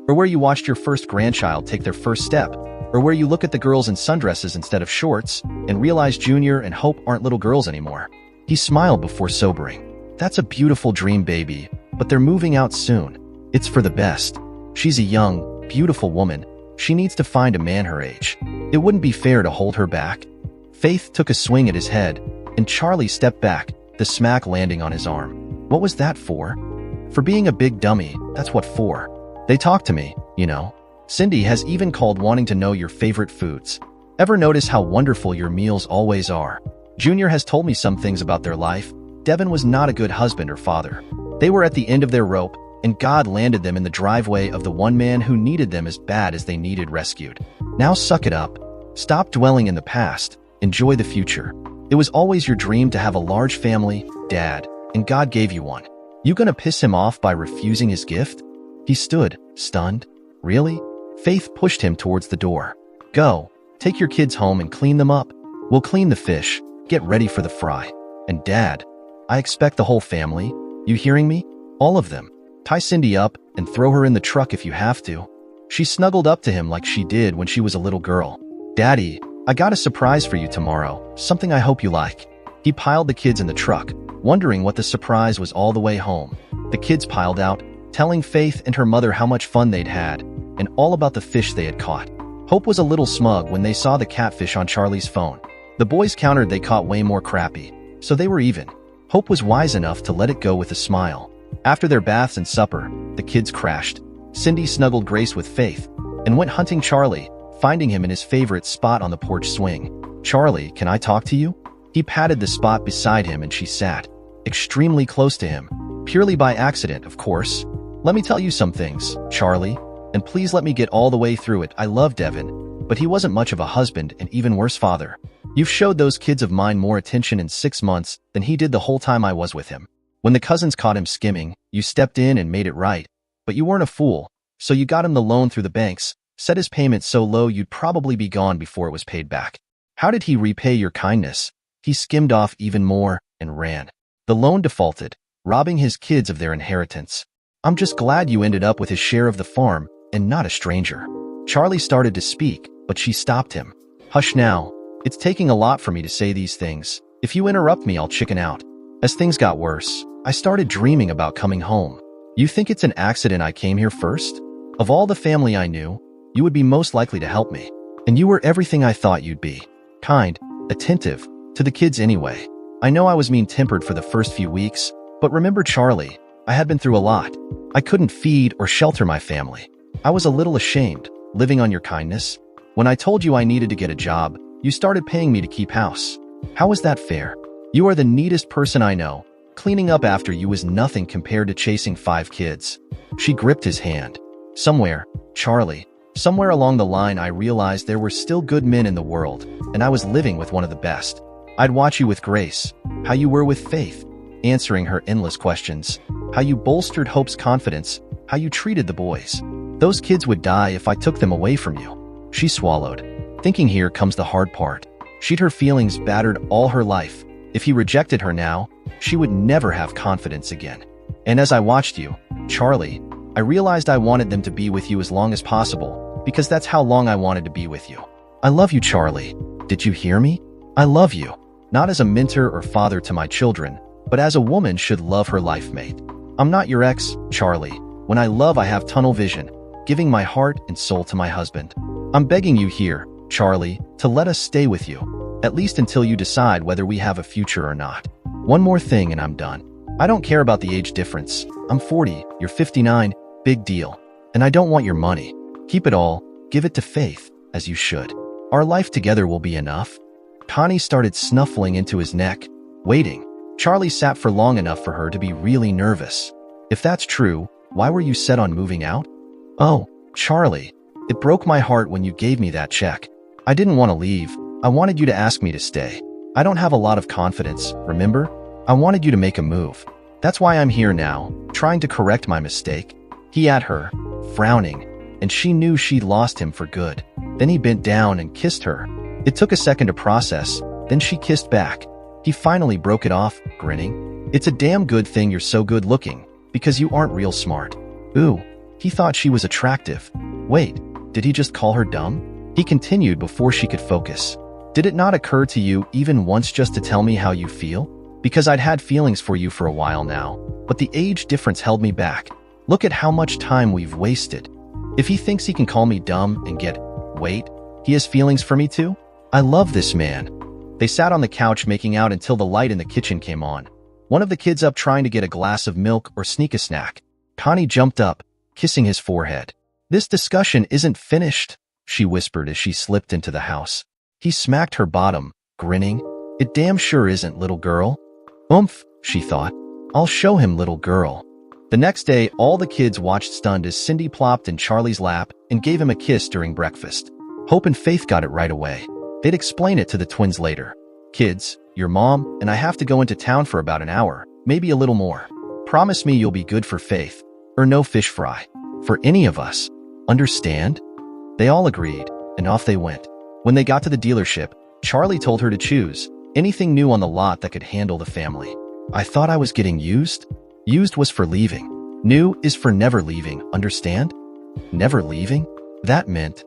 or where you watched your first grandchild take their first step, or where you look at the girls in sundresses instead of shorts and realize Junior and Hope aren't little girls anymore. He smiled before sobering. That's a beautiful dream, baby, but they're moving out soon. It's for the best. She's a young, beautiful woman. She needs to find a man her age. It wouldn't be fair to hold her back. Faith took a swing at his head, and Charlie stepped back, the smack landing on his arm. What was that for? For being a big dummy, that's what for. They talk to me, you know. Cindy has even called wanting to know your favorite foods. Ever notice how wonderful your meals always are? Junior has told me some things about their life. Devin was not a good husband or father. They were at the end of their rope, and God landed them in the driveway of the one man who needed them as bad as they needed rescued. Now suck it up. Stop dwelling in the past. Enjoy the future. It was always your dream to have a large family, Dad, and God gave you one. You gonna piss him off by refusing his gift? He stood, stunned. Really? Faith pushed him towards the door. Go. Take your kids home and clean them up. We'll clean the fish. Get ready for the fry. And Dad, I expect the whole family. You hearing me? All of them. Tie Cindy up and throw her in the truck if you have to. She snuggled up to him like she did when she was a little girl. Daddy, I got a surprise for you tomorrow, something I hope you like. He piled the kids in the truck, wondering what the surprise was all the way home. The kids piled out, telling Faith and her mother how much fun they'd had, and all about the fish they had caught. Hope was a little smug when they saw the catfish on Charlie's phone. The boys countered they caught way more crappie, so they were even. Hope was wise enough to let it go with a smile. After their baths and supper, the kids crashed. Cindy snuggled Grace with Faith and went hunting Charlie, finding him in his favorite spot on the porch swing. Charlie, can I talk to you? He patted the spot beside him and she sat, extremely close to him, purely by accident, of course. Let me tell you some things, Charlie, and please let me get all the way through it. I love Devin, but he wasn't much of a husband and even worse father. You've showed those kids of mine more attention in 6 months than he did the whole time I was with him. When the cousins caught him skimming, you stepped in and made it right. But you weren't a fool, so you got him the loan through the banks, set his payment so low you'd probably be gone before it was paid back. How did he repay your kindness? He skimmed off even more and ran. The loan defaulted, robbing his kids of their inheritance. I'm just glad you ended up with his share of the farm and not a stranger. Charlie started to speak, but she stopped him. Hush now. It's taking a lot for me to say these things. If you interrupt me, I'll chicken out. As things got worse, I started dreaming about coming home. You think it's an accident I came here first? Of all the family I knew, you would be most likely to help me. And you were everything I thought you'd be. Kind, attentive, to the kids anyway. I know I was mean-tempered for the first few weeks, but remember Charlie, I had been through a lot. I couldn't feed or shelter my family. I was a little ashamed, living on your kindness. When I told you I needed to get a job, you started paying me to keep house. How is that fair? You are the neatest person I know. Cleaning up after you was nothing compared to chasing 5 kids. She gripped his hand. Somewhere, Charlie, somewhere along the line I realized there were still good men in the world, and I was living with one of the best. I'd watch you with Grace, how you were with Faith, answering her endless questions, how you bolstered Hope's confidence, how you treated the boys. Those kids would die if I took them away from you. She swallowed. Thinking here comes the hard part. She'd her feelings battered all her life. If he rejected her now, she would never have confidence again. And as I watched you, Charlie, I realized I wanted them to be with you as long as possible, because that's how long I wanted to be with you. I love you, Charlie. Did you hear me? I love you. Not as a mentor or father to my children, but as a woman should love her life mate. I'm not your ex, Charlie. When I love, I have tunnel vision, giving my heart and soul to my husband. I'm begging you here, Charlie, to let us stay with you, at least until you decide whether we have a future or not. One more thing and I'm done. I don't care about the age difference. I'm 40, you're 59, big deal. And I don't want your money. Keep it all, give it to Faith, as you should. Our life together will be enough. Connie started snuffling into his neck, waiting. Charlie sat for long enough for her to be really nervous. If that's true, why were you set on moving out? Oh, Charlie, it broke my heart when you gave me that check. I didn't want to leave. I wanted you to ask me to stay. I don't have a lot of confidence, remember? I wanted you to make a move. That's why I'm here now, trying to correct my mistake. He at her, frowning, and she knew she'd lost him for good. Then he bent down and kissed her. It took a second to process, then she kissed back. He finally broke it off, grinning. It's a damn good thing you're so good looking, because you aren't real smart. Ooh, he thought she was attractive. Wait, did he just call her dumb? He continued before she could focus. Did it not occur to you even once just to tell me how you feel? Because I'd had feelings for you for a while now, but the age difference held me back. Look at how much time we've wasted. If he thinks he can call me dumb and wait, he has feelings for me too? I love this man. They sat on the couch making out until the light in the kitchen came on. One of the kids up trying to get a glass of milk or sneak a snack. Connie jumped up, kissing his forehead. This discussion isn't finished, she whispered as she slipped into the house. He smacked her bottom, grinning. It damn sure isn't, little girl. Oomph, she thought. I'll show him, little girl. The next day, all the kids watched stunned as Cindy plopped in Charlie's lap and gave him a kiss during breakfast. Hope and Faith got it right away. They'd explain it to the twins later. Kids, your mom and I have to go into town for about an hour, maybe a little more. Promise me you'll be good for Faith, or no fish fry. For any of us. Understand? They all agreed, and off they went. When they got to the dealership, Charlie told her to choose anything new on the lot that could handle the family. I thought I was getting used? Used was for leaving. New is for never leaving, understand? Never leaving? That meant...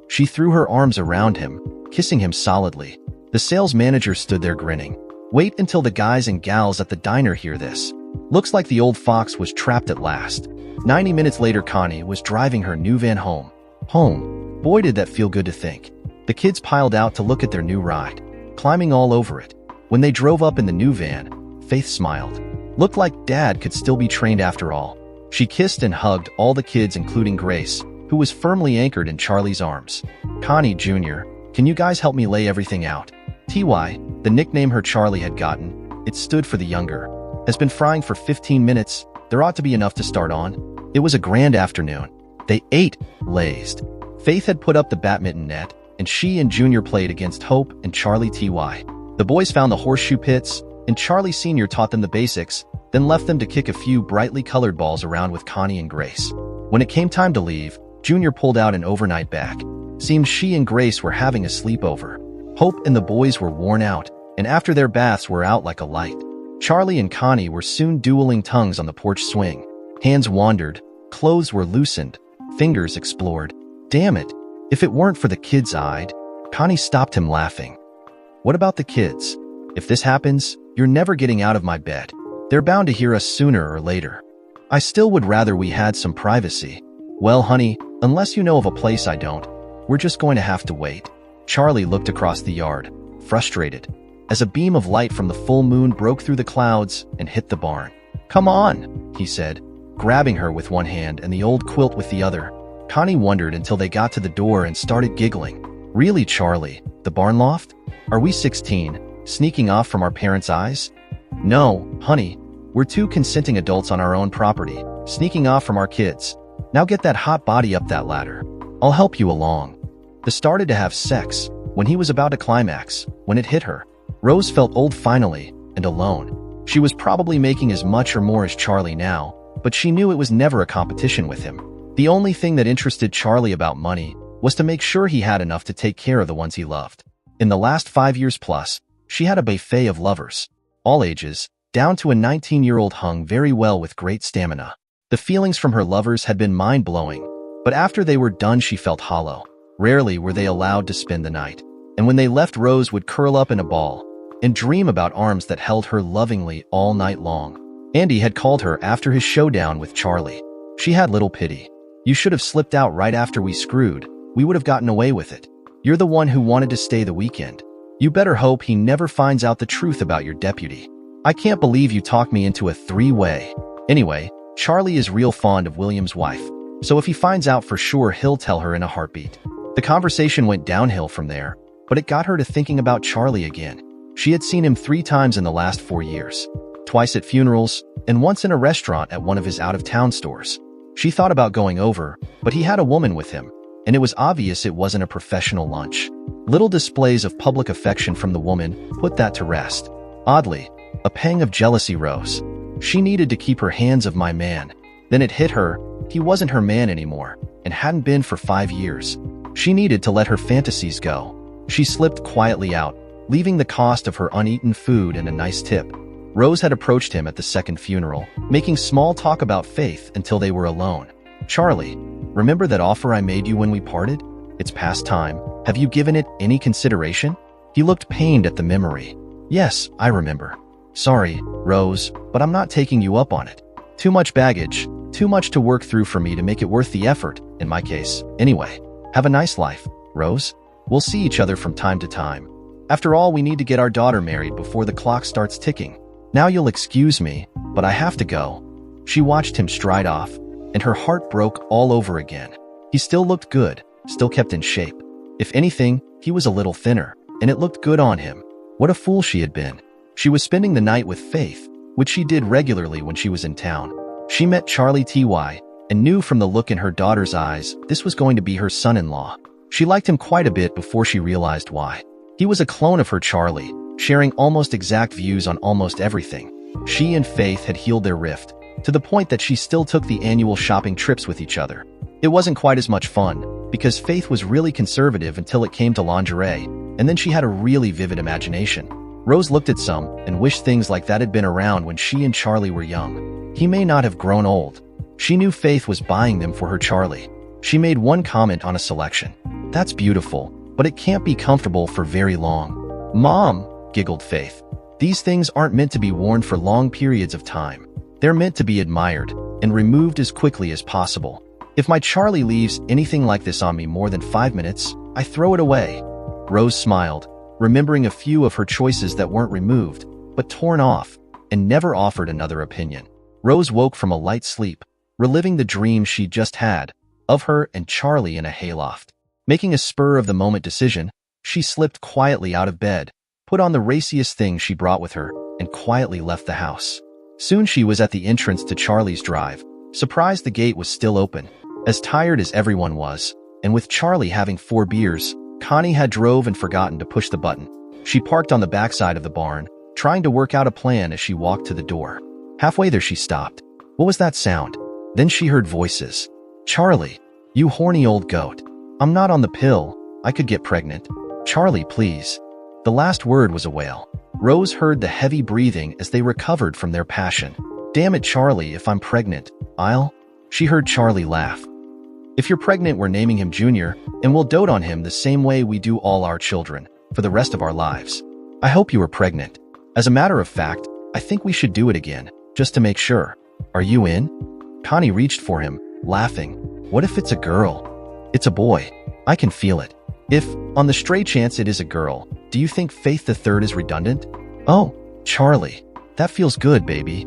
She threw her arms around him, kissing him solidly. The sales manager stood there grinning. Wait until the guys and gals at the diner hear this. Looks like the old fox was trapped at last. 90 minutes later, Connie was driving her new van home. Home. Boy, did that feel good to think. The kids piled out to look at their new ride, climbing all over it. When they drove up in the new van, Faith smiled. Looked like Dad could still be trained after all. She kissed and hugged all the kids, including Grace, who was firmly anchored in Charlie's arms. Connie Jr., can you guys help me lay everything out? TY, the nickname her Charlie had gotten, it stood for the younger, has been frying for 15 minutes. There ought to be enough to start on. It was a grand afternoon. They ate, lazed. Faith had put up the badminton net, and she and Junior played against Hope and Charlie TY. The boys found the horseshoe pits, and Charlie Sr. taught them the basics, then left them to kick a few brightly colored balls around with Connie and Grace. When it came time to leave, Junior pulled out an overnight bag. Seemed she and Grace were having a sleepover. Hope and the boys were worn out, and after their baths were out like a light. Charlie and Connie were soon dueling tongues on the porch swing. Hands wandered, clothes were loosened, fingers explored. Damn it, if it weren't for the kids I'd... Connie stopped him, laughing. What about the kids? If this happens, you're never getting out of my bed. They're bound to hear us sooner or later. I still would rather we had some privacy. Well, honey, unless you know of a place I don't, we're just going to have to wait. Charlie looked across the yard, frustrated, as a beam of light from the full moon broke through the clouds and hit the barn. Come on, he said, grabbing her with one hand and the old quilt with the other. Connie wondered until they got to the door and started giggling. Really, Charlie? The barn loft? Are we 16, sneaking off from our parents' eyes? No, honey, we're two consenting adults on our own property, sneaking off from our kids. Now get that hot body up that ladder. I'll help you along. They started to have sex when he was about to climax, when it hit her. Rose felt old finally, and alone. She was probably making as much or more as Charlie now, but she knew it was never a competition with him. The only thing that interested Charlie about money was to make sure he had enough to take care of the ones he loved. In the last 5 years plus, she had a buffet of lovers, all ages, down to a 19-year-old hung very well with great stamina. The feelings from her lovers had been mind-blowing, but after they were done she felt hollow. Rarely were they allowed to spend the night, and when they left, Rose would curl up in a ball and dream about arms that held her lovingly all night long. Andy had called her after his showdown with Charlie. She had little pity. "You should have slipped out right after we screwed. We would have gotten away with it. You're the one who wanted to stay the weekend. You better hope he never finds out the truth about your deputy. I can't believe you talked me into a three-way." Anyway, Charlie is real fond of William's wife, so if he finds out for sure, he'll tell her in a heartbeat. The conversation went downhill from there, but it got her to thinking about Charlie again. She had seen him 3 times in the last 4 years, twice at funerals, and once in a restaurant at one of his out-of-town stores. She thought about going over, but he had a woman with him, and it was obvious it wasn't a professional lunch. Little displays of public affection from the woman put that to rest. Oddly, a pang of jealousy rose. She needed to keep her hands off my man. Then it hit her, he wasn't her man anymore, and hadn't been for 5 years. She needed to let her fantasies go. She slipped quietly out, leaving the cost of her uneaten food and a nice tip. Rose had approached him at the second funeral, making small talk about faith until they were alone. "Charlie, remember that offer I made you when we parted? It's past time. Have you given it any consideration?" He looked pained at the memory. "Yes, I remember. Sorry, Rose, but I'm not taking you up on it. Too much baggage, too much to work through for me to make it worth the effort, in my case, anyway. Have a nice life, Rose. We'll see each other from time to time. After all, we need to get our daughter married before the clock starts ticking. Now you'll excuse me, but I have to go." She watched him stride off, and her heart broke all over again. He still looked good, still kept in shape. If anything, he was a little thinner, and it looked good on him. What a fool she had been. She was spending the night with Faith, which she did regularly when she was in town. She met Charlie Ty, and knew from the look in her daughter's eyes this was going to be her son-in-law. She liked him quite a bit before she realized why. He was a clone of her Charlie, sharing almost exact views on almost everything. She and Faith had healed their rift, to the point that she still took the annual shopping trips with each other. It wasn't quite as much fun, because Faith was really conservative until it came to lingerie, and then she had a really vivid imagination. Rose looked at some and wished things like that had been around when she and Charlie were young. He may not have grown old. She knew Faith was buying them for her Charlie. She made one comment on a selection. "That's beautiful, but it can't be comfortable for very long." "Mom," giggled Faith, "these things aren't meant to be worn for long periods of time. They're meant to be admired and removed as quickly as possible. If my Charlie leaves anything like this on me more than 5 minutes, I throw it away." Rose smiled, remembering a few of her choices that weren't removed, but torn off, and never offered another opinion. Rose woke from a light sleep, reliving the dream she'd just had, of her and Charlie in a hayloft. Making a spur-of-the-moment decision, she slipped quietly out of bed, put on the raciest things she brought with her, and quietly left the house. Soon she was at the entrance to Charlie's drive, surprised the gate was still open. As tired as everyone was, and with Charlie having 4 beers, Connie had drove and forgotten to push the button. She parked on the backside of the barn, trying to work out a plan as she walked to the door. Halfway there she stopped. What was that sound? Then she heard voices. "Charlie, you horny old goat. I'm not on the pill. I could get pregnant. Charlie, please." The last word was a wail. Rose heard the heavy breathing as they recovered from their passion. "Damn it, Charlie, if I'm pregnant, I'll..." She heard Charlie laugh. "If you're pregnant, we're naming him Junior, and we'll dote on him the same way we do all our children, for the rest of our lives. I hope you were pregnant. As a matter of fact, I think we should do it again, just to make sure. Are you in?" Connie reached for him, laughing. "What if it's a girl?" "It's a boy. I can feel it. If, on the stray chance it is a girl, do you think Faith the Third is redundant?" "Oh, Charlie, that feels good, baby."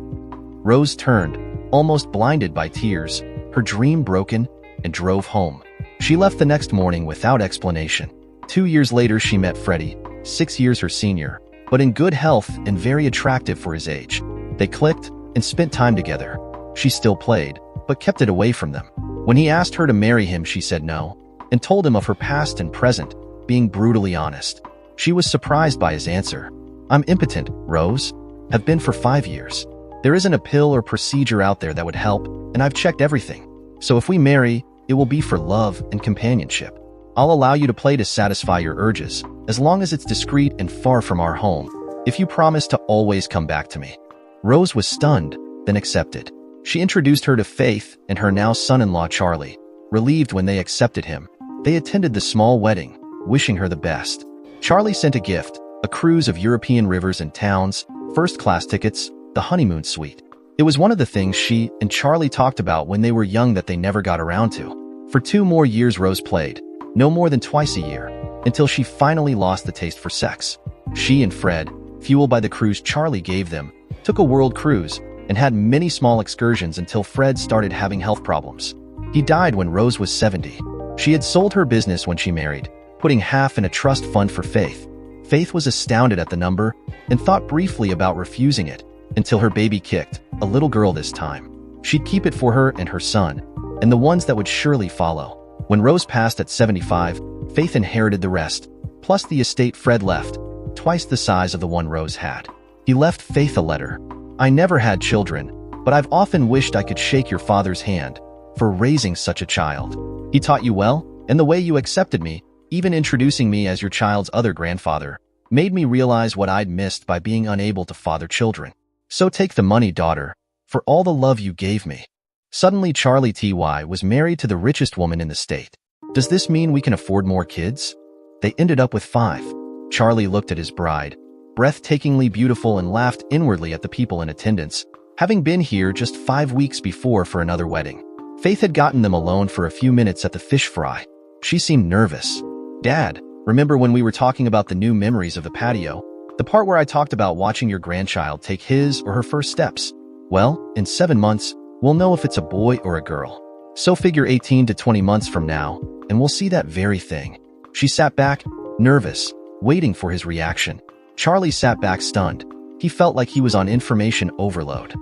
Rose turned, almost blinded by tears, her dream broken, and drove home. She left the next morning without explanation. 2 years later she met Freddie, 6 years her senior, but in good health and very attractive for his age. They clicked and spent time together. She still played, but kept it away from them. When he asked her to marry him, she said no, and told him of her past and present, being brutally honest. She was surprised by his answer. "I'm impotent, Rose. Have been for 5 years. There isn't a pill or procedure out there that would help, and I've checked everything. So if we marry, it will be for love and companionship. I'll allow you to play to satisfy your urges, as long as it's discreet and far from our home, if you promise to always come back to me." Rose was stunned, then accepted. She introduced her to Faith and her now son-in-law Charlie, relieved when they accepted him. They attended the small wedding, wishing her the best. Charlie sent a gift, a cruise of European rivers and towns, first-class tickets, the honeymoon suite. It was one of the things she and Charlie talked about when they were young that they never got around to. For 2 more years Rose played, no more than twice a year, until she finally lost the taste for sex. She and Fred, fueled by the cruise Charlie gave them, took a world cruise and had many small excursions until Fred started having health problems. He died when Rose was 70. She had sold her business when she married, putting half in a trust fund for Faith. Faith was astounded at the number and thought briefly about refusing it until her baby kicked, a little girl this time. She'd keep it for her and her son, and the ones that would surely follow. When Rose passed at 75, Faith inherited the rest, plus the estate Fred left, twice the size of the one Rose had. He left Faith a letter. "I never had children, but I've often wished I could shake your father's hand for raising such a child. He taught you well, and the way you accepted me, even introducing me as your child's other grandfather, made me realize what I'd missed by being unable to father children. So take the money, daughter, for all the love you gave me." Suddenly Charlie T.Y. was married to the richest woman in the state. Does this mean we can afford more kids? They ended up with 5. Charlie looked at his bride, breathtakingly beautiful, and laughed inwardly at the people in attendance, having been here just 5 weeks before for another wedding. Faith had gotten them alone for a few minutes at the fish fry. She seemed nervous. "Dad, remember when we were talking about the new memories of the patio? The part where I talked about watching your grandchild take his or her first steps? Well, in 7 months, we'll know if it's a boy or a girl. So figure 18 to 20 months from now, and we'll see that very thing." She sat back, nervous, waiting for his reaction. Charlie sat back stunned. He felt like he was on information overload.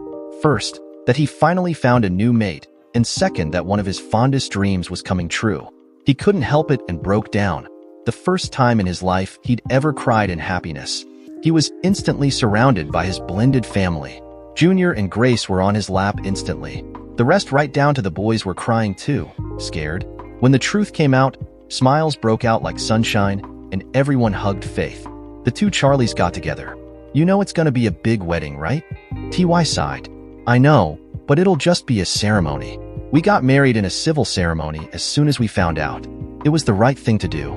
First, that he finally found a new mate, and second, that one of his fondest dreams was coming true. He couldn't help it and broke down. The first time in his life he'd ever cried in happiness. He was instantly surrounded by his blended family. Junior and Grace were on his lap instantly. The rest, right down to the boys, were crying too, scared. When the truth came out, smiles broke out like sunshine, and everyone hugged Faith. The 2 Charlies got together. "You know it's gonna be a big wedding, right?" T.Y. sighed. "I know, but it'll just be a ceremony. We got married in a civil ceremony as soon as we found out. It was the right thing to do."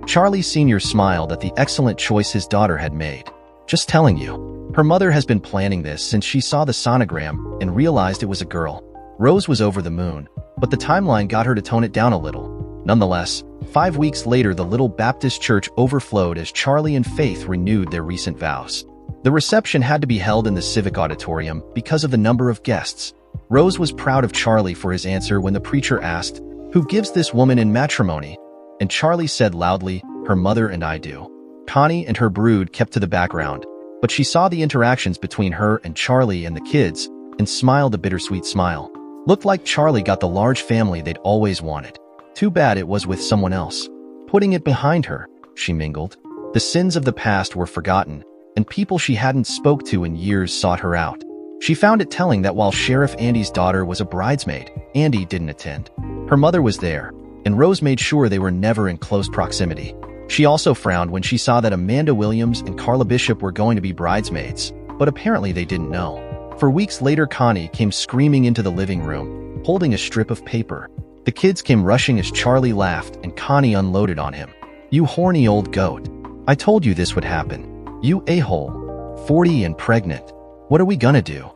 Charlie Sr. smiled at the excellent choice his daughter had made. "Just telling you, her mother has been planning this since she saw the sonogram and realized it was a girl." Rose was over the moon, but the timeline got her to tone it down a little. Nonetheless, 5 weeks later the little Baptist church overflowed as Charlie and Faith renewed their recent vows. The reception had to be held in the civic auditorium because of the number of guests. Rose was proud of Charlie for his answer when the preacher asked, "Who gives this woman in matrimony?" And Charlie said loudly, "Her mother and I do." Connie and her brood kept to the background, but she saw the interactions between her and Charlie and the kids and smiled a bittersweet smile. Looked like Charlie got the large family they'd always wanted. Too bad it was with someone else. Putting it behind her, she mingled. The sins of the past were forgotten, and people she hadn't spoke to in years sought her out. She found it telling that while Sheriff Andy's daughter was a bridesmaid, Andy didn't attend. Her mother was there, and Rose made sure they were never in close proximity. She also frowned when she saw that Amanda Williams and Carla Bishop were going to be bridesmaids, but apparently they didn't know. For weeks later, Connie came screaming into the living room, holding a strip of paper. The kids came rushing as Charlie laughed and Connie unloaded on him. "You horny old goat. I told you this would happen. You a-hole. 40 and pregnant. What are we gonna do?"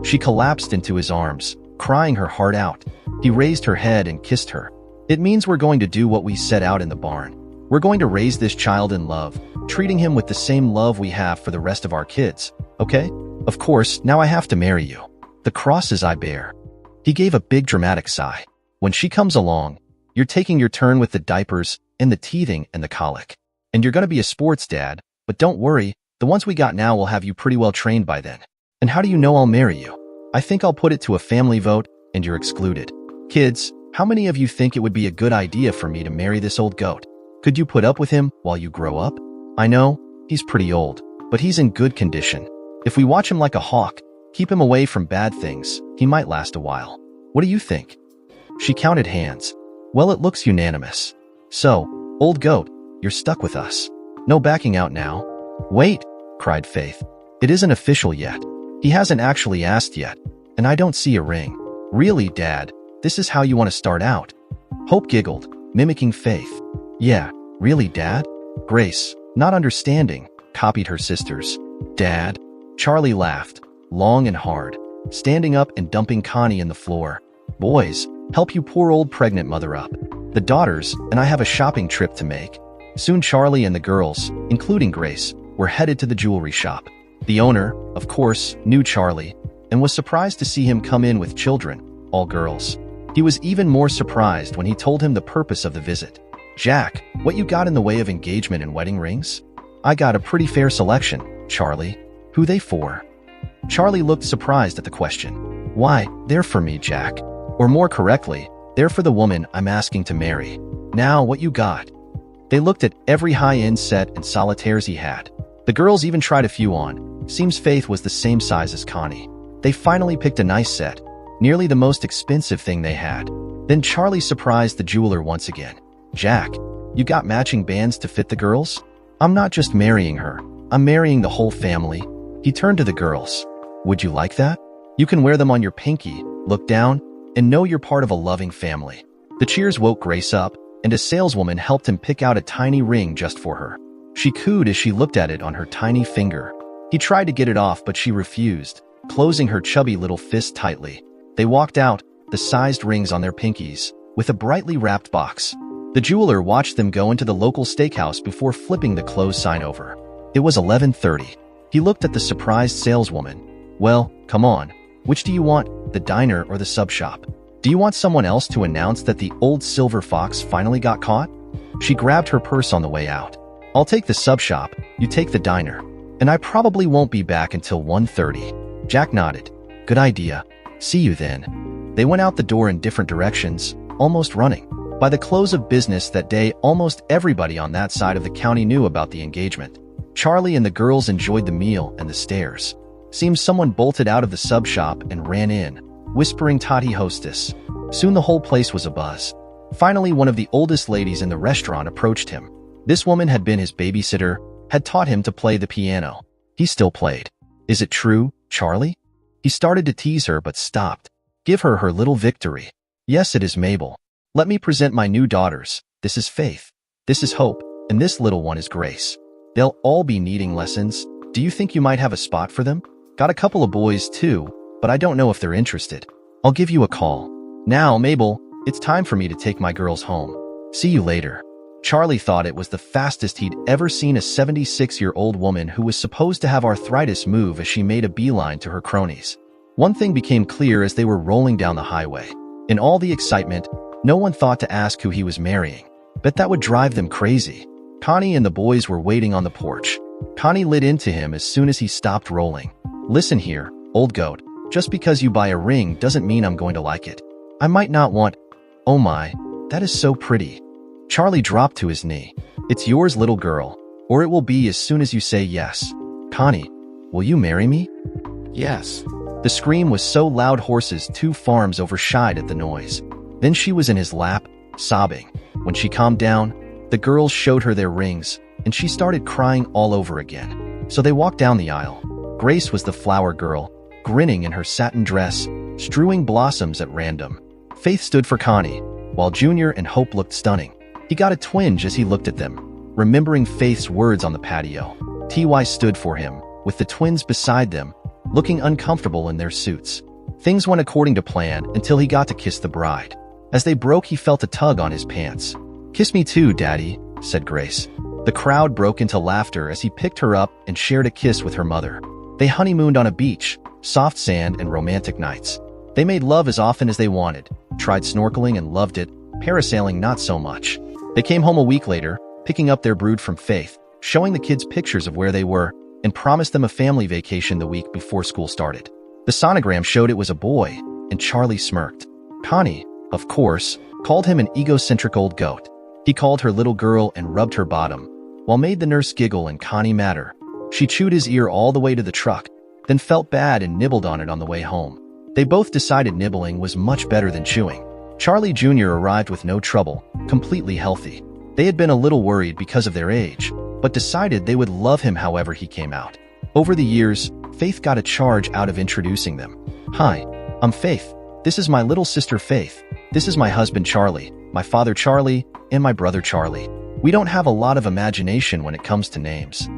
She collapsed into his arms, crying her heart out. He raised her head and kissed her. "It means we're going to do what we set out in the barn. We're going to raise this child in love, treating him with the same love we have for the rest of our kids, okay? Of course, now I have to marry you. The crosses I bear." He gave a big dramatic sigh. "When she comes along, you're taking your turn with the diapers and the teething and the colic. And you're going to be a sports dad, but don't worry, the ones we got now will have you pretty well trained by then. And how do you know I'll marry you? I think I'll put it to a family vote, and you're excluded. Kids, how many of you think it would be a good idea for me to marry this old goat? Could you put up with him while you grow up? I know, he's pretty old, but he's in good condition. If we watch him like a hawk, keep him away from bad things, he might last a while. What do you think?" She counted hands. "Well, it looks unanimous. So, old goat, you're stuck with us. No backing out now." "Wait," cried Faith. "It isn't official yet. He hasn't actually asked yet, and I don't see a ring." "Really, Dad? This is how you want to start out?" Hope giggled, mimicking Faith. "Yeah, really, Dad?" Grace, not understanding, copied her sisters. "Dad?" Charlie laughed, long and hard. standing up and dumping Connie in the floor. "Boys, help you poor old pregnant mother up. The daughters and I have a shopping trip to make." Soon Charlie and the girls, including Grace, were headed to the jewelry shop. The owner, of course, knew Charlie and was surprised to see him come in with children, all girls. He was even more surprised when he told him the purpose of the visit. "Jack, what you got in the way of engagement and wedding rings?" "I got a pretty fair selection, Charlie." "Who they for?" Charlie looked surprised at the question. "Why, they're for me, Jack. Or more correctly, they're for the woman I'm asking to marry." "Now, what you got?" They looked at every high-end set and solitaires he had. The girls even tried a few on. Seems Faith was the same size as Connie. They finally picked a nice set, nearly the most expensive thing they had. Then Charlie surprised the jeweler once again. "Jack, you got matching bands to fit the girls?" "I'm not just marrying her. I'm marrying the whole family." He turned to the girls. "Would you like that? You can wear them on your pinky, look down, and know you're part of a loving family." The cheers woke Grace up, and a saleswoman helped him pick out a tiny ring just for her. She cooed as she looked at it on her tiny finger. He tried to get it off, but she refused, closing her chubby little fist tightly. They walked out, the sized rings on their pinkies, with a brightly wrapped box. The jeweler watched them go into the local steakhouse before flipping the close sign over. It was 11:30. He looked at the surprised saleswoman. "Well, come on. Which do you want, the diner or the sub shop? Do you want someone else to announce that the old silver fox finally got caught?" She grabbed her purse on the way out. "I'll take the sub shop, you take the diner. And I probably won't be back until 1:30. Jack nodded. "Good idea. See you then." They went out the door in different directions, almost running. By the close of business that day, almost everybody on that side of the county knew about the engagement. Charlie and the girls enjoyed the meal and the stares. Seems someone bolted out of the sub shop and ran in, whispering "Toddy hostess." Soon the whole place was abuzz. Finally, one of the oldest ladies in the restaurant approached him. This woman had been his babysitter, had taught him to play the piano. He still played. "Is it true, Charlie?" He started to tease her but stopped. Give her her little victory. "Yes, it is Mabel. Let me present my new daughters. This is Faith. This is Hope, and this little one is Grace. They'll all be needing lessons. Do you think you might have a spot for them? Got a couple of boys too, but I don't know if they're interested. I'll give you a call. Now, Mabel, it's time for me to take my girls home. See you later." Charlie thought it was the fastest he'd ever seen a 76-year-old woman who was supposed to have arthritis move as she made a beeline to her cronies. One thing became clear as they were rolling down the highway. In all the excitement, no one thought to ask who he was marrying. Bet that would drive them crazy. Connie and the boys were waiting on the porch. Connie lit into him as soon as he stopped rolling. "Listen here, old goat. Just because you buy a ring doesn't mean I'm going to like it. I might not want—" "Oh my, that is so pretty." Charlie dropped to his knee. "It's yours, little girl, or it will be as soon as you say yes. Connie, will you marry me?" "Yes." The scream was so loud horses 2 farms overshied at the noise. Then she was in his lap, sobbing. When she calmed down, the girls showed her their rings, and she started crying all over again. So they walked down the aisle. Grace was the flower girl, grinning in her satin dress, strewing blossoms at random. Faith stood for Connie, while Junior and Hope looked stunning. He got a twinge as he looked at them, remembering Faith's words on the patio. TY stood for him, with the twins beside them, looking uncomfortable in their suits. Things went according to plan until he got to kiss the bride. As they broke, he felt a tug on his pants. "Kiss me too, Daddy," said Grace. The crowd broke into laughter as he picked her up and shared a kiss with her mother. They honeymooned on a beach, soft sand and romantic nights. They made love as often as they wanted, tried snorkeling and loved it, parasailing not so much. They came home a week later, picking up their brood from Faith, showing the kids pictures of where they were, and promised them a family vacation the week before school started. The sonogram showed it was a boy, and Charlie smirked. Connie, of course, called him an egocentric old goat. He called her little girl and rubbed her bottom, while made the nurse giggle and Connie matter. She chewed his ear all the way to the truck, then felt bad and nibbled on it on the way home. They both decided nibbling was much better than chewing. Charlie Jr. arrived with no trouble, completely healthy. They had been a little worried because of their age, but decided they would love him however he came out. Over the years, Faith got a charge out of introducing them. "Hi, I'm Faith. This is my little sister Faith. This is my husband Charlie, my father Charlie, and my brother Charlie. We don't have a lot of imagination when it comes to names."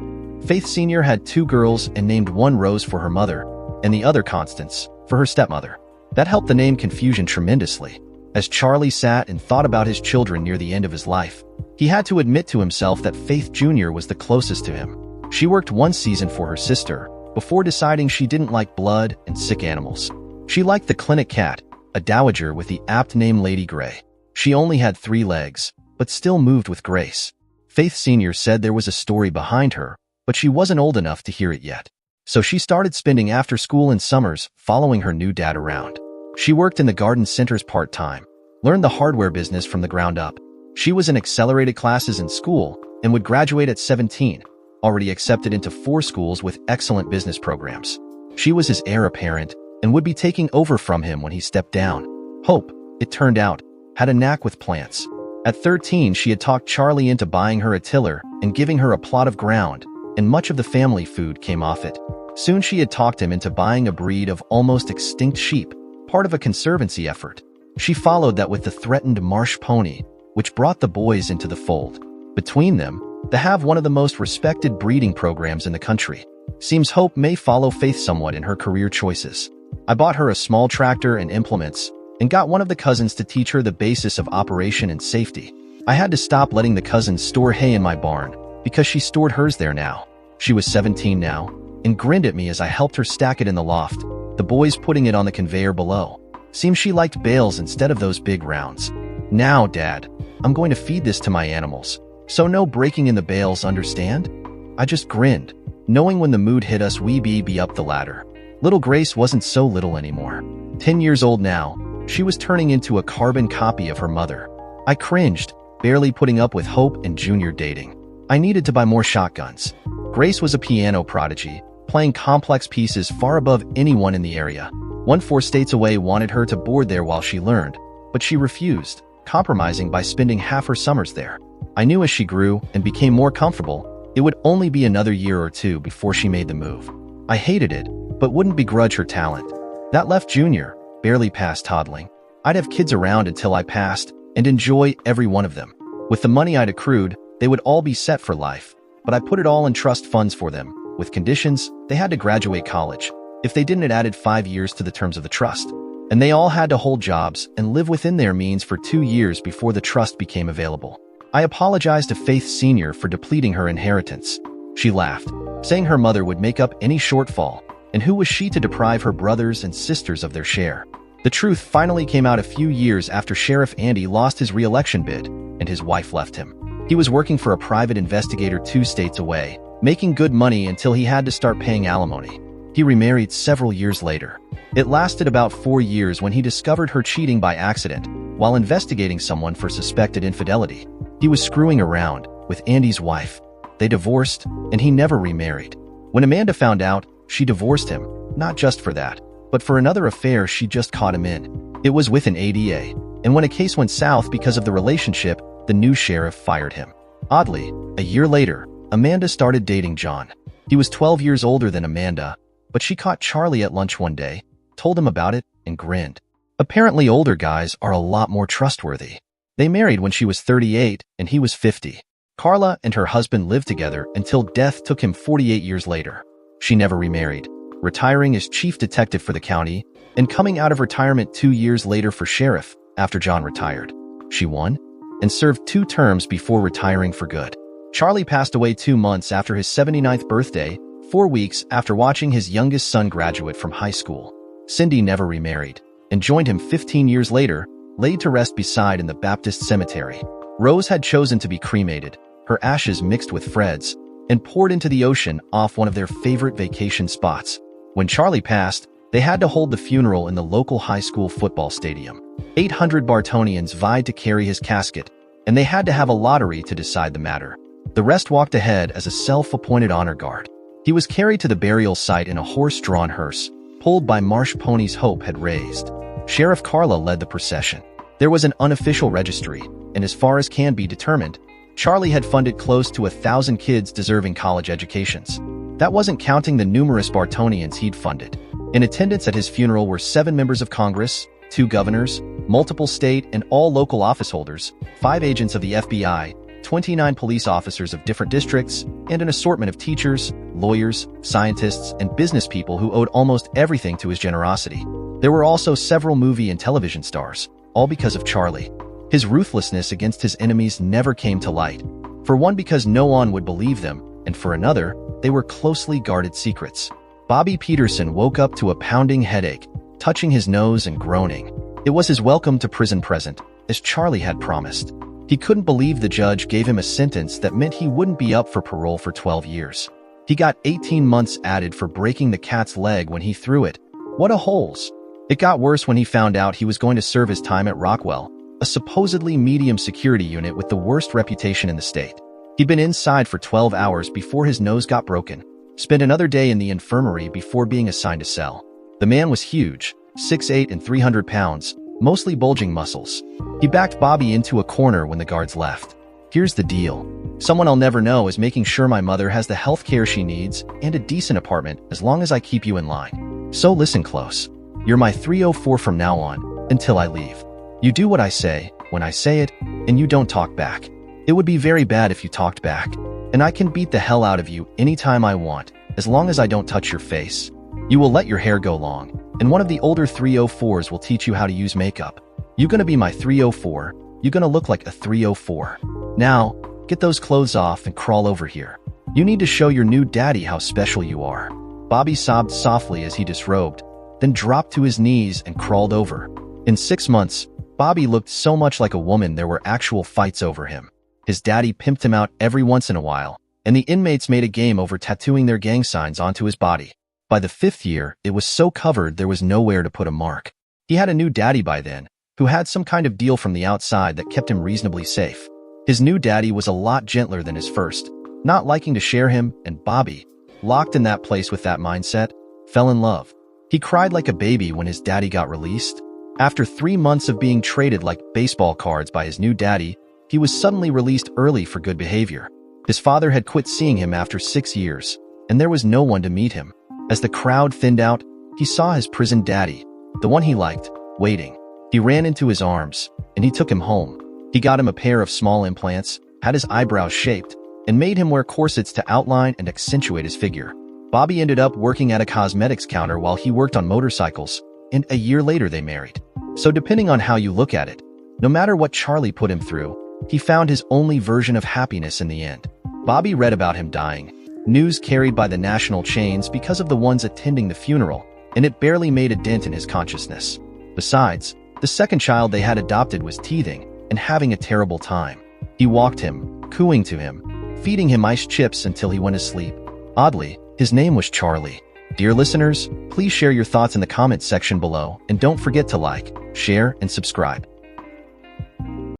Faith Sr. had 2 girls and named one Rose for her mother, and the other Constance, for her stepmother. That helped the name confusion tremendously. As Charlie sat and thought about his children near the end of his life, he had to admit to himself that Faith Jr. was the closest to him. She worked one season for her sister, before deciding she didn't like blood and sick animals. She liked the clinic cat, a dowager with the apt name Lady Grey. She only had 3 legs, but still moved with grace. Faith Sr. said there was a story behind her, but she wasn't old enough to hear it yet. So she started spending after school and summers following her new dad around. She worked in the garden centers part-time, learned the hardware business from the ground up. She was in accelerated classes in school and would graduate at 17, already accepted into 4 schools with excellent business programs. She was his heir apparent and would be taking over from him when he stepped down. Hope, it turned out, had a knack with plants. At 13, she had talked Charlie into buying her a tiller and giving her a plot of ground, and much of the family food came off it. Soon she had talked him into buying a breed of almost extinct sheep, part of a conservancy effort. She followed that with the threatened marsh pony, which brought the boys into the fold. Between them, they have one of the most respected breeding programs in the country. Seems Hope may follow Faith somewhat in her career choices. I bought her a small tractor and implements, and got one of the cousins to teach her the basis of operation and safety. I had to stop letting the cousins store hay in my barn, because she stored hers there now. She was 17 now, and grinned at me as I helped her stack it in the loft, the boys putting it on the conveyor below. Seems she liked bales instead of those big rounds. Now, Dad, I'm going to feed this to my animals. So no breaking in the bales, understand? I just grinned, knowing when the mood hit us we'd be up the ladder. Little Grace wasn't so little anymore. 10 years old now, she was turning into a carbon copy of her mother. I cringed, barely putting up with Hope and Junior dating. I needed to buy more shotguns. Grace was a piano prodigy, playing complex pieces far above anyone in the area. 4 states away wanted her to board there while she learned, but she refused, compromising by spending half her summers there. I knew as she grew and became more comfortable, it would only be another year or 2 before she made the move. I hated it, but wouldn't begrudge her talent. That left Junior, barely past toddling. I'd have kids around until I passed and enjoy every one of them. With the money I'd accrued, they would all be set for life, but I put it all in trust funds for them, with conditions. They had to graduate college. If they didn't, it added 5 years to the terms of the trust. And they all had to hold jobs and live within their means for 2 years before the trust became available. I apologized to Faith Sr. for depleting her inheritance. She laughed, saying her mother would make up any shortfall, and who was she to deprive her brothers and sisters of their share? The truth finally came out a few years after Sheriff Andy lost his re-election bid, and his wife left him. He was working for a private investigator 2 states away, making good money until he had to start paying alimony. He remarried several years later. It lasted about 4 years when he discovered her cheating by accident, while investigating someone for suspected infidelity. He was screwing around with Andy's wife. They divorced, and he never remarried. When Amanda found out, she divorced him, not just for that, but for another affair she just caught him in. It was with an ADA, and when a case went south because of the relationship, the new sheriff fired him. Oddly, a year later, Amanda started dating John. He was 12 years older than Amanda, but she caught Charlie at lunch one day, told him about it, and grinned. Apparently older guys are a lot more trustworthy. They married when she was 38 and he was 50. Carla and her husband lived together until death took him 48 years later. She never remarried, retiring as chief detective for the county and coming out of retirement 2 years later for sheriff after John retired. She won and served 2 terms before retiring for good. Charlie passed away 2 months after his 79th birthday, 4 weeks after watching his youngest son graduate from high school. Cindy never remarried and joined him 15 years later, laid to rest beside in the Baptist cemetery. Rose had chosen to be cremated, her ashes mixed with Fred's, and poured into the ocean off one of their favorite vacation spots. When Charlie passed, they had to hold the funeral in the local high school football stadium. 800 Bartonians vied to carry his casket, and they had to have a lottery to decide the matter. The rest walked ahead as a self-appointed honor guard. He was carried to the burial site in a horse-drawn hearse, pulled by marsh ponies Hope had raised. Sheriff Carla led the procession. There was an unofficial registry, and as far as can be determined, Charlie had funded close to 1,000 kids deserving college educations. That wasn't counting the numerous Bartonians he'd funded. In attendance at his funeral were 7 members of Congress, 2 governors, multiple state and all local office holders, 5 agents of the FBI, 29 police officers of different districts, and an assortment of teachers, lawyers, scientists, and business people who owed almost everything to his generosity. There were also several movie and television stars, all because of Charlie. His ruthlessness against his enemies never came to light. For one, because no one would believe them, and for another, they were closely guarded secrets. Bobby Peterson woke up to a pounding headache, touching his nose and groaning. It was his welcome to prison present, as Charlie had promised. He couldn't believe the judge gave him a sentence that meant he wouldn't be up for parole for 12 years. He got 18 months added for breaking the cat's leg when he threw it. What a holes! It got worse when he found out he was going to serve his time at Rockwell, a supposedly medium security unit with the worst reputation in the state. He'd been inside for 12 hours before his nose got broken, spent another day in the infirmary before being assigned a cell. The man was huge, 6'8" and 300 pounds, mostly bulging muscles. He backed Bobby into a corner when the guards left. Here's the deal. Someone I'll never know is making sure my mother has the health care she needs and a decent apartment as long as I keep you in line. So listen close. You're my 304 from now on, until I leave. You do what I say, when I say it, and you don't talk back. It would be very bad if you talked back, and I can beat the hell out of you anytime I want, as long as I don't touch your face. You will let your hair go long, and one of the older 304s will teach you how to use makeup. You gonna be my 304, you gonna look like a 304. Now, get those clothes off and crawl over here. You need to show your new daddy how special you are. Bobby sobbed softly as he disrobed, then dropped to his knees and crawled over. In 6 months, Bobby looked so much like a woman there were actual fights over him. His daddy pimped him out every once in a while, and the inmates made a game over tattooing their gang signs onto his body. By the 5th year, it was so covered there was nowhere to put a mark. He had a new daddy by then, who had some kind of deal from the outside that kept him reasonably safe. His new daddy was a lot gentler than his first, not liking to share him, and Bobby, locked in that place with that mindset, fell in love. He cried like a baby when his daddy got released. After 3 months of being traded like baseball cards by his new daddy, he was suddenly released early for good behavior. His father had quit seeing him after 6 years, and there was no one to meet him. As the crowd thinned out, he saw his prison daddy, the one he liked, waiting. He ran into his arms, and he took him home. He got him a pair of small implants, had his eyebrows shaped, and made him wear corsets to outline and accentuate his figure. Bobby ended up working at a cosmetics counter while he worked on motorcycles, and a year later they married. So depending on how you look at it, no matter what Charlie put him through, he found his only version of happiness in the end. Bobby read about him dying, news carried by the national chains because of the ones attending the funeral, and it barely made a dent in his consciousness. Besides, the second child they had adopted was teething and having a terrible time. He walked him, cooing to him, feeding him ice chips until he went to sleep. Oddly, his name was Charlie. Dear listeners, please share your thoughts in the comments section below, and don't forget to like, share, and subscribe.